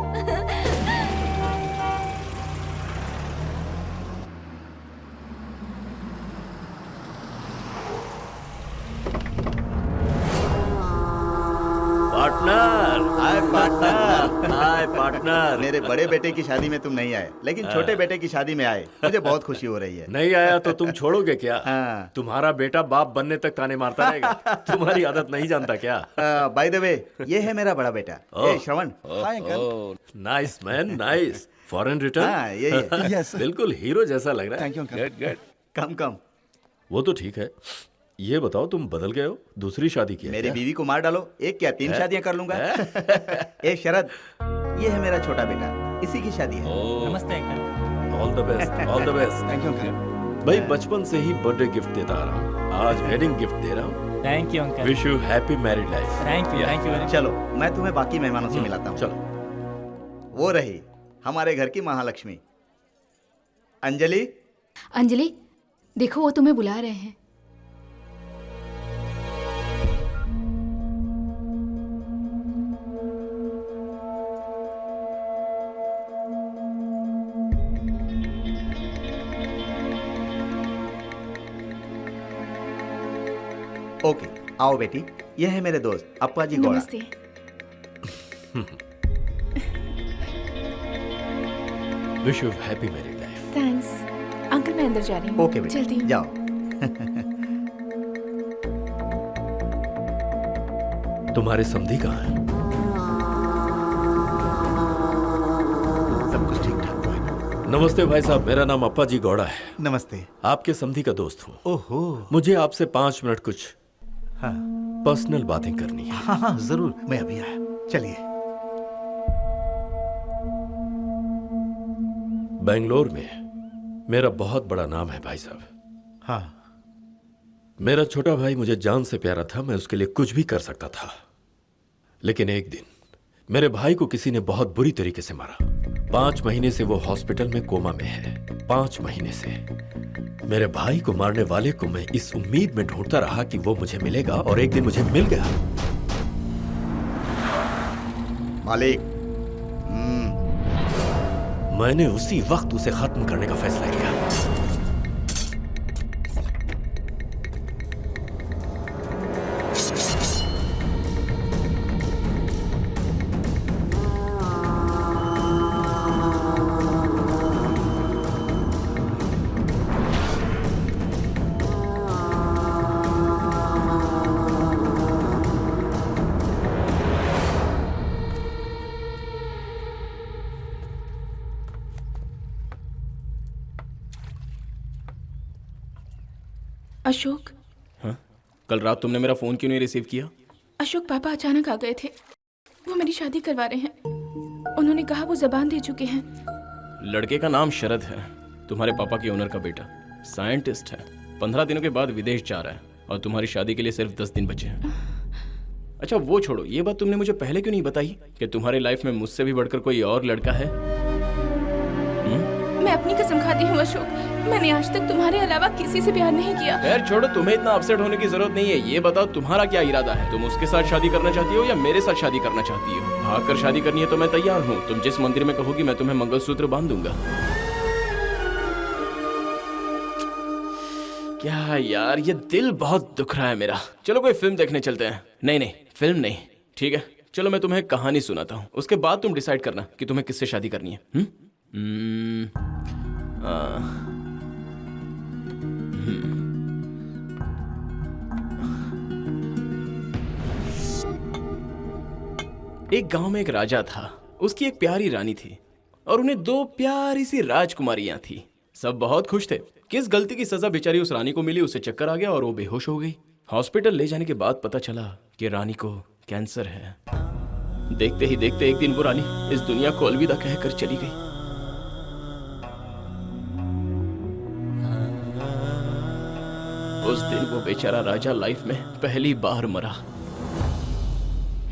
पार्टनर। मेरे बड़े बेटे की शादी में तुम नहीं आए, लेकिन छोटे बेटे की शादी में आए। मुझे बहुत खुशी हो रही है। नहीं आया तो तुम छोड़ोगे क्या? तुम्हारा बेटा बाप बनने तक ताने मारता रहेगा। तुम्हारी आदत नहीं जानता क्या? बाय द वे, ये है मेरा बड़ा बेटा, Shravan. Hi uncle. Nice man, nice. Foreign return? ये यस। बिल्कुल हीरो जैसा लग रहा है। Thank you uncle. Good. Come. वो तो ठीक है। ये बताओ, तुम बदल गए हो, दूसरी शादी की है? मेरी बीवी को मार डालो, एक क्या 3 शादियां कर लूंगा। एक शरद, ये है मेरा छोटा बेटा, इसी की शादी है। नमस्ते uncle. All the best, all the best. Thank you uncle. भाई बचपन से ही बर्थडे गिफ्ट देता आ रहा हूँ, आज वेडिंग गिफ्ट दे रहा हूँ। Thank you uncle. Wish you happy married life. Thank you. चलो, मैं तुम्हें बाकी मेहमानों से मिलाता हूँ। चलो। वो रही हमारे घर की महालक्ष्मी, अंजलि। अंजलि, देखो वो तुम्हें बुला रहे हैं। ओके, आओ बेटी, ये है मेरे दोस्त अप्पा जी गौड़ा। नमस्ते। Wish you happy married life. Thanks uncle, मैं अंदर जा रही हूँ। ओके बेटा, चलती हूँ। जाओ। तुम्हारे समधी कहाँ हैं? सब कुछ ठीक ठाक है ना? नमस्ते भाई साहब, मेरा नाम अप्पा जी गौड़ा है। नमस्ते। आपके समधी का दोस्त हूँ। ओहो। मुझे आपसे 5 मिनट कुछ हाँ, पर्सनल बातें करनी है। हाँ जरूर, मैं अभी आया। चलिए। बेंगलोर में मेरा बहुत बड़ा नाम है भाई साहब। हाँ। मेरा छोटा भाई मुझे जान से प्यारा था, मैं उसके लिए कुछ भी कर सकता था। लेकिन एक दिन मेरे भाई को किसी ने बहुत बुरी तरीके से मारा। 5 महीने से वो हॉस्पिटल में कोमा में है। 5 महीने से मेरे भाई को मारने वाले को मैं इस उम्मीद में ढूंढता रहा कि वो मुझे मिलेगा, और एक दिन मुझे मिल गया। मालिक, मैंने उसी वक्त उसे खत्म करने का फैसला किया। अशोक, हाँ? कल रात तुमने मेरा फोन क्यों नहीं रिसीव किया? अशोक पापा अचानक आ गए थे। वो मेरी शादी करवा रहे हैं। उन्होंने कहा वो जबान दे चुके हैं। लड़के का नाम शरद है, तुम्हारे पापा के ओनर का बेटा, साइंटिस्ट है। 15 दिनों के बाद विदेश जा रहा है और तुम्हारी शादी के लिए सिर्फ 10 दिन बचे हैं। अच्छा वो छोड़ो, ये बात तुमने मुझे पहले क्यों नहीं बताई कि तुम्हारे लाइफ में मुझसे भी बढ़कर कोई और लड़का है? मैं अपनी कसम खाती हूँ अशोक, मैंने आज तक तुम्हारे अलावा किसी से प्यार नहीं किया। यार छोड़ो, तुम्हें इतना अपसेट होने की जरूरत नहीं है। ये बताओ तुम्हारा क्या इरादा है? तुम उसके साथ शादी करना चाहती हो या मेरे साथ शादी करना चाहती हो? भागकर शादी करनी है तो मैं तैयार हूँ। तुम जिस मंदिर में कहोगी मैं तुम्हें मंगलसूत्र बांध दूंगा। क्या यार, ये दिल बहुत दुख रहा है मेरा। चलो कोई फिल्म देखने चलते हैं। नहीं, फिल्म नहीं, ठीक है चलो मैं तुम्हें कहानी सुनाता हूँ, उसके बाद तुम डिसाइड करना कि तुम्हें किससे शादी करनी है। एक गांव में एक राजा था, उसकी एक प्यारी रानी थी और उन्हें 2 प्यारी सी राजकुमारियां थी। सब बहुत खुश थे। किस गलती की सजा बेचारी उस रानी को मिली, उसे चक्कर आ गया और वो बेहोश हो गई। हॉस्पिटल ले जाने के बाद पता चला कि रानी को कैंसर है। देखते ही देखते एक दिन वो रानी इस दुनिया को अलविदा कहकर चली गई। उस दिन वो बेचारा राजा लाइफ में पहली बार मरा,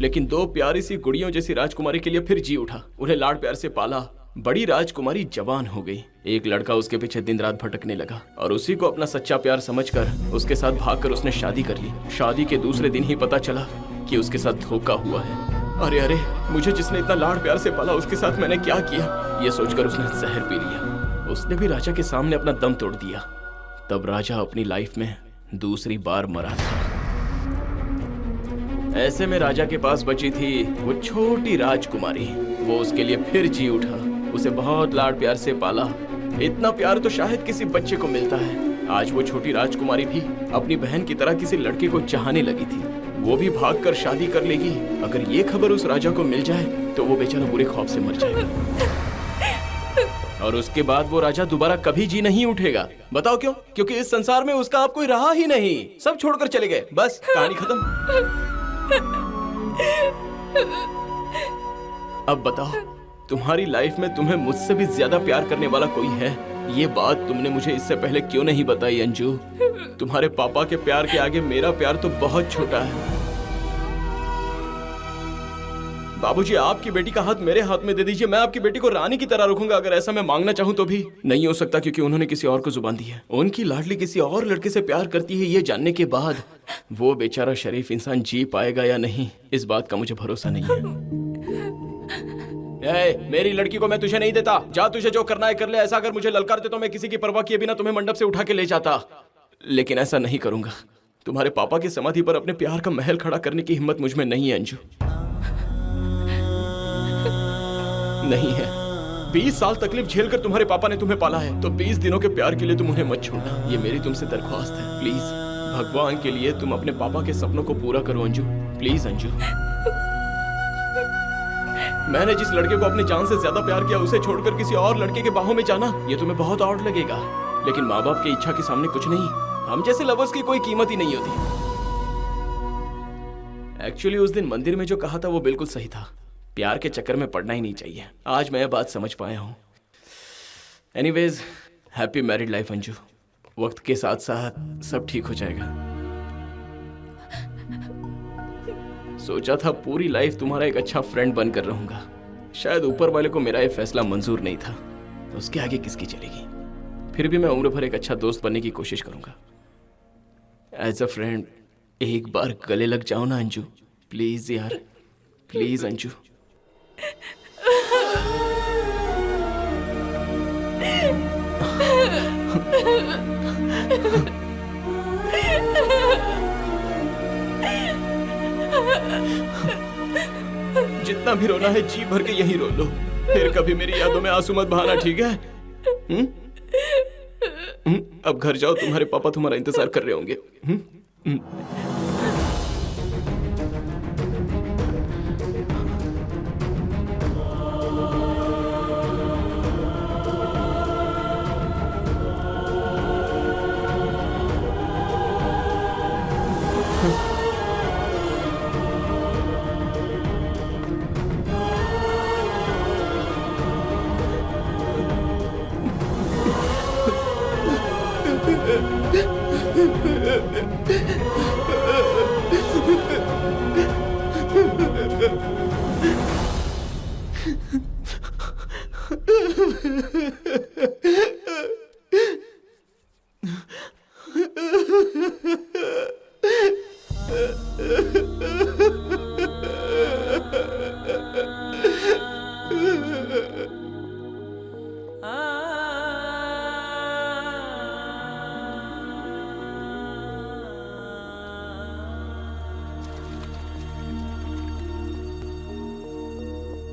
लेकिन 2 प्यारी सी गुड़ियों जैसी राजकुमारी के लिए फिर जी उठा। उन्हें लाड़ प्यार से पाला। बड़ी राजकुमारी जवान हो गई। एक लड़का उसके पीछे दिन रात भटकने लगा और उसी को अपना सच्चा प्यार समझकर उसके साथ भागकर उसने शादी कर ली। शादी के दूसरे दिन ही पता चला कि उसके साथ धोखा हुआ है। अरे मुझे जिसने इतना लाड़ प्यार से पाला उसके साथ मैंने क्या किया, ये सोचकर उसने जहर पी लिया। उसने भी राजा के सामने अपना दम तोड़ दिया। तब राजा अपनी लाइफ में दूसरी बार मरा था। ऐसे में राजा के पास बची थी वो छोटी राजकुमारी। वो उसके लिए फिर जी उठा, उसे बहुत लाड़ प्यार से पाला। इतना प्यार तो शायद किसी बच्चे को मिलता है। आज वो छोटी राजकुमारी भी अपनी बहन की तरह किसी लड़के को चाहने लगी थी। वो भी भागकर शादी कर लेगी। अगर ये खबर उस राजा को मिल जाए तो वो बेचारा बुरे खौफ से मर जाएगा और उसके बाद वो राजा दोबारा कभी जी नहीं उठेगा। बताओ क्यों? क्योंकि इस संसार में उसका अब कोई रहा ही नहीं। सब छोड़कर चले गए, बस कहानी खत्म। अब बताओ, तुम्हारी लाइफ में तुम्हें मुझसे भी ज्यादा प्यार करने वाला कोई है? ये बात तुमने मुझे इससे पहले क्यों नहीं बताई अंजू? तुम्हारे पापा के प्यार के आगे मेरा प्यार तो बहुत छोटा है। बाबूजी, आपकी बेटी का हाथ मेरे हाथ में दे दीजिए। मैं आपकी बेटी को रानी की तरह रखूंगा। अगर ऐसा मैं मांगना चाहूं तो भी नहीं हो सकता, क्योंकि उन्होंने किसी और को जुबान दी है। उनकी लाडली किसी और लड़के से प्यार करती है, ये जानने के बाद वो बेचारा शरीफ इंसान जी पाएगा या नहीं, इस बात का मुझे भरोसा नहीं है। मेरी लड़की को मैं तुझे नहीं देता। जा, तुझे जो करना है कर ले। ऐसा अगर मुझे ललकारते तो मैं किसी की परवाह किए बिना तुम्हें मंडप से उठा के ले जाता, लेकिन ऐसा नहीं करूंगा। तुम्हारे पापा की समाधि पर अपने प्यार का महल खड़ा करने की हिम्मत मुझ में नहीं है अंजू, नहीं है। 20 साल तकलीफ झेलकर तुम्हारे पापा ने तुम्हें पाला है, तो 20 दिनों के प्यार के लिए तुम उन्हें मत छोड़ना। ये मेरी तुमसे दरख्वास्त है। प्लीज, भगवान के लिए तुम अपने पापा के सपनों को पूरा करो अंजू, प्लीज अंजू। मैंने जिस लड़के को अपनी जान से ज्यादा प्यार किया, उसे छोड़कर किसी और लड़के के बाहों में जाना, ये तुम्हें बहुत ऑड लगेगा, लेकिन माँ बाप की इच्छा के सामने कुछ नहीं। हम जैसे लवर्स की कोई कीमत ही नहीं होती। एक्चुअली उस दिन मंदिर में जो कहा था वो बिल्कुल सही था। प्यार के चक्कर में पड़ना ही नहीं चाहिए। आज मैं बात समझ पाया हूँ। Anyways, happy married life Anju. वक्त के साथ साथ सब ठीक हो जाएगा। सोचा था पूरी लाइफ तुम्हारा एक अच्छा फ्रेंड बनकर रहूंगा। शायद ऊपर वाले को मेरा ये फैसला मंजूर नहीं था, उसके आगे किसकी चलेगी। फिर भी मैं उम्र भर एक अच्छा दोस्त बनने की कोशिश करूंगा। एज अ फ्रेंड एक बार गले लग जाओ ना अंजू, प्लीज यार, प्लीज अंजू। जितना भी रोना है जी भर के यहीं रो लो, फिर कभी मेरी यादों में आंसू मत बहाना, ठीक है? अब घर जाओ, तुम्हारे पापा तुम्हारा इंतजार कर रहे होंगे।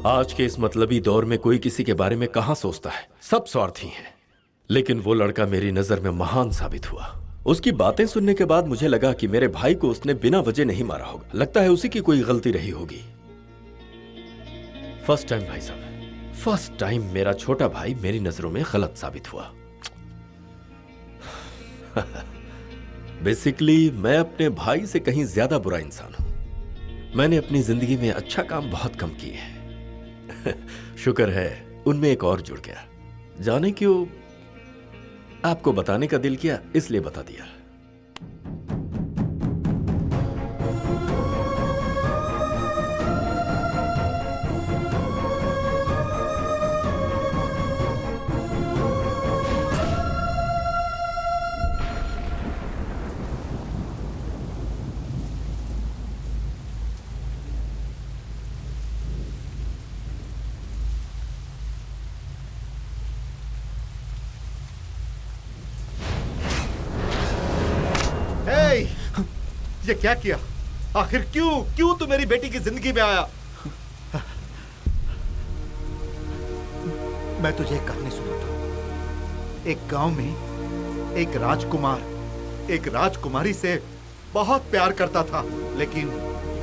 आज के इस मतलबी दौर में कोई किसी के बारे में कहां सोचता है, सब स्वार्थी हैं। लेकिन वो लड़का मेरी नजर में महान साबित हुआ। उसकी बातें सुनने के बाद मुझे लगा कि मेरे भाई को उसने बिना वजह नहीं मारा होगा। लगता है उसी की कोई गलती रही होगी। फर्स्ट टाइम भाई साहब, फर्स्ट टाइम मेरा छोटा भाई मेरी नजरों में गलत साबित हुआ। बेसिकली मैं अपने भाई से कहीं ज्यादा बुरा इंसान हूं। मैंने अपनी जिंदगी में अच्छा काम बहुत कम किए हैं। शुक्र है उनमें एक और जुड़ गया। जाने क्यों आपको बताने का दिल किया, इसलिए बता दिया। ये क्या किया? आखिर क्यों तू मेरी बेटी की जिंदगी में आया? मैं तुझे एक कहानी सुनाता हूं। एक गांव में एक राजकुमार एक राजकुमारी से बहुत प्यार करता था, लेकिन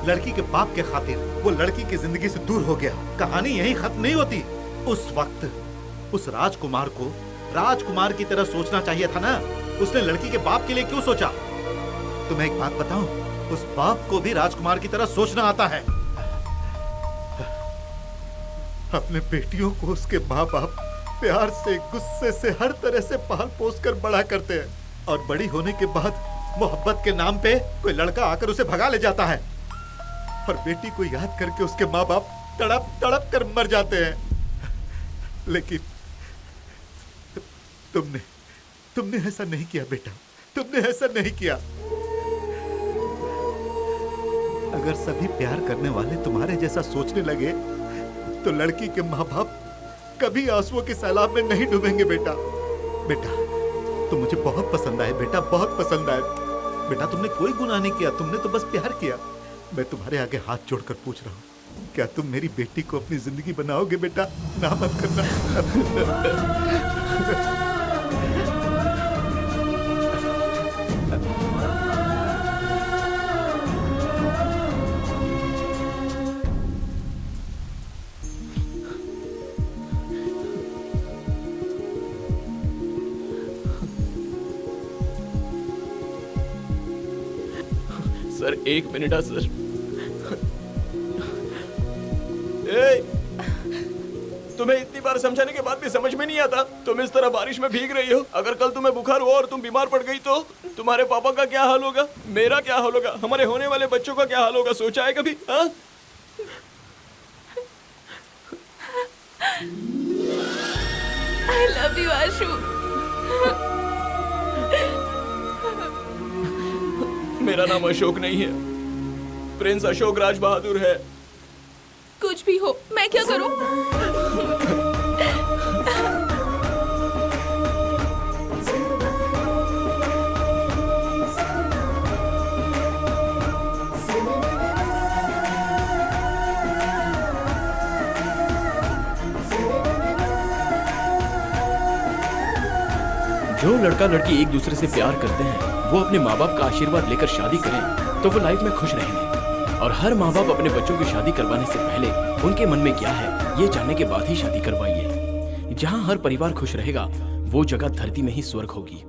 लड़की के बाप के खातिर वो लड़की की जिंदगी से दूर हो गया। कहानी यहीं खत्म नहीं होती। उस वक्त उस राजकुमार को राजकुमार की तरह सोचना चाहिए था ना। उसने लड़की के बाप के लिए क्यों सोचा? तुम्हें एक बात बताऊं, उस बाप को भी राजकुमार की तरह सोचना आता है। अपने बेटियों को उसके माँ बाप प्यार से, गुस्से से, हर तरह से पाल पोस कर बड़ा करते हैं, और बड़ी होने के बाद मोहब्बत के नाम पे कोई लड़का आकर उसे भगा ले जाता है, और बेटी को याद करके उसके माँ बाप तड़प तड़प कर मर जाते हैं। लेकिन तुमने ऐसा नहीं किया बेटा, तुमने ऐसा नहीं किया। अगर सभी प्यार करने वाले तुम्हारे जैसा सोचने लगे तो लड़की के माँ बाप कभी आंसुओं के सैलाब में नहीं डूबेंगे। बेटा तुम मुझे बहुत पसंद आए बेटा, बहुत पसंद आए बेटा। तुमने कोई गुनाह नहीं किया, तुमने तो बस प्यार किया। मैं तुम्हारे आगे हाथ जोड़कर पूछ रहा हूँ, क्या तुम मेरी बेटी को अपनी जिंदगी बनाओगे बेटा? ना मत करना। Sir 1 minute sir. तुम्हें इतनी बार समझाने के बाद भी समझ में नहीं आता? तुम इस तरह बारिश में भीग रही हो। अगर कल तुम्हें बुखार हुआ और तुम बीमार पड़ गई तो तुम्हारे पापा का क्या हाल होगा, मेरा क्या हाल होगा, हमारे होने वाले बच्चों का क्या हाल होगा? सोचा है कभी? हाँ? I love you, आशु। मेरा नाम अशोक नहीं है, प्रिंस अशोक राज बहादुर है। कुछ भी हो, मैं क्या करूं? जो लड़का लड़की एक दूसरे से प्यार करते हैं वो अपने माँ बाप का आशीर्वाद लेकर शादी करें तो वो लाइफ में खुश रहेंगे। और हर माँ बाप अपने बच्चों की शादी करवाने से पहले उनके मन में क्या है ये जानने के बाद ही शादी करवाइए। जहाँ हर परिवार खुश रहेगा वो जगह धरती में ही स्वर्ग होगी।